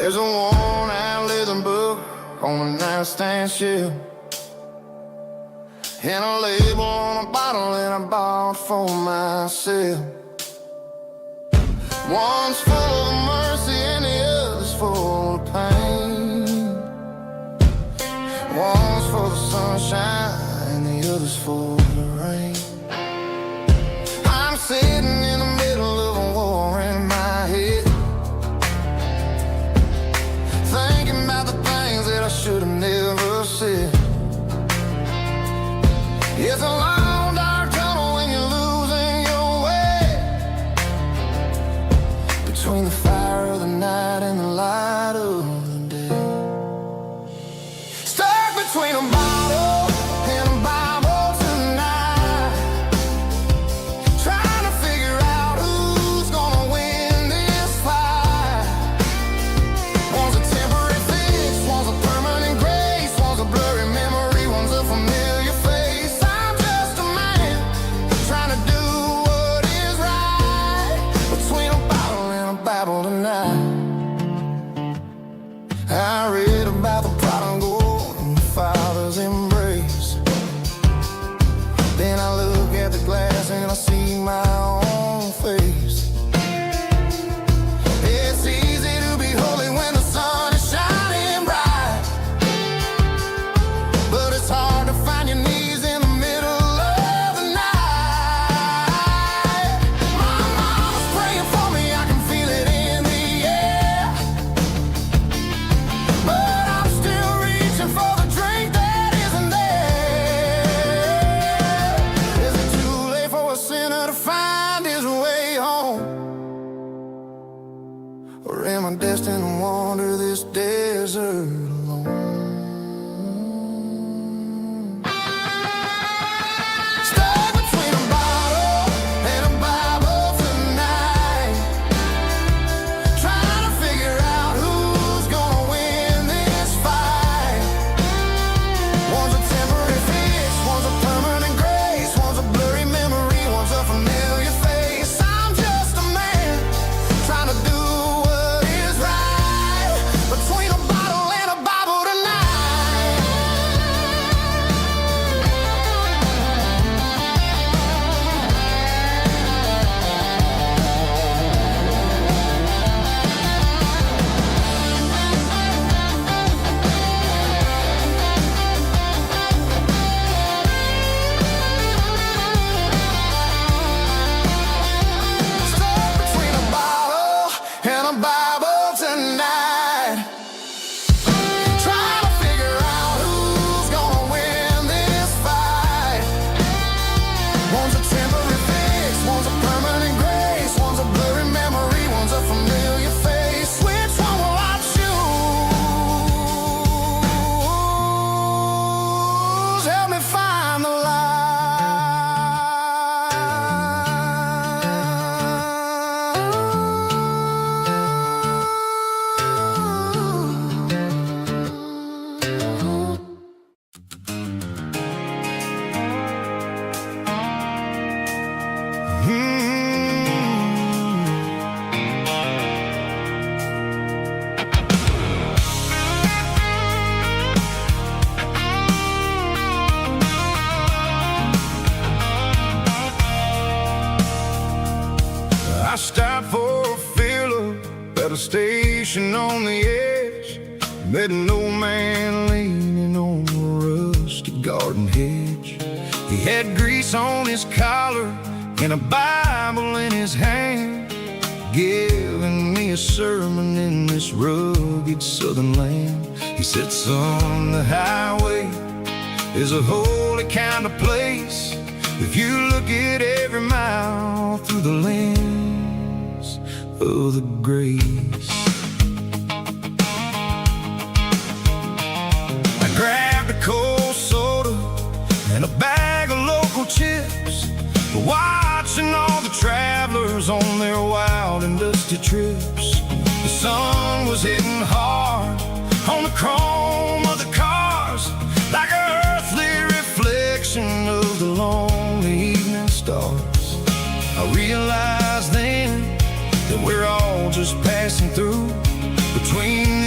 There's a worn-out leather book on the nightstand shelf, and a label on a bottle that I bought for myself. One's full of mercy and the other's full of pain. One's for the sunshine and the other's for the rain. I'm sitting in the middle of a war in my head, thinking about the things that I should have never said. It's a long dark tunnel when you're losing your way, between the fire of the night and the light of the day. Stuck between a bottle and a Bible tonight, trying to figure out who's gonna win this fight. One's a temporary fix, one's a permanent grace, one's a blurry memory, one's a familiar face. I'm just a man trying to do what is right, between a bottle and a Bible tonight. I read about the prodigal and the Father's embrace. Then I look at the glass and I see my own face. It's easy to be holy when the sun is shining bright, but it's hard to find your knees in the middle of the night. My mama's praying for me, I can feel it in the air, but I'm still reaching for the drink that isn't there. Is it too late for a sinner to find his way home? Or am I destined to wander this desert alone? Stuck between a bottle and a Bible tonight, trying to figure out who's gonna win this fight. One's a temporary fix, one's a permanent grace, one's a blurry memory, one's a familiar face. I'm just a man trying to do what is right, between a bottle and a Bible tonight. Stuck between a bottle and a Bible tonight, trying to figure out who's gonna win this fight. One's a temporary fix, one's a permanent grace, one's a blurry memory, one's a familiar face. Which one will I choose? Help me find the I stopped for a fill-up at a station on the edge. Met an old man leaning on a rusty garden hedge. He had grease on his collar and a Bible in his hand, giving me a sermon in this rugged southern land. He said, son, the highway is a holy kind of place if you look at every mile through the lens of the grace. I grabbed a cold soda and a bag of local chips, watching all the travelers on their wild and dusty trips. The sun was hitting hard on the chrome of the cars, like an earthly reflection of the lonely evening stars. I realized then that we're all just passing through between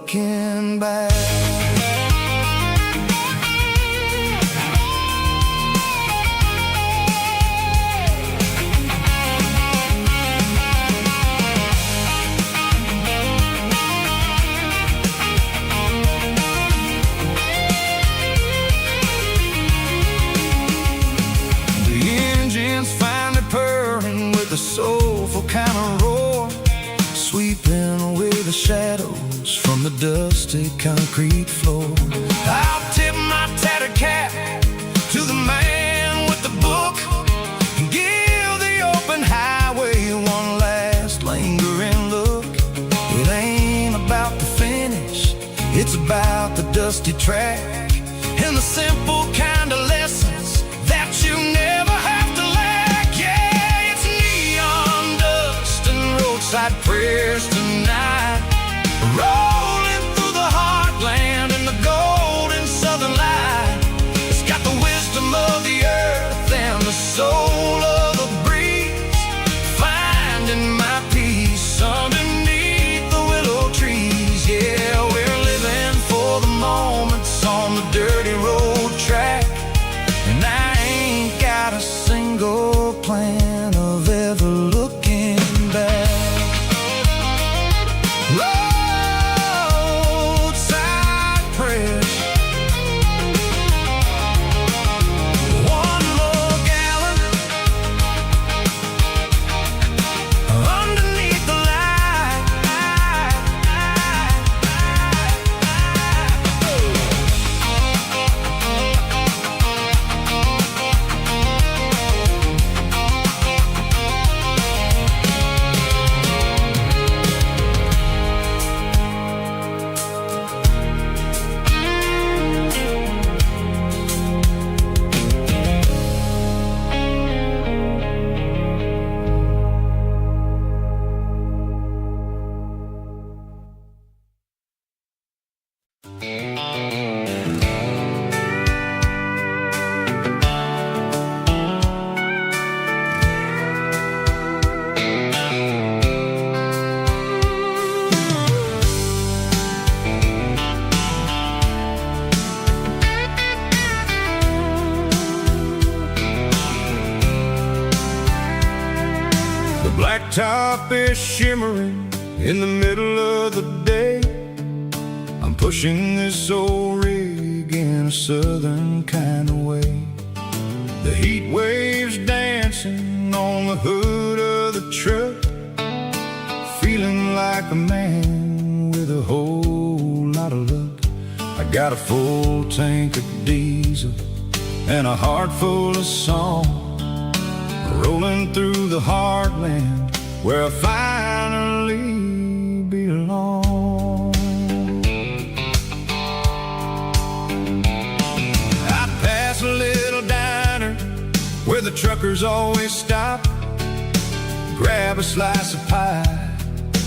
looking back. With a soulful kind of roar, sweeping away the shadows from the dusty concrete floor. I'll tip my tattered cap to the man with the book and give the open highway one last lingering look. It ain't about the finish, it's about the dusty track and the simple kind of lessons that you never have to lack. Yeah, it's neon dust and roadside prayers tonight, rolling through the heartland in the golden southern light. It's got the wisdom of the earth and the soul of the breeze, finding my peace underneath the willow trees. Yeah, we're living for the moments on the dirty road track, and I ain't got a single plan of ever looking back. Roadside prayers, one more gallon underneath the light. The blacktop is shimmering in the middle of the day. I'm pushing this old rig in a southern kind of way. The heat waves dancing on the hood of the truck, feeling like a man with a whole lot of luck. I got a full tank of diesel and a heart full of song, rolling through the heartland where I finally belong. I pass a little diner where the truckers always stop, grab a slice of pie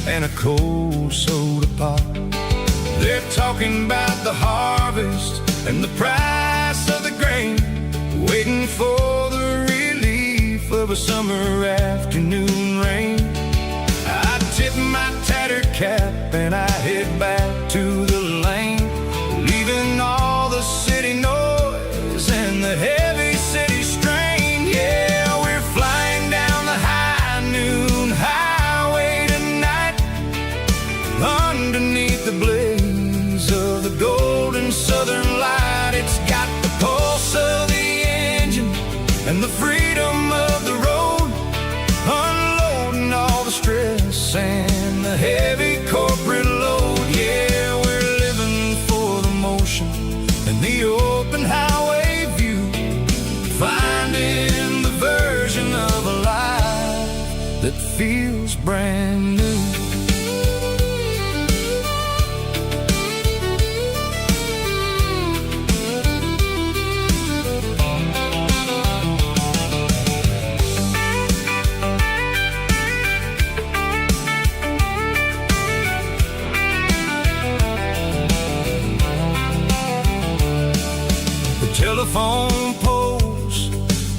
and a cold soda pop. They're talking about the harvest and the price of the grain, waiting for the relief of a summer afternoon rain. I tip my tattered cap and I head back to the lane, leaving all the city noise and the heavy city strain. Yeah, we're flying down the high noon highway tonight, underneath the blaze of the golden southern light. It's got the pulse of the engine and the freedom of the road, unloading all the stress and the heavy corporate load. Yeah, we're living for the motion and the open highway view, finding the version of a life that feels brand new. Telephone poles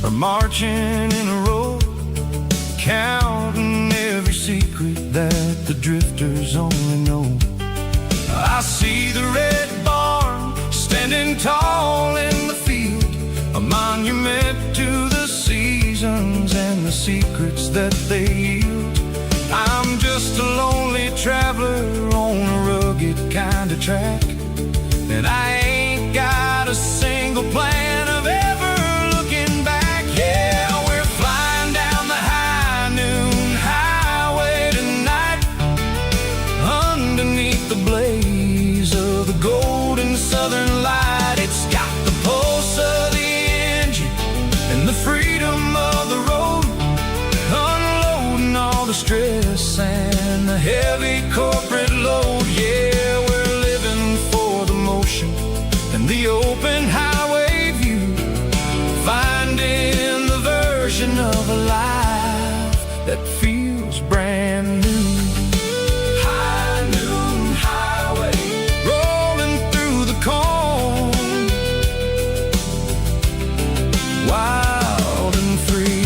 are marching in a row, counting every secret that the drifters only know. I see the red barn standing tall in the field, a monument to the seasons and the secrets that they yield. I'm just a lonely traveler on a rugged kind of track, and I ain't got a single plan of ever looking back. Yeah, we're flying down the high noon highway tonight, underneath the blaze of the golden southern light. It's got the pulse of the engine and the freedom of the road, unloading all the stress and the heavy corporate load. Yeah, we're living for the motion and the open highway view, finding the version of a life that feels brand new. High noon highway, rolling through the corn, wild and free.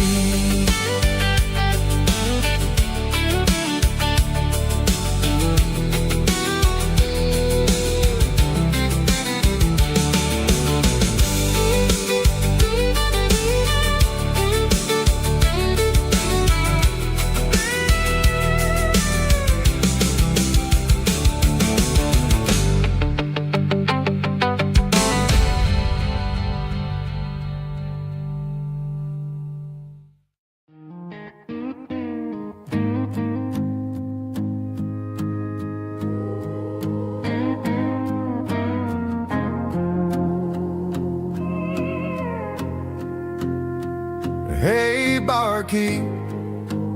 Hey, barkeep,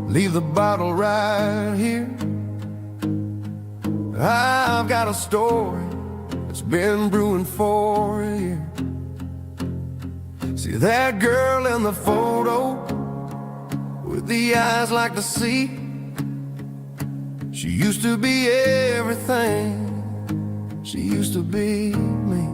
leave the bottle right here. I've got a story that's been brewing for a year. See that girl in the photo with the eyes like the sea? She used to be everything, she used to be me.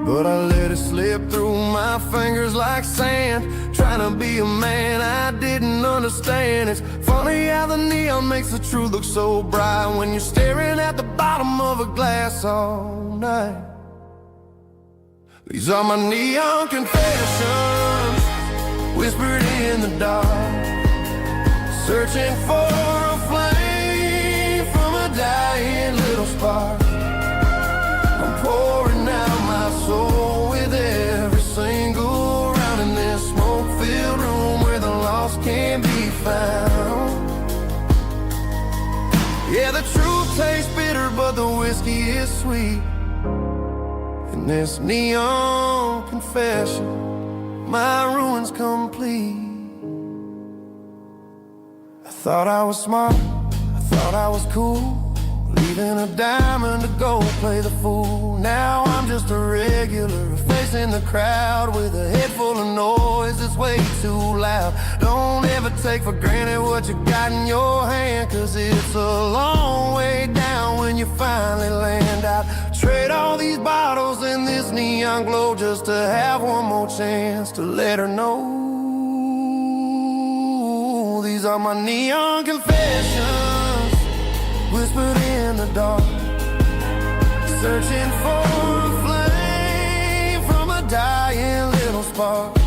But I let it slip through my fingers like sand, trying to be a man I didn't understand. It's funny how the neon makes the truth look so bright when you're staring at the bottom of a glass all night. These are my neon confessions, whispered in the dark, searching for a flame from a dying little spark. I'm pouring out my soul with every single round in this smoke-filled room where the lost can't be found. Yeah, the truth tastes bitter, but the whiskey is sweet. In this neon confession, my ruin's complete. I thought I was smart, I thought I was cool, leaving a diamond to go play the fool. Now I'm just a regular facing the crowd with a head full of noise that's way too loud. Don't ever take for granted what you got in your hand, 'cause it's a long way down when you finally land out. Trade all these bottles and this neon glow just to have one more chance to let her know. These are my neon confessions, whispered in the dark, searching for a flame from a dying little spark.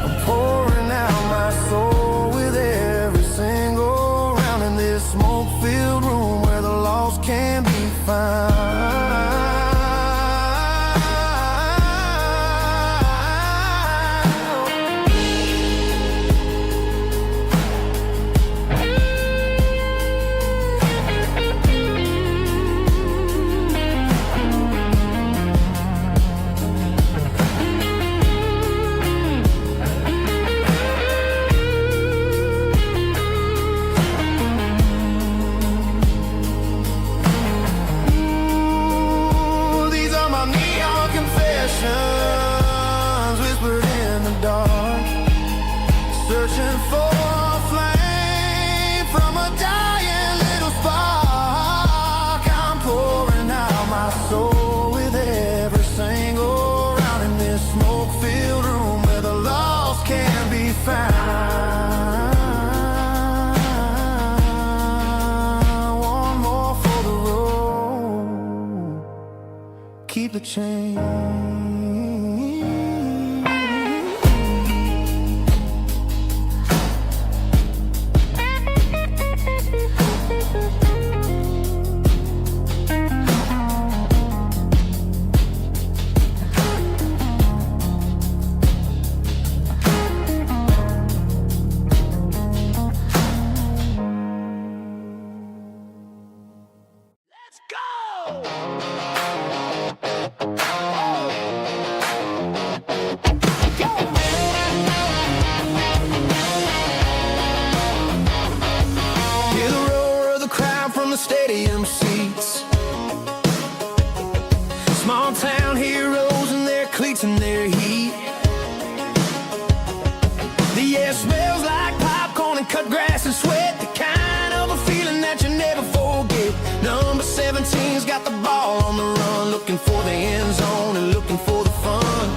I'm pouring out my soul with every single round in this smoke-filled room where the lost can be found. Whispered in the dark, searching for a flame from a dying little spark. I'm pouring out my soul with every single round in this smoke-filled room where the lost can be found. One more keep the change. Hear the roar of the crowd from the stadium seats. Small town heroes in their cleats and their heat. The air smells like popcorn and cut grass and sweat. The kind of a feeling that you never forget. Number 17's got the ball on the run, looking for the end zone and looking for the fun.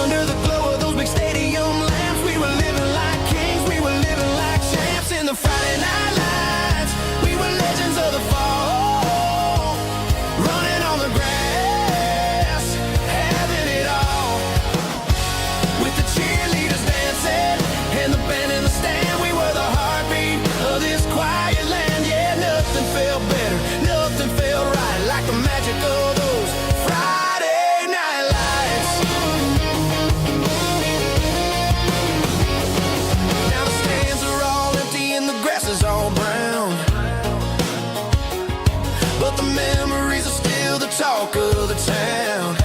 Under the glow of those big stadium lamps, we were living like kings, we were living like champs in the Friday night lights. We were legends of the fall, running on the grass, having it all. With the cheerleaders dancing and the band in the stand, we were the heartbeat of this quiet land. Yeah, nothing felt better, nothing felt right like the magic of those Friday night lights. Now the stands are all empty and the grass is all brown, but the memories are still the talk of the town.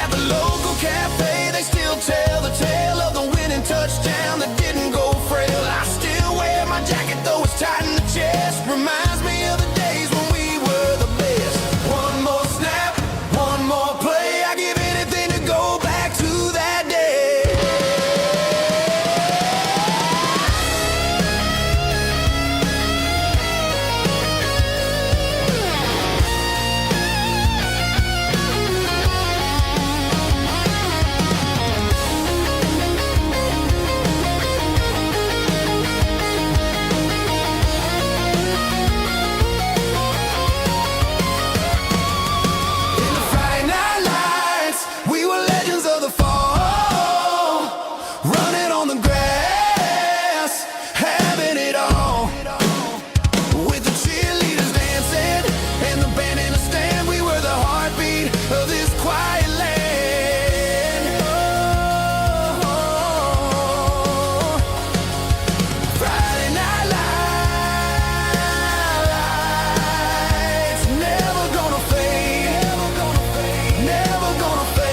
At the local cafe, they still tell the tale of the winning touchdown that didn't go frail. I still wear my jacket though it's tight in the chest. Reminds me of the days when we were the best. One more snap, one more play. I give anything to go back to that day. In the Friday night lights, we were legends of the fall, running on the grass, having it all. With the cheerleaders dancing and the band in the stand, we were the heartbeat of this quiet land. Oh, Friday night lights, never gonna fade, never gonna fade.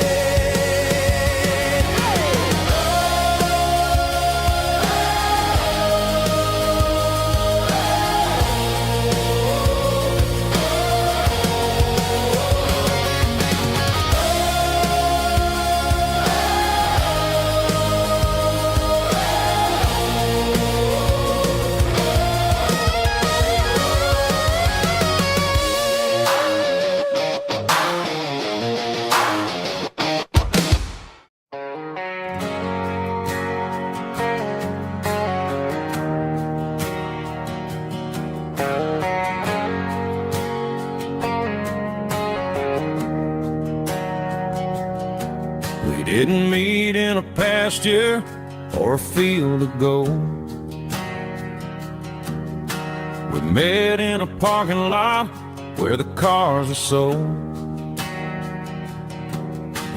We didn't meet in a pasture or a field of gold. We met in a parking lot where the cars are sold.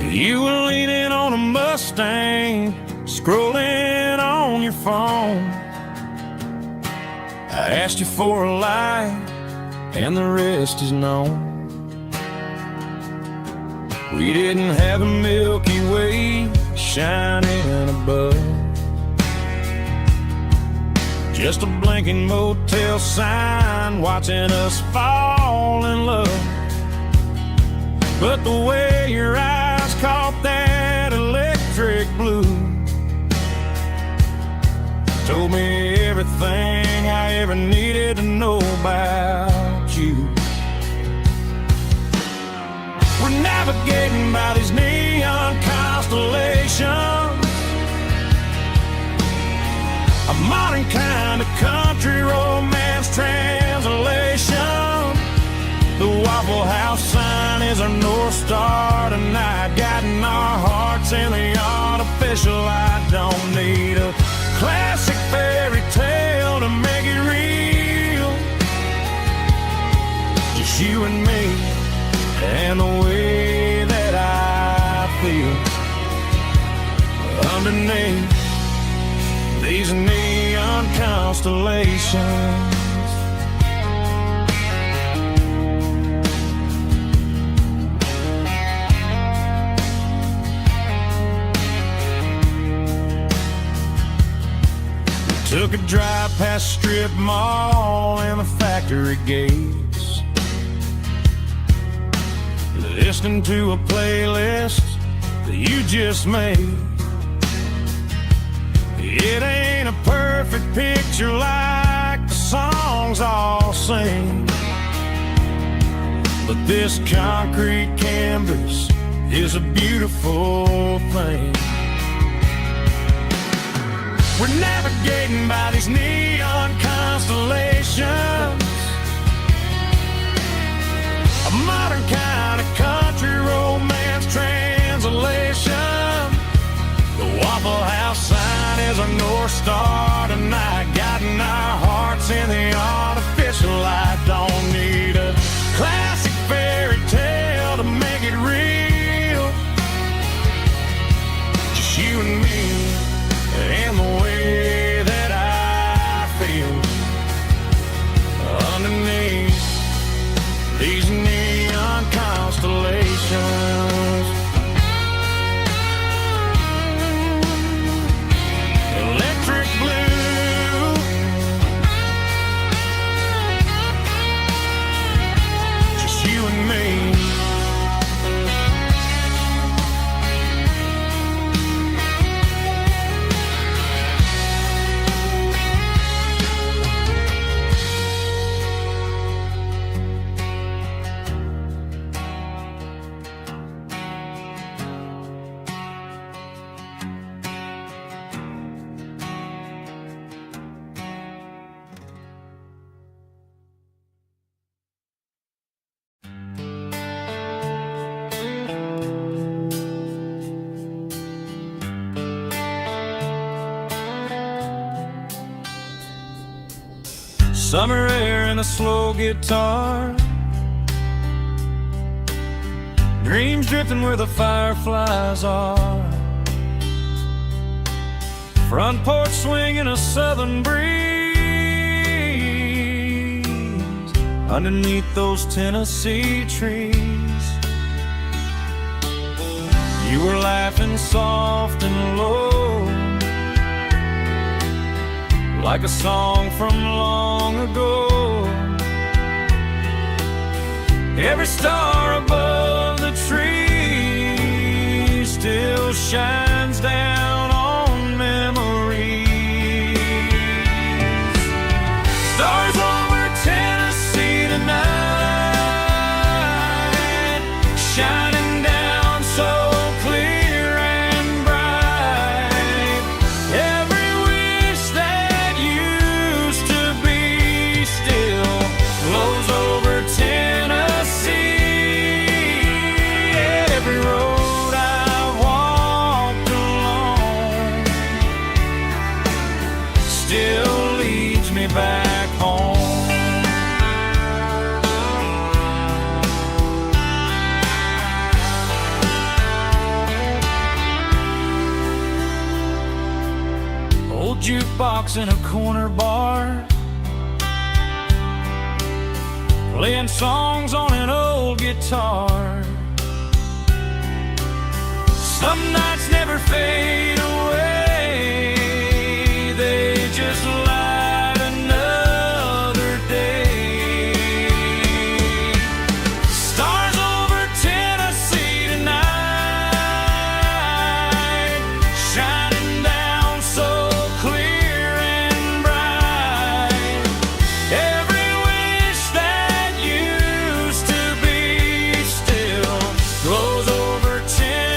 You were leaning on a Mustang, scrolling on your phone. I asked you for a light, and the rest is known. We didn't have a Milky Way shining above, just a blinking motel sign watching us fall in love. But the way your eyes caught that electric blue told me everything I ever needed to know about you. We're navigating by these neon constellations, a modern kind of country romance translation. The Waffle House sign North Star tonight, guiding our hearts in the artificial light. Don't need a classic fairy tale to make it real. Just you and me and the way that I feel underneath these neon constellations. Took a drive past strip mall and the factory gates, listening to a playlist that you just made. It ain't a perfect picture like the songs all sing, but this concrete canvas is a beautiful thing. We're navigating by these neon constellations, a modern kind of country romance translation. The Waffle House sign is a North Star tonight, guiding our hearts in the artificial light. Don't need a classic fairy tale to make it real. Just you and me and the way that I feel underneath these neon constellations. Electric blue, just you and me. Summer air and a slow guitar, dreams drifting where the fireflies are. Front porch swinging a southern breeze underneath those Tennessee trees. You were laughing soft and low, like a song from long ago. Every star above the tree still shines down on memories. Stars over Tennessee tonight, shining down so clear and bright. Every wish that used to be still glows over Tennessee. Every road I've walked along still leads me back home. Old jukebox in a corner bar, playing songs on an old guitar. Some nights never fade away, they just light another day. Stars over Tennessee tonight, shining down so clear and bright. Every wish that used to be still glows over Tennessee.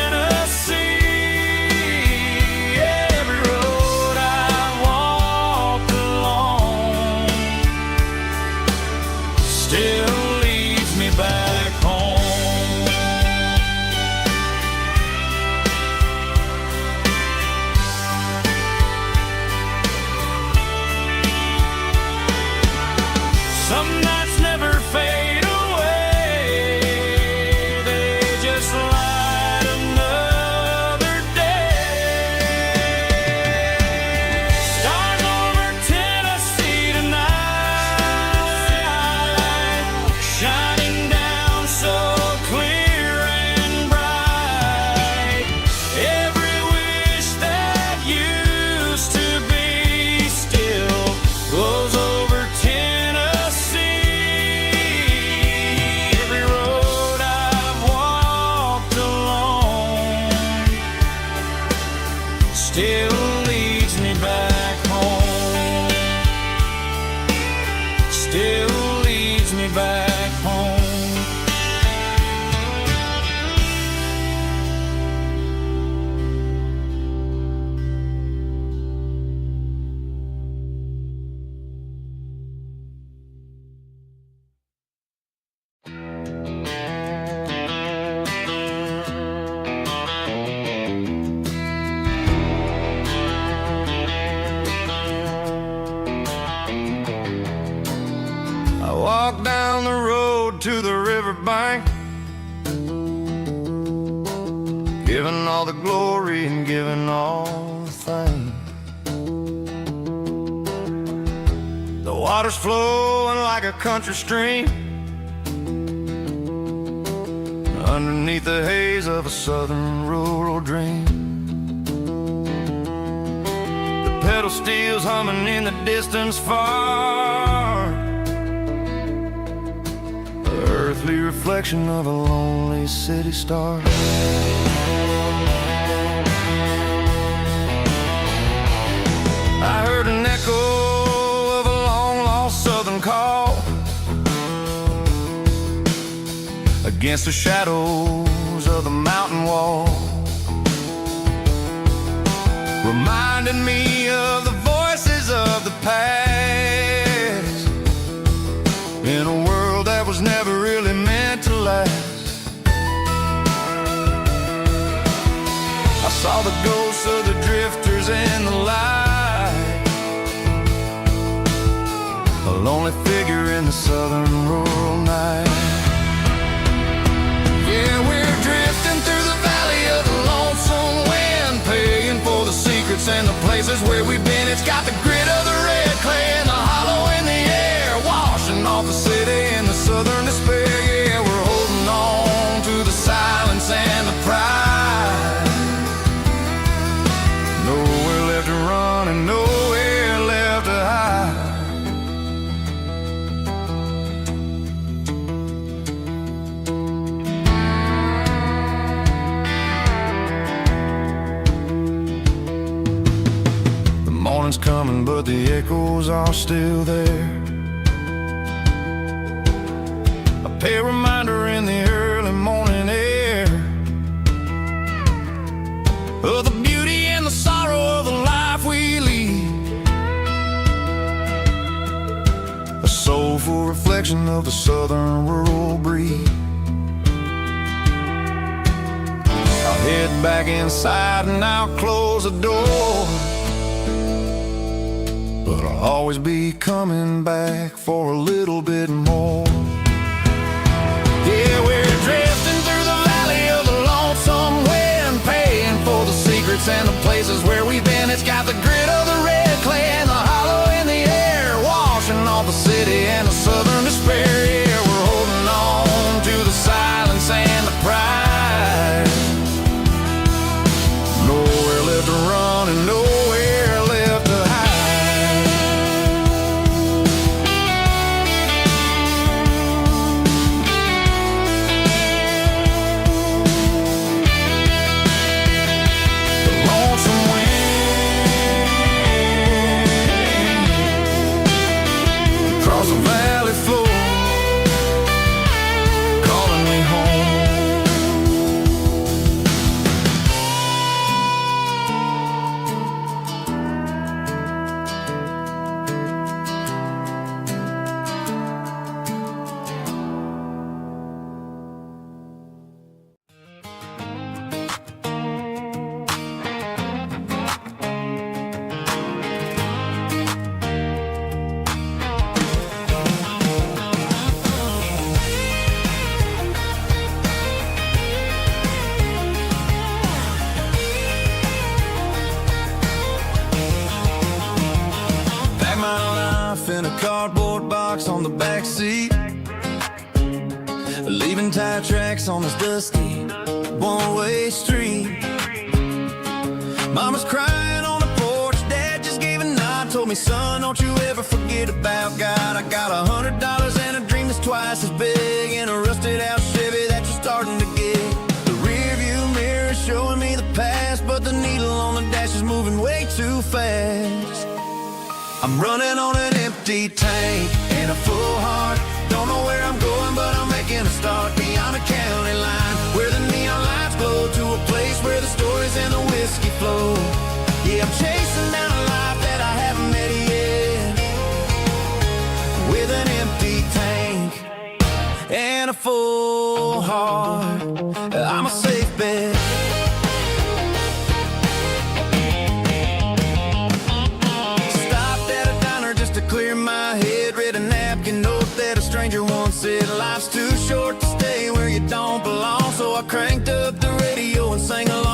giving all the glory and giving all the thanks. The water's flowing like a country stream underneath the haze of a southern rural dream. The pedal steel's humming in the distance far, the earthly reflection of a lonely city star. I heard an echo of a long-lost southern call against the shadows of the mountain wall, reminding me of the voices of the past in a world that was never really meant to last. I saw the ghosts of the drifters in the light, a lonely figure in the southern rural night. Yeah, we're drifting through the valley of the lonesome wind, paying for the secrets and the places where we've been. It's got the grit of the red clay and the hollow in the air, washing off the city in the southern despair. Yeah, we're holding on to the silence and the pride. Nowhere left to run and nowhere left to hide. Morning's coming, but the echoes are still there. A pale reminder in the early morning air of the beauty and the sorrow of the life we lead, a soulful reflection of the southern rural breed. I'll head back inside and I'll close the door, but I'll always be coming back for a little bit more. Yeah, we're drifting through the valley of the lonesome wind, paying for the secrets and the places where we've been. It's got the grit of the red clay and the hollow in the air, washing off the city and the southern despair. Yeah, we're holding on to the silence and the pride. Nowhere left to run and nowhere left to hide. The valley floor calling me home. In a cardboard box on the back seat, leaving tire tracks on this dusty one-way street. Mama's crying on the porch, Dad just gave a nod, told me, son, don't you ever forget about God. I got $100 and a dream that's twice as big, in a rusted out Chevy that you're starting to get. The rear view mirror is showing me the past, but the needle on the dash is moving way too fast. I'm running on an empty tank and a full heart. Don't know where I'm going, but I'm making a start beyond a county line, where the neon lights glow, to a place where the stories and the whiskey flow. Yeah, I'm chasing down a life that I haven't met yet, with an empty tank and a full heart. I'm a safe bet. Clear my head, read a napkin note that a stranger once said, life's too short to stay where you don't belong. So I cranked up the radio and sang along.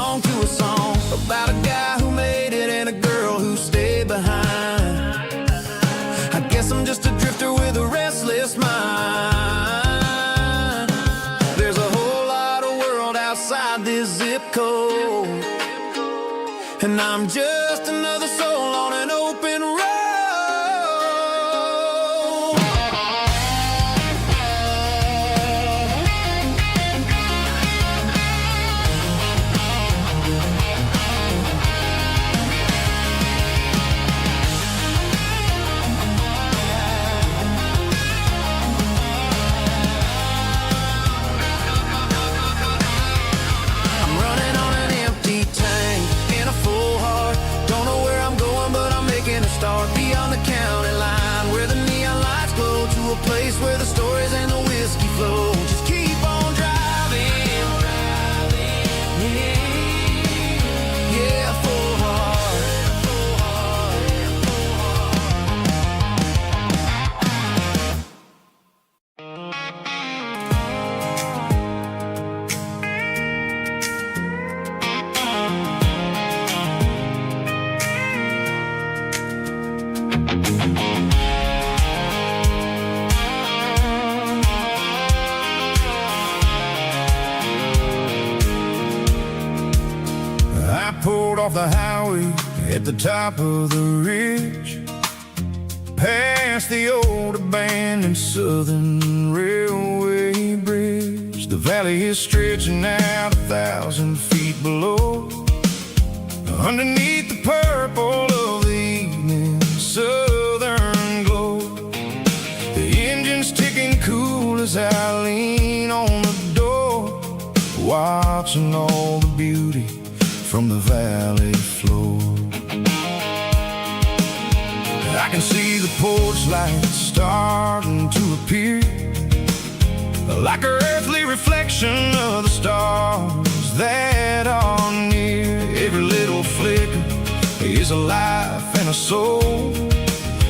zip code, and I'm just another soul on an open road. I'm running on an empty tank in a full heart. Don't know where I'm going, but I'm making a start beyond the county line, where the neon lights glow, to a place where the stories and the whiskey flow. Just keep on driving, yeah, full heart. I pulled off the highway at the top of the ridge, past the old abandoned Southern Railway bridge. The valley is stretching out 1,000 feet below, underneath the purple of the evening southern glow. The engine's ticking cool as I lean on the door, watching all the beauty from the valley floor. I can see the porch lights starting to appear, like an earthly reflection of the stars that are near. Every little flicker is a life and a soul,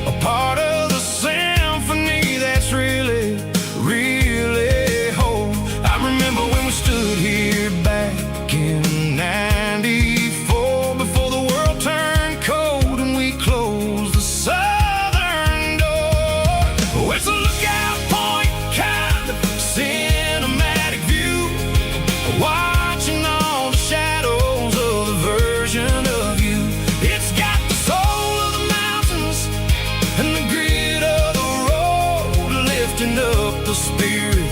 a part of the symphony that's really, really whole. I remember when we stood here back in '94, before the world turned cold and we closed the southern door. Oh, it's a lookout point, kind of cinematic view, watching all the shadows of the version of you. It's got the soul of the mountains and the grit of the road, lifting up the spirit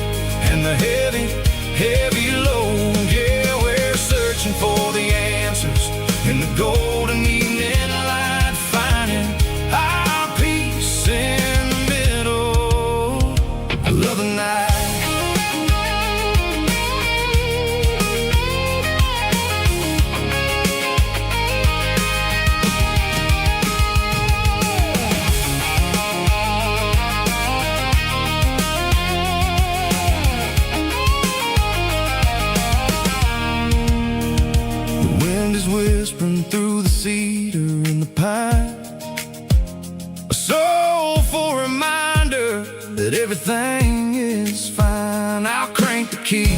and the heavy, heavy load. Yeah, we're searching for the answers in the golden evening light, finding our peace in the middle of the night. The wind is whispering through the cedar and the pine, a soulful reminder that everything is fine. I'll crank the key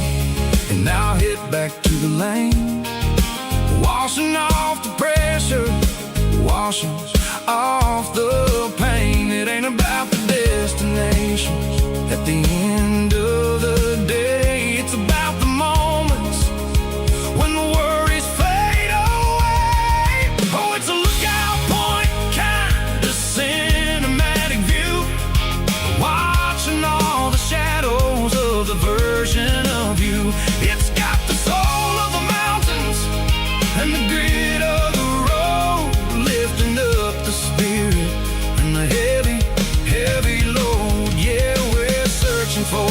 and I'll hit back to the lane, washing off the pressure, washing off the pain. It ain't about the destinations at the end of the day, it's about the moments when the worries fade away. Oh, it's a lookout point, kind of cinematic view, watching all the shadows of the version of you. It's got the soul of the mountains and the grit of the road, lifting up the spirit and the heavy, heavy load. Yeah, we're searching for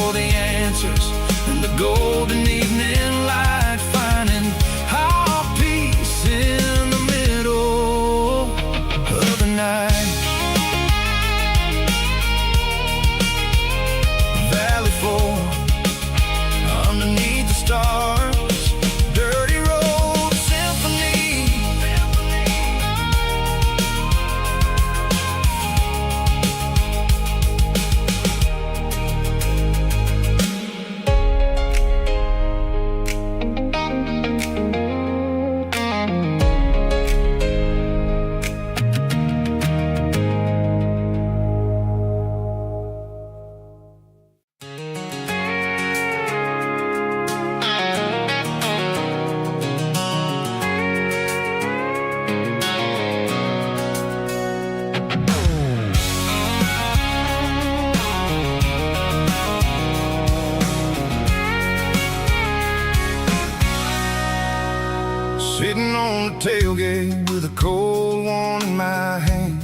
sitting on the tailgate with a cold one in my hand,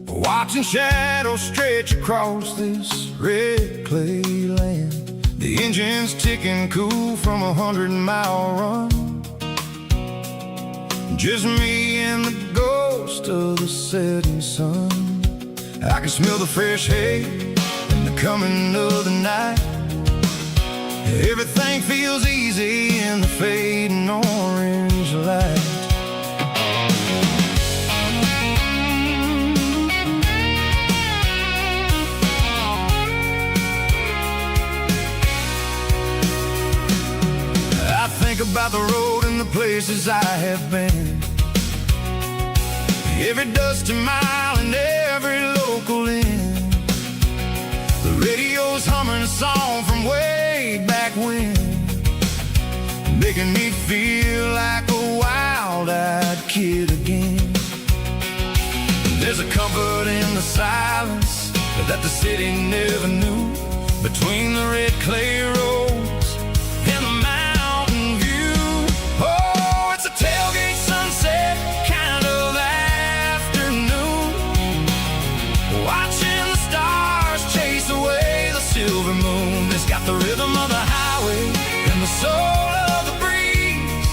watching shadows stretch across this red clay land. The engine's ticking cool from 100-mile run. Just me and the ghost of the setting sun. I can smell the fresh hay and the coming of the night. Everything feels easy in the fading orange light. I think about the road and the places I have been, every dusty mile and every local inn. The radio's humming a song from way back when, making me feel like a wild-eyed kid again. There's a comfort in the silence that the city never knew, between the red clay roads and the mountain view. Oh, it's a tailgate sunset kind of afternoon, watching the stars chase away the silver moon. It's got the rhythm of the highway and the soul of the breeze,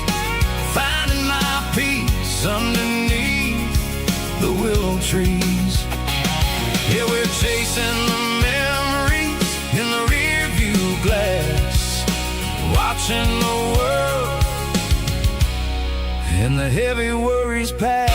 finding my peace underneath the willow trees. Yeah, we're chasing the memories in the rear view glass, watching the world and the heavy worries pass.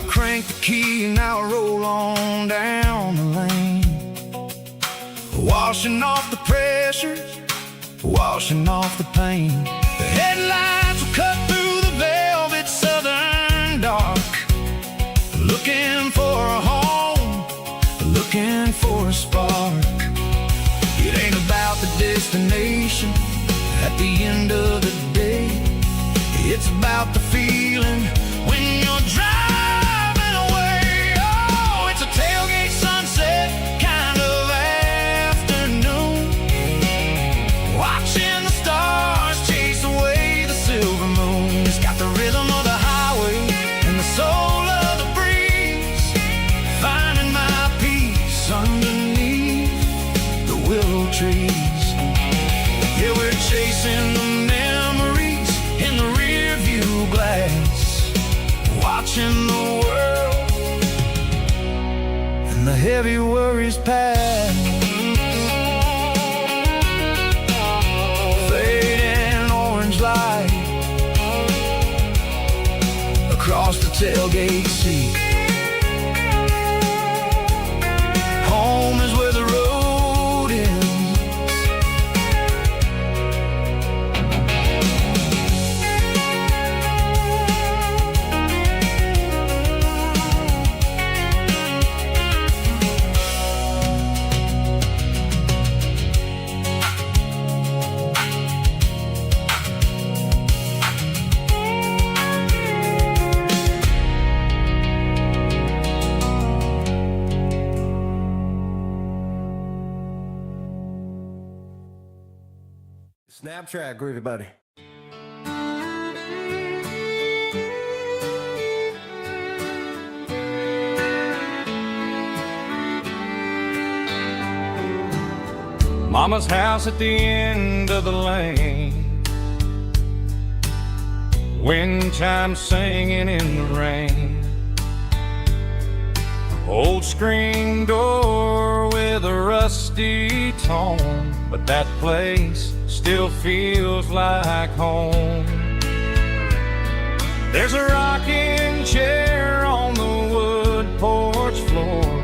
Crank the key and I'll roll on down the lane, washing off the pressure, washing off the pain. The headlights will cut through the velvet southern dark, looking for a home, looking for a spark. It ain't about the destination at the end of the day, it's about the feeling when you're driving. Tailgate sunset kind of afternoon, watching the stars chase away the silver moon. It's got the rhythm of the highway and the soul of the breeze, finding my peace underneath the willow trees. Yeah, we're chasing the memories in the rear view glass, watching the world the heavy worries pass. Fading orange light across the tailgate seat. Home is where the road ends. Snaptrack, groovy buddy. Mama's house at the end of the lane, wind chimes singing in the rain. Old screen door with a rusty tone, but that place still feels like home. There's a rocking chair on the wood porch floor,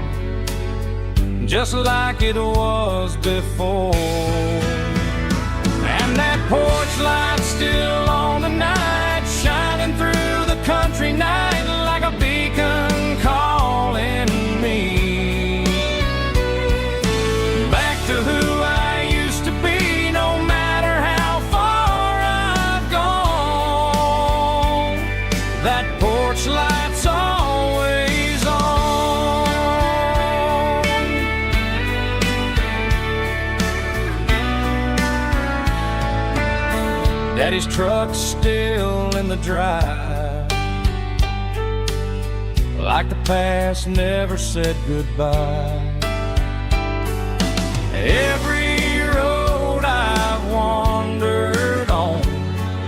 just like it was before. And that porch light's still on tonight, shining through the country night like a beacon calling me back to who I Daddy's truck's still in the drive, like the past never said goodbye. Every road I've wandered on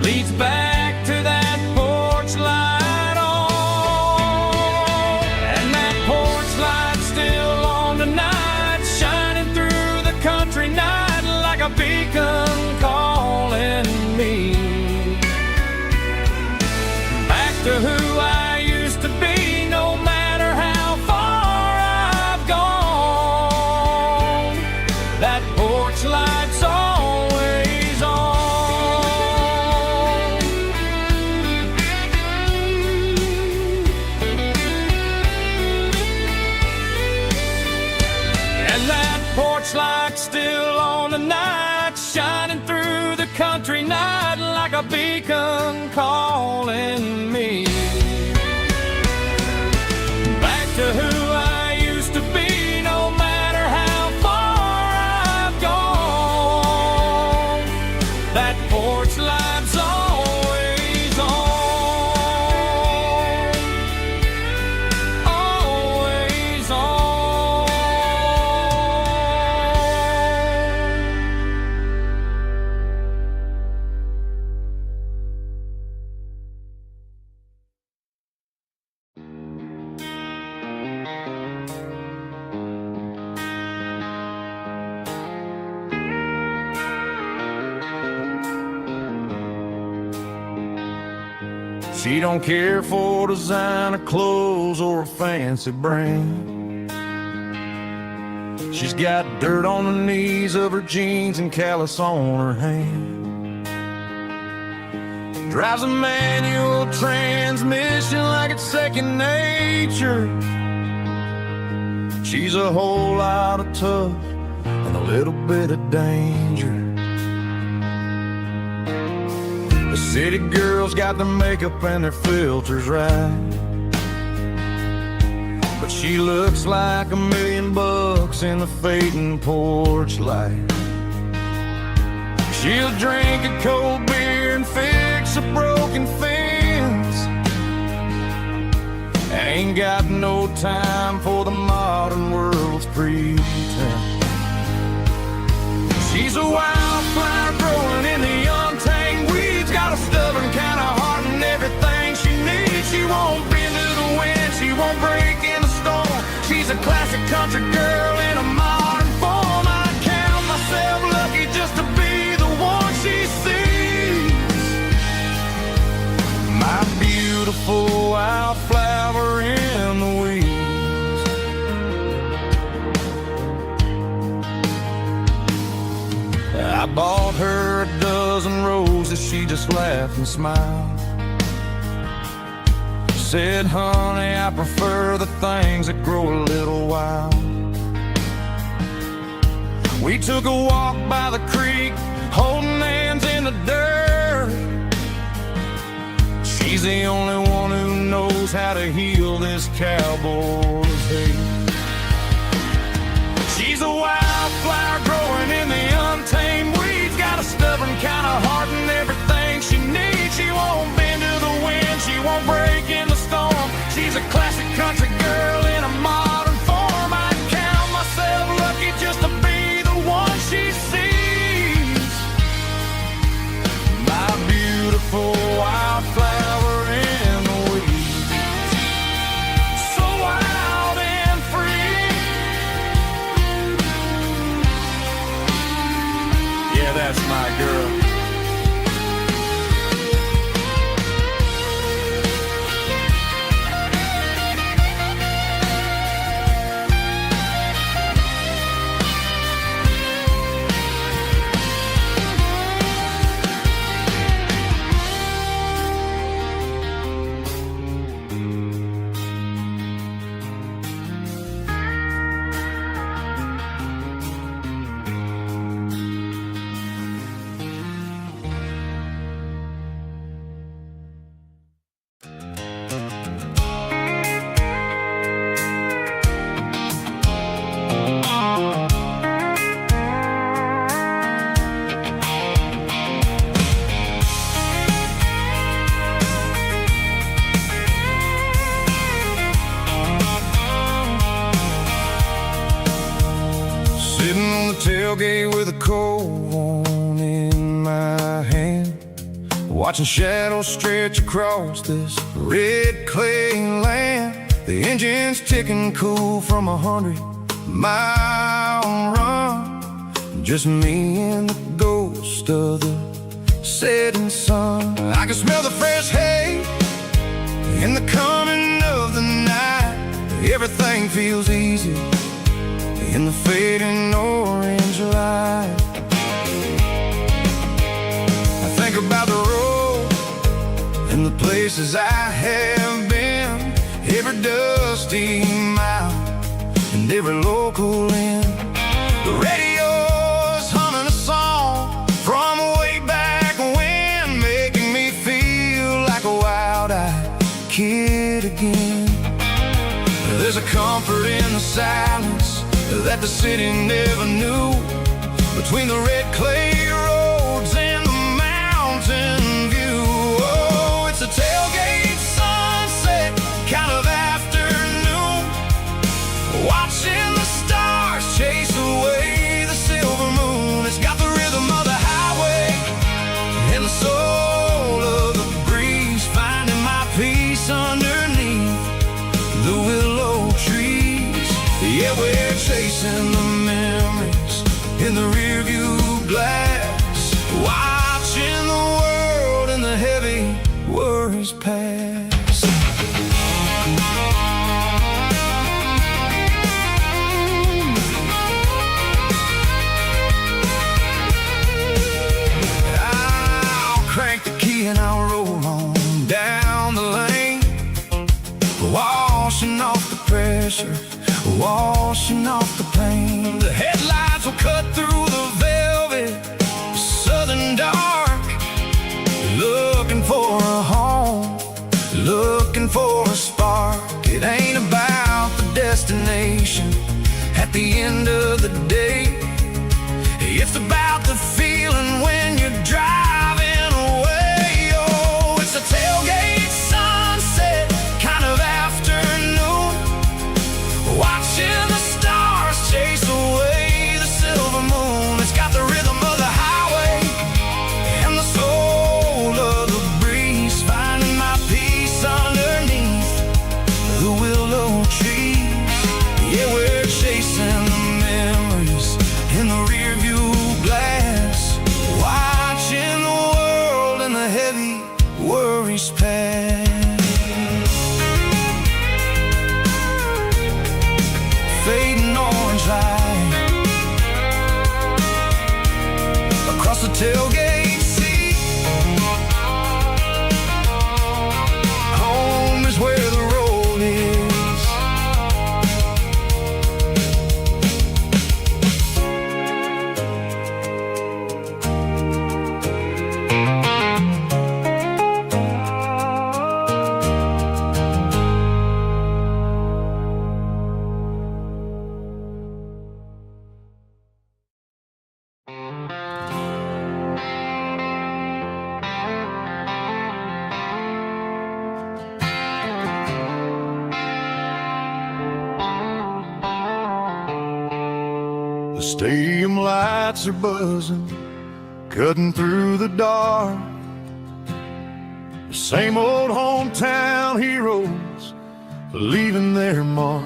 leads back to that porch light on. And that porch light's still on tonight, shining through the country night like a beacon calling me back to who I used to be, no matter how far I've gone. That porch light's always on. And that porch light's still on tonight, shining through the country night like a beacon calling me back to who I used to be, no matter how far I've gone. That porch light's always on, always on. She don't care for designer clothes or a fancy brand. She's got dirt on the knees of her jeans and callus on her hand. Drives a manual transmission like it's second nature. She's a whole lot of tough and a little bit of danger. The city girls got their makeup and their filters right, but she looks like $1,000,000 in the fading porch light. She'll drink a cold beer and fix a broken fence, ain't got no time for the modern world's pretense. She's a wildflower growing in the untamed weeds, got a stubborn kind of heart and everything she needs. She won't bend to the wind, she won't break in the storm. She's a classic country girl in a modern form. I count myself lucky just to be the one she sees. My beautiful wildflower in the weeds. I bought her a dozen roses, she just laughed and smiled. Said, honey, I prefer the things that grow a little wild. We took a walk by the creek, holding hands in the dirt. She's the only one who knows how to heal this cowboy's hate. She's a wildflower growing in the untamed weeds, got a stubborn kind of heart and everything she needs. She won't bend to the wind, she won't break in the storm. She's a classic country girl in a modern form. I count myself lucky just to be the one she sees. My beautiful wildflower in the weeds, so wild and free. Yeah, that's my girl. tailgate with a cold one in my hand, watching shadows stretch across this red clay land. The engine's ticking cool from 100-mile run. Just me and the ghost of the setting sun. I can smell the fresh hay in the coming of the night. Everything feels easy in the fading orange light. I think about the road and the places I have been, every dusty mile and every local inn. The radio's humming a song from way back when, making me feel like a wild-eyed kid again. There's a comfort in the silence that the city never knew, between the red clay roads and the mountain view. Oh, it's a tailgate sunset kind of afternoon, watching the stars chase away the silver moon. It's got the rhythm of the highway and the soul of the breeze, finding my peace underneath the willow trees. Yeah, we're chasing the memories in the rearview glass, watching the world and the heavy worries pass. I'll crank the key and I'll roll on down the lane, washing off the pressure, washing off the pain. The headlights will cut through the velvet southern dark, looking for a home, looking for a spark. It ain't about the destination at the end of the day, it's about the feeling when you're driving away. Oh, it's a tailgate sunset kind of afternoon, watching the stars chase away the silver moon. It's got the rhythm of the highway and the soul of the breeze, finding my peace underneath the willow trees. Yeah, we're chasing the memories in the rearview glass, watching the world and the heavy worries pass. Fading orange light across the tailgate seat. Home is where the road is. The stadium lights are buzzing, cutting through the dark. The same old hometown heroes leaving their mark.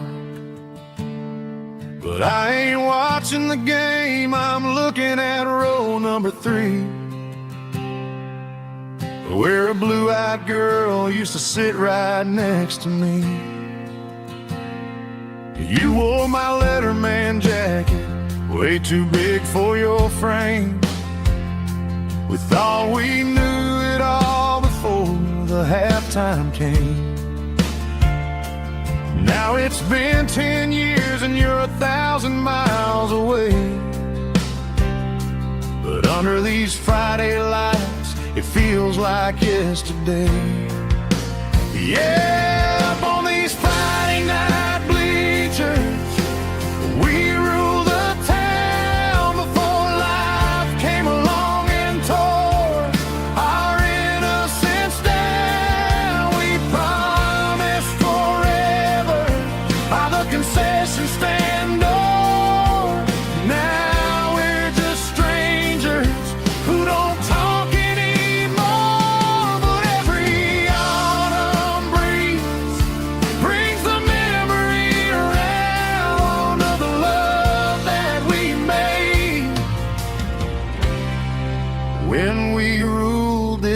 But I ain't watching the game, I'm looking at row number 3, where a blue-eyed girl used to sit right next to me. You wore my Letterman jacket, way too big for your frame. We thought we knew it all before the halftime came. Now it's been 10 years and you're 1,000 miles away, but under these Friday lights it feels like yesterday. Yeah, up on these Friday night bleachers we rule the town, before life came along and tore our innocence down. We promised forever by the concession stand door. Now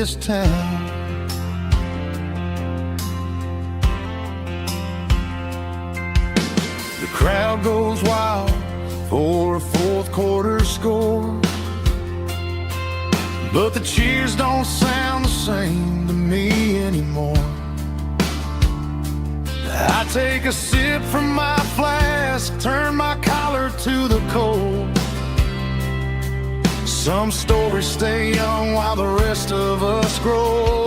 this town. The crowd goes wild for a fourth quarter score, but the cheers don't sound the same to me anymore. I take a sip from my flask, turn my collar to the cold. Some stories stay young while the rest of us grow.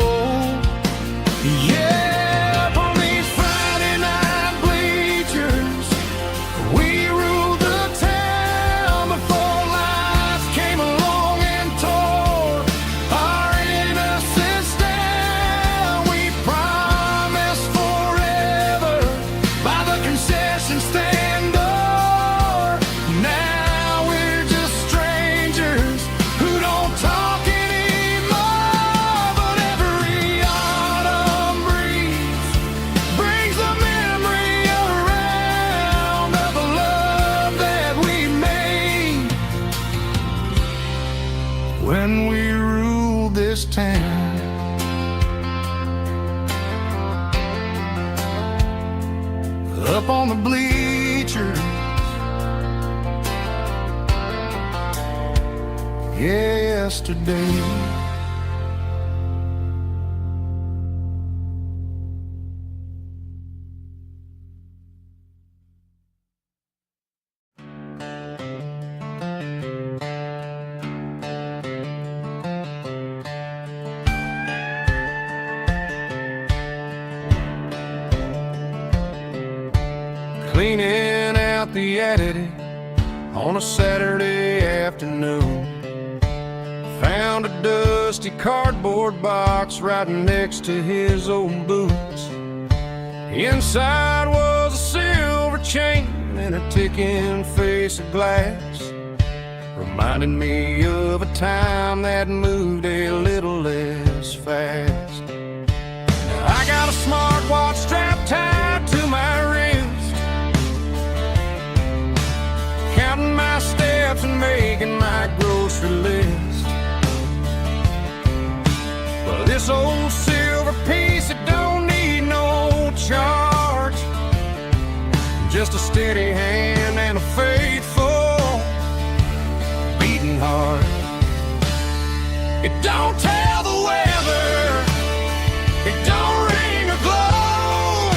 Yeah, up on these Friday night bleachers, we ruled the town before life came along and tore our innocence down. We promised forever by the concession stand door. Now we're just strangers who don't talk anymore. But every autumn breeze brings the memory around of the love that we made when we ruled this town. Up on the bleachers, yesterday. Cleaning out the attic on a Saturday afternoon, found a dusty cardboard box right next to his old boots. Inside was a silver chain and a ticking face of glass, reminding me of a time that moved a little less fast. Now I got a smartwatch strapped tied to my wrist, counting my steps and making my grocery list. Well, this old silver piece, it don't need no charge, just a steady hand and a faithful beating heart. It don't tell the weather, it don't ring or glow,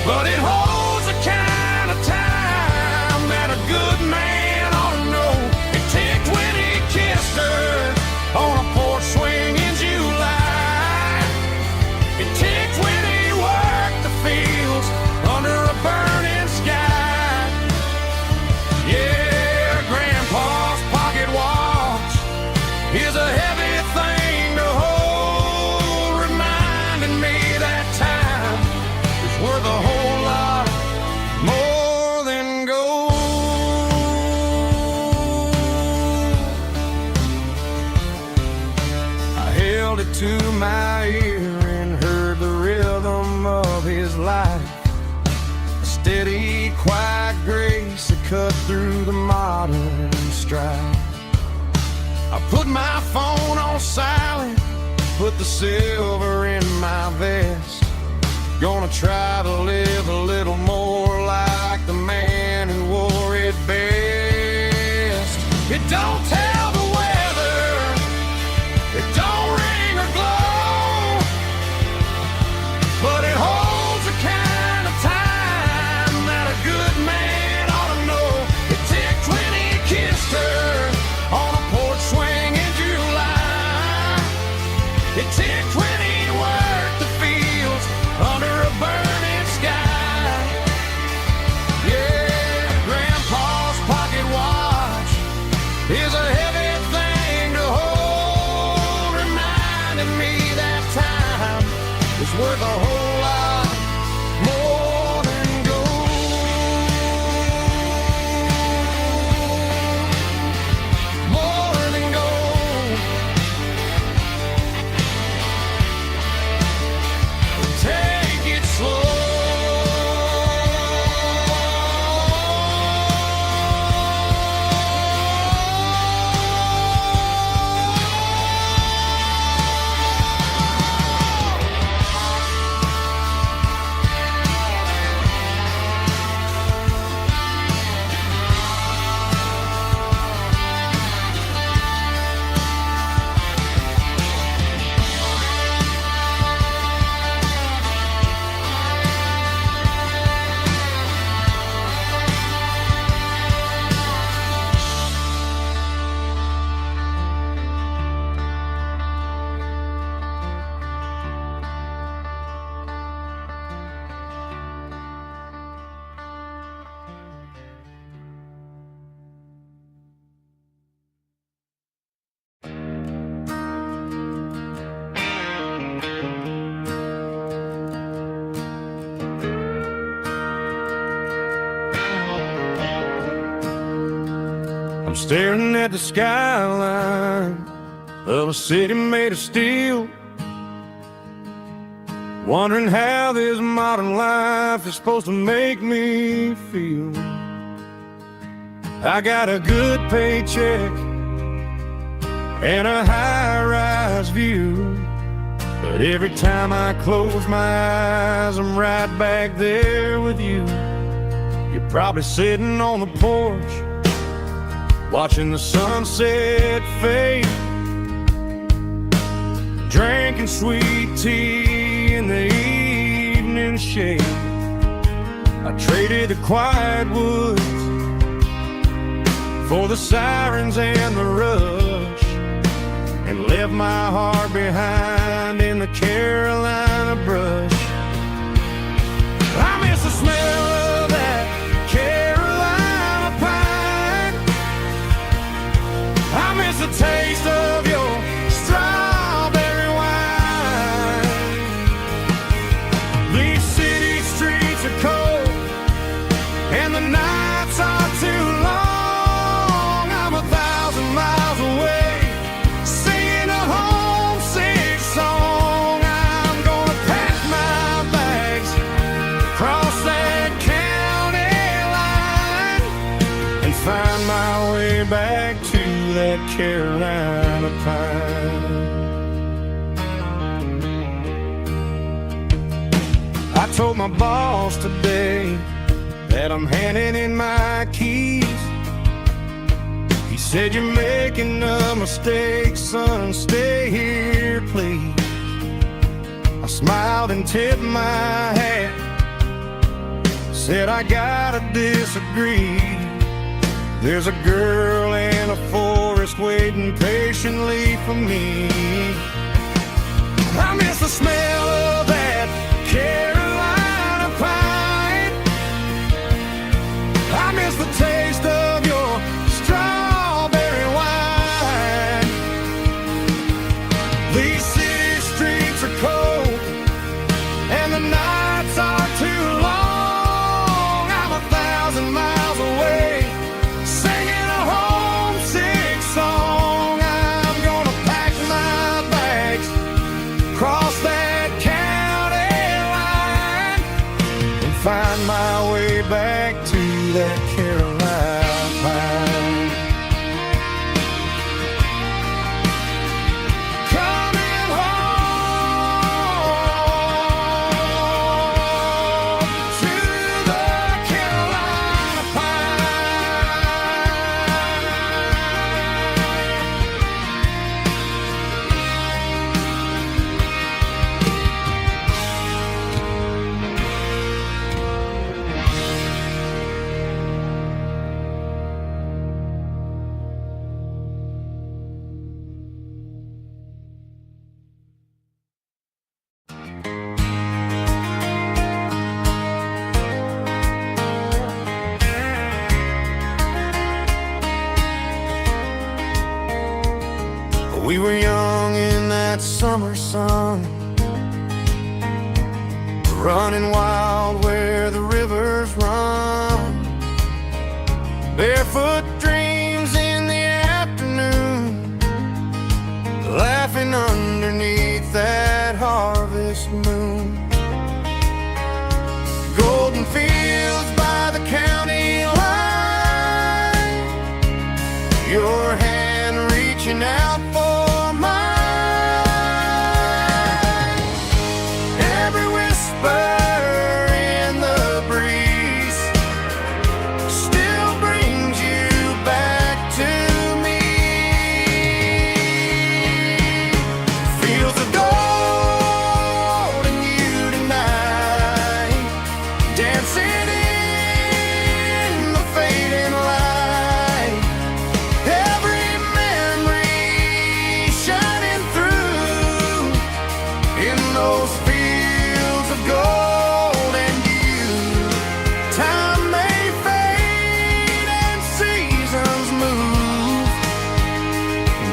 but it holds the kind of time that a good man ought to know. It ticked when he kissed her on a porch swing in July. It ticked when he worked the fields under a burning sky. Yeah, Grandpa's pocket watch is a heavy thing to hold, reminding me that time is worth a whole lot more than gold. I held it to my ear and heard the rhythm of his life, a steady, quiet grace that cut through the modern strife. I put my phone on silent, put the silver in my vest. Gonna try to live a little more like the man who wore it best. It don't tell the weather, it don't ring or glow, but it holds the kind of time that a good man ought to know. It ticked when he kissed her on a porch swing in July. It ticked when he worked the fields under a burning sky. Yeah, Grandpa's pocket watch is a heavy thing to hold, reminding me that time is worth a whole lot more than gold. More than gold. Take it slow. I'm staring at the skyline of a city made of steel, wondering how this modern life is supposed to make me feel. I got a good paycheck and a high-rise view, but every time I close my eyes, I'm right back there with you. You're probably sitting on the porch, watching the sunset fade, drinking sweet tea in the evening shade. I traded the quiet woods for the sirens and the rush, and left my heart behind in the Carolina brush. I miss the smell of that Carolina pine. I miss the taste of your strawberry wine. These city streets are cold and the nights are too long. I'm 1,000 miles away, singing a homesick song. I'm gonna pack my bags, cross that county line, and find my way back to that Carolina pine. I told my boss today that I'm handing in my keys. He said, "You're making a mistake, son, stay here, please." I smiled and tipped my hat, said, "I gotta disagree. There's a girl in a forest waiting patiently for me." I miss the smell of that Carolina pine. I miss the taste of your strawberry wine. These city streets are cold and the nights are too long. I'm 1,000 miles away, singing a homesick song. I'm gonna pack my bags, cross that county line, and find my way back to that Carolina pine. Coming home to the Carolina We were young in that summer sun, running wild where the rivers run, barefoot dreams in the afternoon, laughing underneath that harvest moon. Golden fields by the county line, your hand reaching out for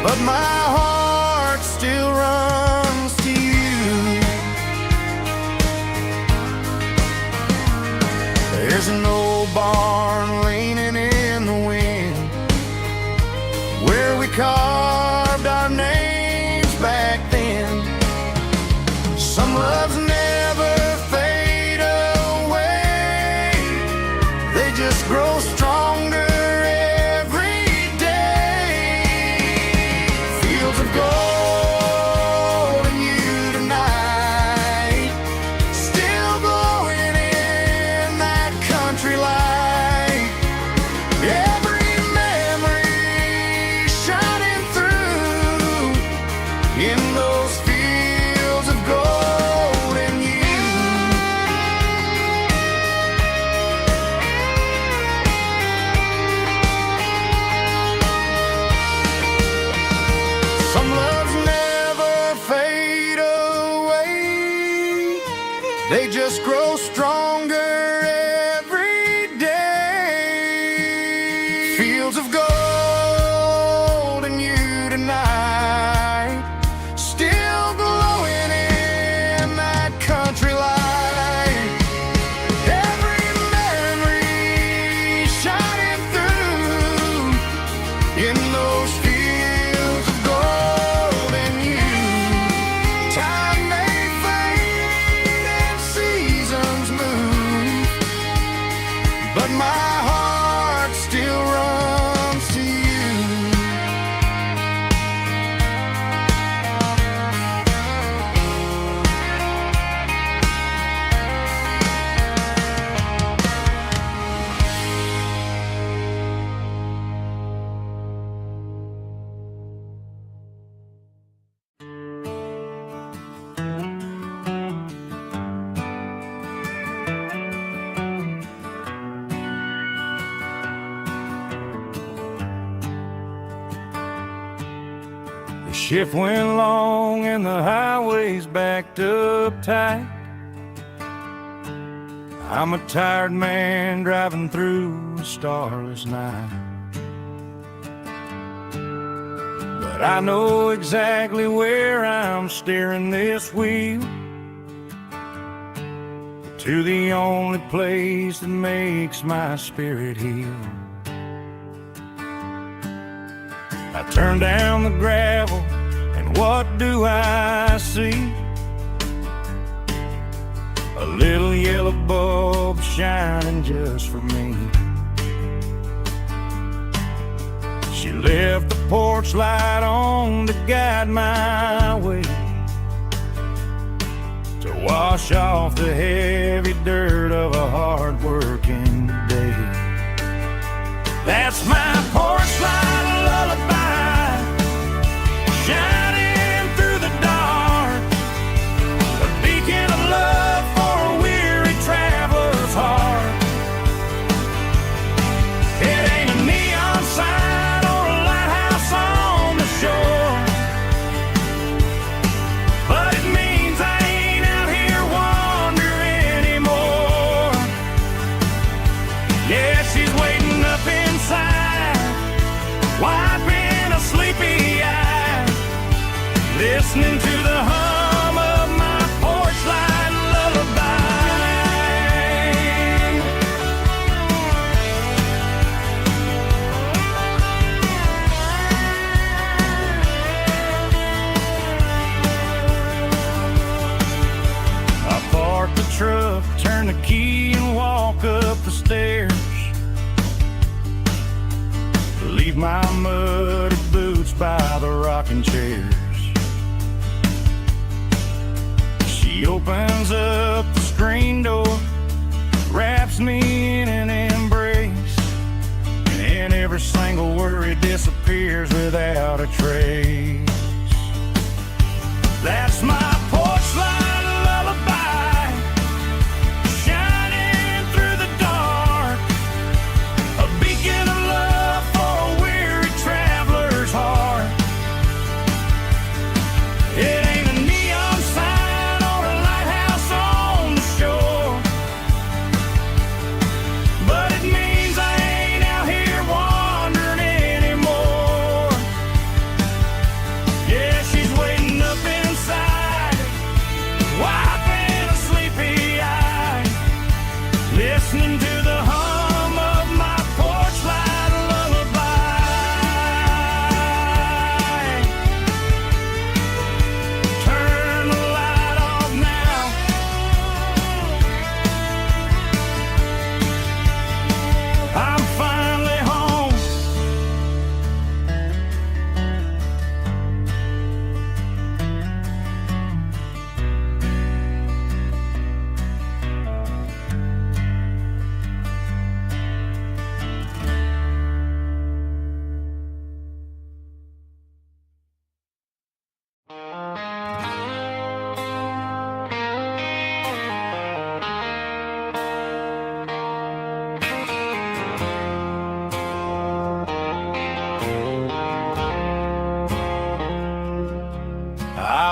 but my heart still runs to you. There's an old barn leaning in the wind, carved our names back then. Some loves never fade away, they just grow stronger every day. Fields of gold in you tonight, still glowing in that country light. Every memory shining through in those fields of gold in you. Some loves never fade away, they just grow stronger every day. Fields of gold in you tonight, still glowing in that country light. Every memory shining through in those fields of gold in you. Time may fade and seasons move, but my heart still runs to you. The shift went long and the highway's backed up tight. I'm a tired man driving through a starless night, but I know exactly where I'm steering this wheel, to the only place that makes my spirit heal. I turn down the gravel, and what do I see? A little yellow bulb shining just for me. She left the porch light on to guide my way, to wash off the heavy dirt of a hard-working day. That's my porch light lullaby, shining through the dark, a beacon of love for a weary traveler's heart. It ain't a neon sign or a lighthouse on the shore, but it means I ain't out here wandering anymore. Yeah, she's waiting up inside, wiping a sleepy eye, listening to the hum of my porch light lullaby. I park the truck, turn the key and walk up the stairs, leave my muddy boots by the rocking chairs. She opens up the screen door, wraps me in an embrace, and every single worry disappears without a trace. That's my porch light lullaby, shining through the dark, a beacon of love for a weary traveler's heart. It ain't a neon sign or a lighthouse on the shore, but it means I ain't out here wandering anymore.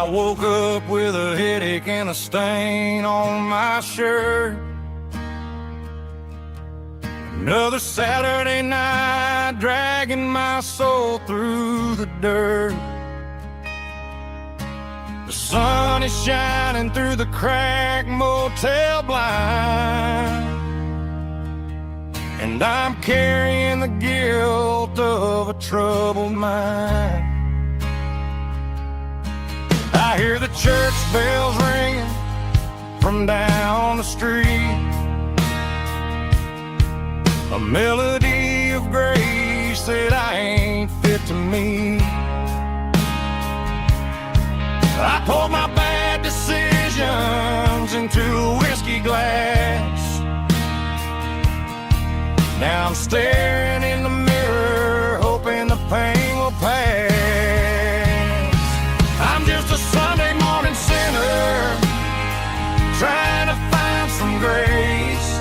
I woke up with a headache and a stain on my shirt. Another Saturday night, dragging my soul through the dirt. The sun is shining through the cracked motel blind, and I'm carrying the guilt of a troubled mind. I hear the church bells ringing from down the street, a melody of grace that I ain't fit to meet. I poured my bad decisions into a whiskey glass. Now I'm staring in the mirror, hoping the pain will pass. I'm just a Sunday morning sinner, trying to find some grace,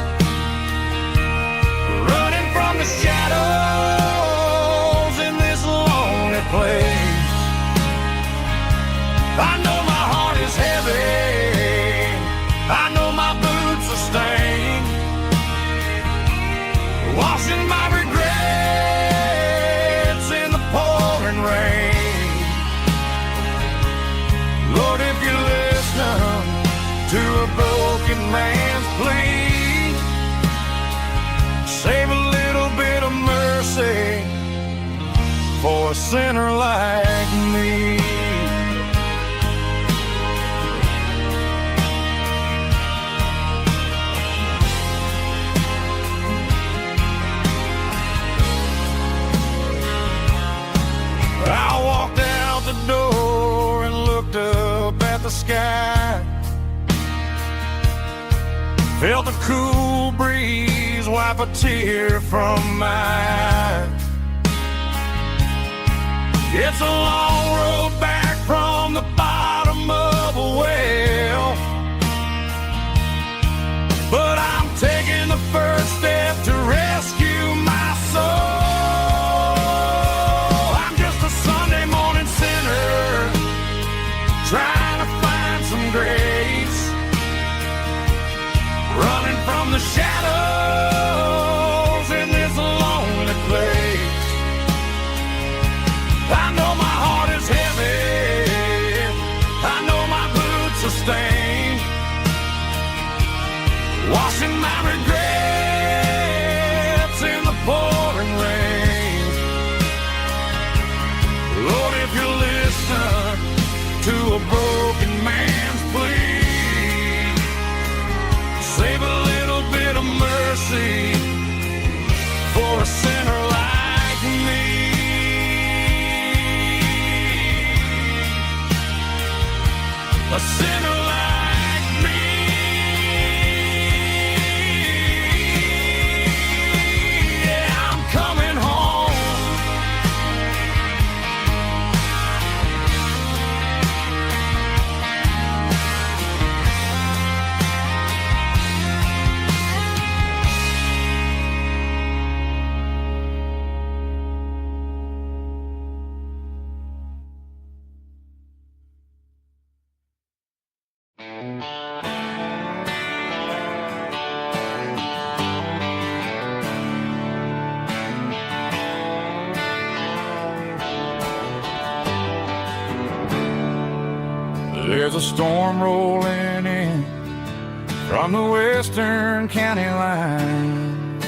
running from the shadows in this lonely place. I know my heart is heavy, I know my boots are stained, washing my regrets in the pouring rain. Lord, if you listen to a broken man's plea, save a little bit of mercy for a sinner like me. I walked out the door and looked up at the sky, felt the cool breeze wipe a tear from my eye. It's a long road back from the bottom of a well, but I'm taking the first step to rescue my soul. Trying to find some grace, running from the shadows in this lonely place. I know my heart is heavy, I know my boots are stained, washing my regrets in the pouring rain. Lord, if you listen to a broken man's plea, save a little bit of mercy for a sinner like me. A sinner like me. Yeah, I'm coming home. There's a storm rolling in from the western county line,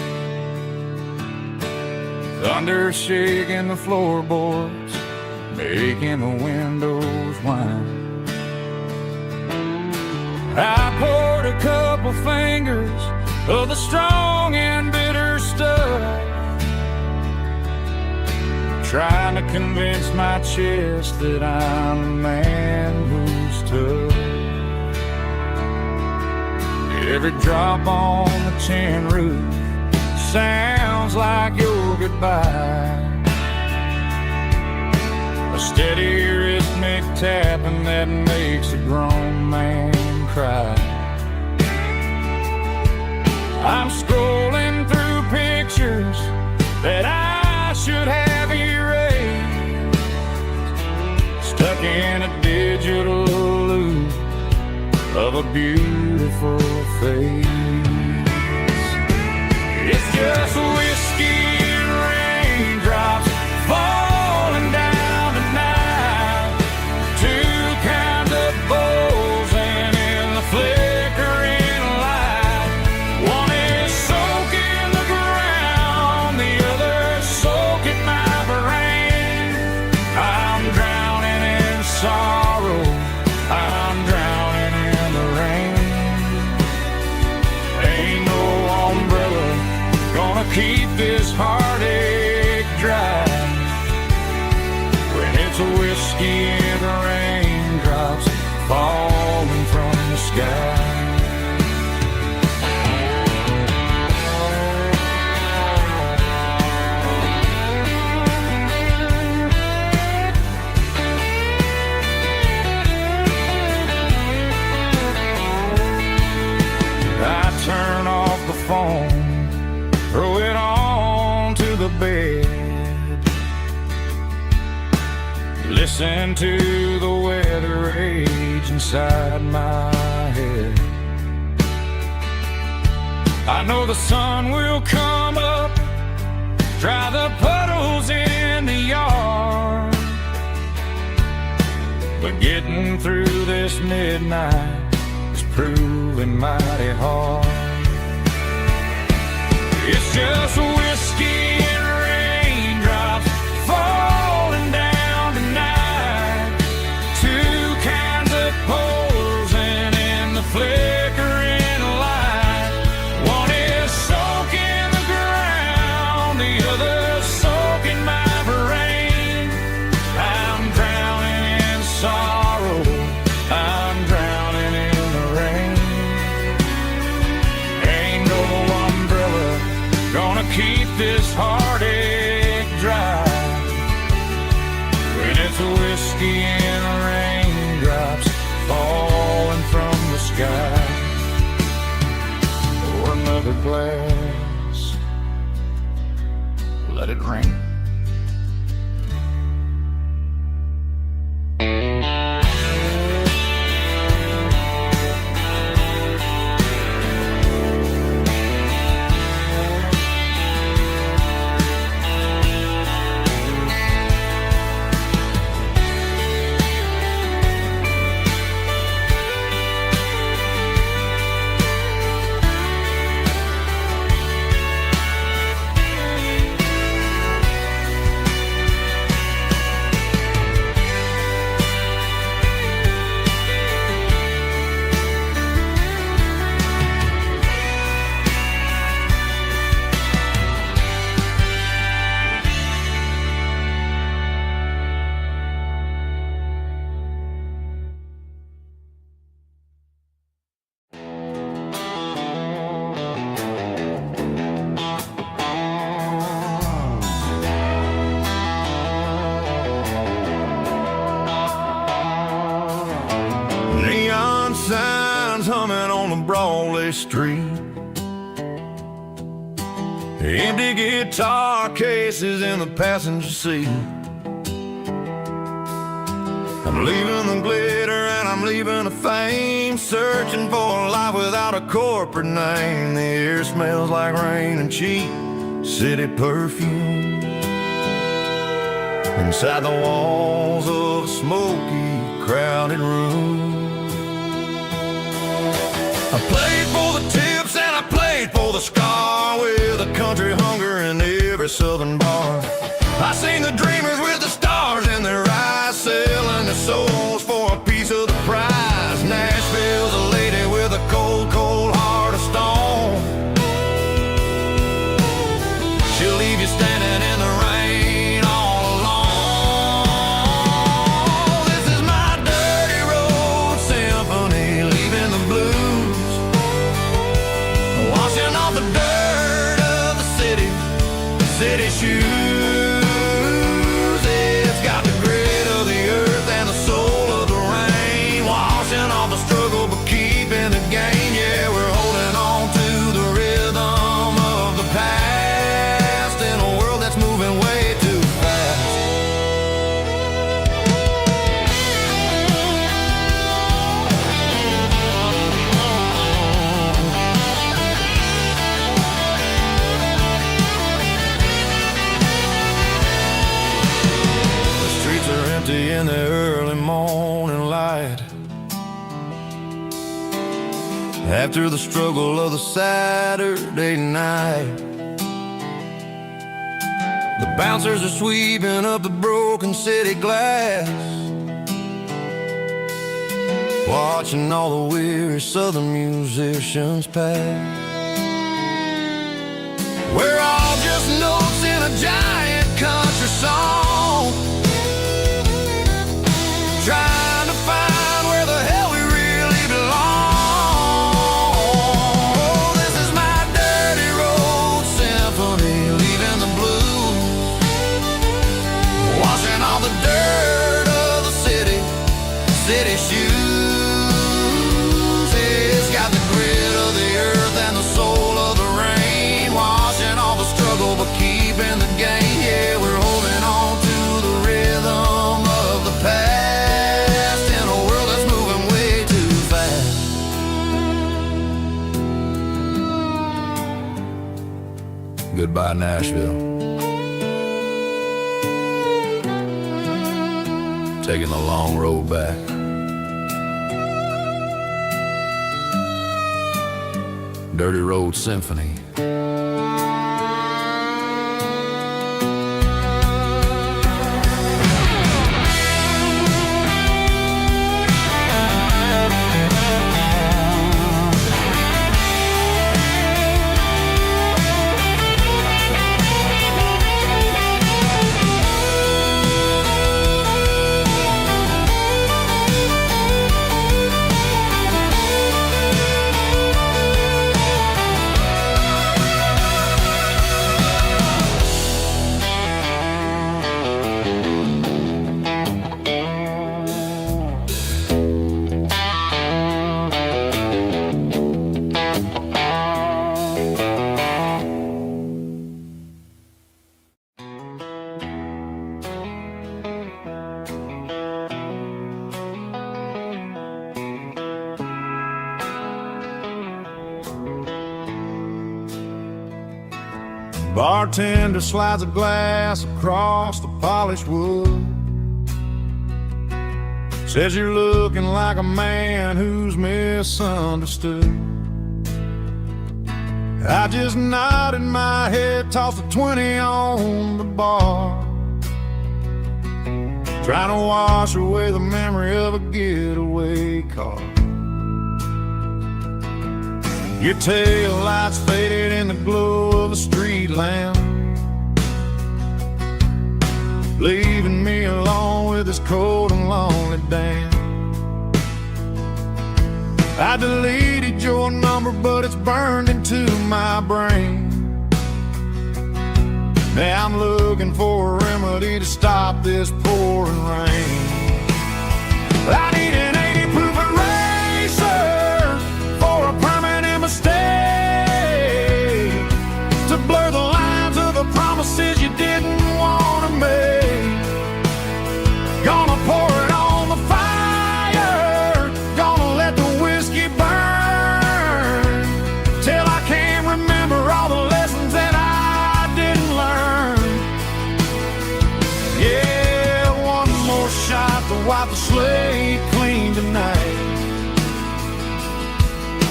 thunder shaking the floorboards, making the windows whine. I poured a couple fingers of the strong and bitter stuff, trying to convince my chest that I'm a man who's tough. Every drop on the tin roof sounds like your goodbye, a steady rhythmic tapping that makes a grown man cry. I'm scrolling through pictures that I should have erased, stuck in a digital of a beautiful face. It's just whiskey and raindrops falling down tonight. Two kinds of bowls and in the flickering light. One is soaking the ground, the other soaking my brain. I'm drowning in sorrow, I'm drowning in the rain. Ain't no umbrella gonna keep this heartache dry when it's a whiskey and raindrops falling from the sky. I turn off the phone, throw it on to the bed, listen to the weather rage inside my head. I know the sun will come up, dry the puddles in the yard, but getting through this midnight is proving mighty hard. It's just whiskey and raindrops falling down tonight. Two kinds of poles and in the flickering light. One is soaking the ground, the other soaking my brain. I'm drowning in sorrow, I'm drowning in the rain. Ain't no umbrella gonna keep this heartache dry when it's a whiskey and raindrops falling from the sky. Pour another glass, let it rain. Neon signs humming on the Broadway street. Empty guitar cases in the passenger seat. I'm leaving the glitter and I'm leaving the fame, searching for a life without a corporate name. The air smells like rain and cheap city perfume. Inside the walls of a smoky, crowded room. I played for the tips and I played for the scar, with a country hunger in every southern bar. I seen the dreamers with the stars in their eyes, selling their souls for a piece of the prize. Nashville's a lady with a cold, cold heart of stone. She'll leave you standing in the rain all alone. This is my dirty road symphony, leaving the blues, washing off the dirt of the city shoes. empty in the early morning light. After the struggle of the Saturday night, the bouncers are sweeping up the broken city glass, watching all the weary southern musicians pass. We're all just notes in a giant country song, trying to find where the hell we really belong. Oh, this is my dirty road symphony, leaving the blues, washing all the dirt of the city shoes. It's got the grit of the earth and the soul of the rain, washing all the struggle but keeping the gain. Yeah, we're holding on to the rhythm of the past in a world that's moving way too fast. Goodbye, Nashville. Taking the long road back. Dirty Road Symphony. Bartender slides a glass across the polished wood, says you're looking like a man who's misunderstood. I just nodded my head, tossed a 20 on the bar, trying to wash away the memory of a getaway car. Your tail lights faded in the glow of a street lamp, leaving me alone with this cold and lonely damn. I deleted your number, but it's burned into my brain. Now I'm looking for a remedy to stop this pouring rain. I need an 80 proof eraser for a permanent mistake, to blur the lines of the promises you didn't want to make. Gonna pour it on the fire, gonna let the whiskey burn, till I can't remember all the lessons that I didn't learn. Yeah, one more shot to wipe the slate clean tonight.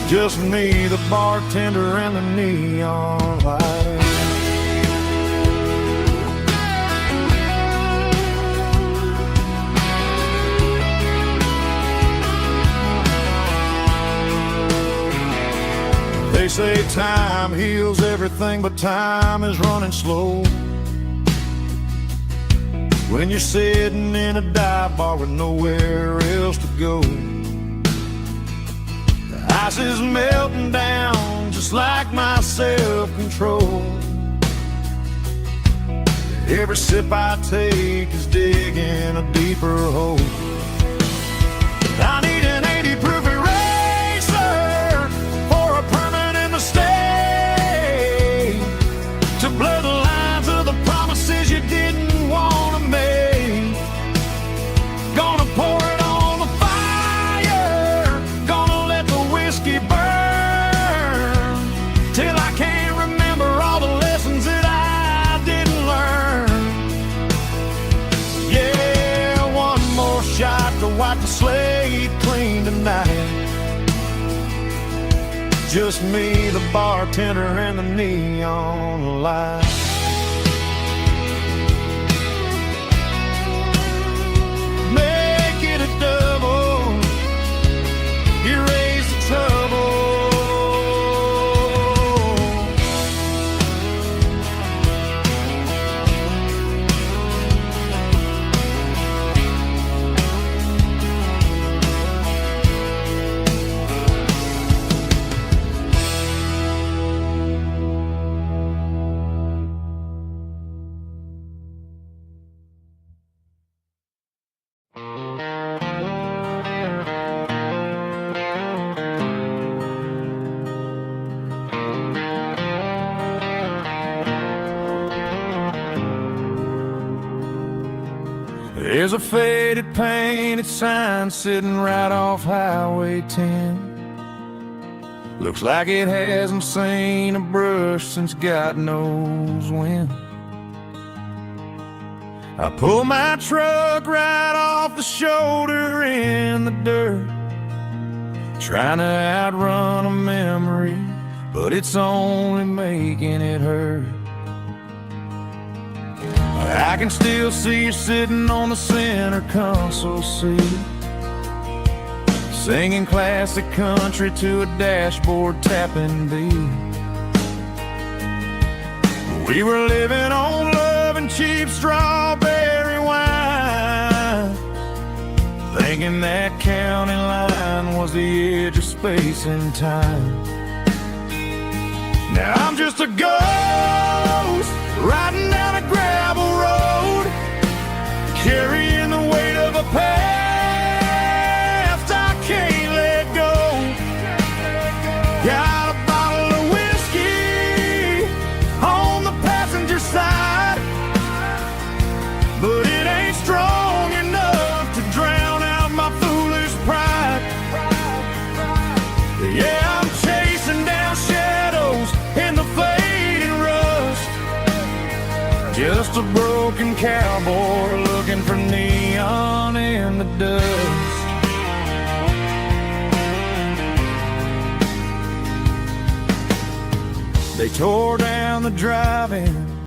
Just me, the bartender, and the neon light. They say time heals everything, but time is running slow when you're sitting in a dive bar with nowhere else to go. The ice is melting down just like my self-control. Every sip I take is digging a deeper hole. I need an 80 proof eraser for a permanent mistake, to blur the lines of the promises you didn't want to make. Gonna pour it on the fire, gonna let the whiskey burn, till I can't remember all the lessons that I didn't learn. Yeah, wipe the slate clean tonight. Just me, the bartender, and the neon light. Make it a double, erase the trouble. There's a faded painted sign sitting right off Highway 10. Looks like it hasn't seen a brush since God knows when. I pull my truck right off the shoulder in the dirt, trying to outrun a memory, but it's only making it hurt. I can still see you sitting on the center console seat, singing classic country to a dashboard tapping beat. We were living on love and cheap strawberry wine, thinking that county line was the edge of space and time. Now I'm just a ghost riding down a gravel road, carrying the weight of a past I can't let go. Got a bottle of whiskey on the passenger side, but it ain't strong enough to drown out my foolish pride. Yeah, I'm chasing down shadows in the fading rust, just a broken cowboy looking for neon in the dust. They tore down the drive-in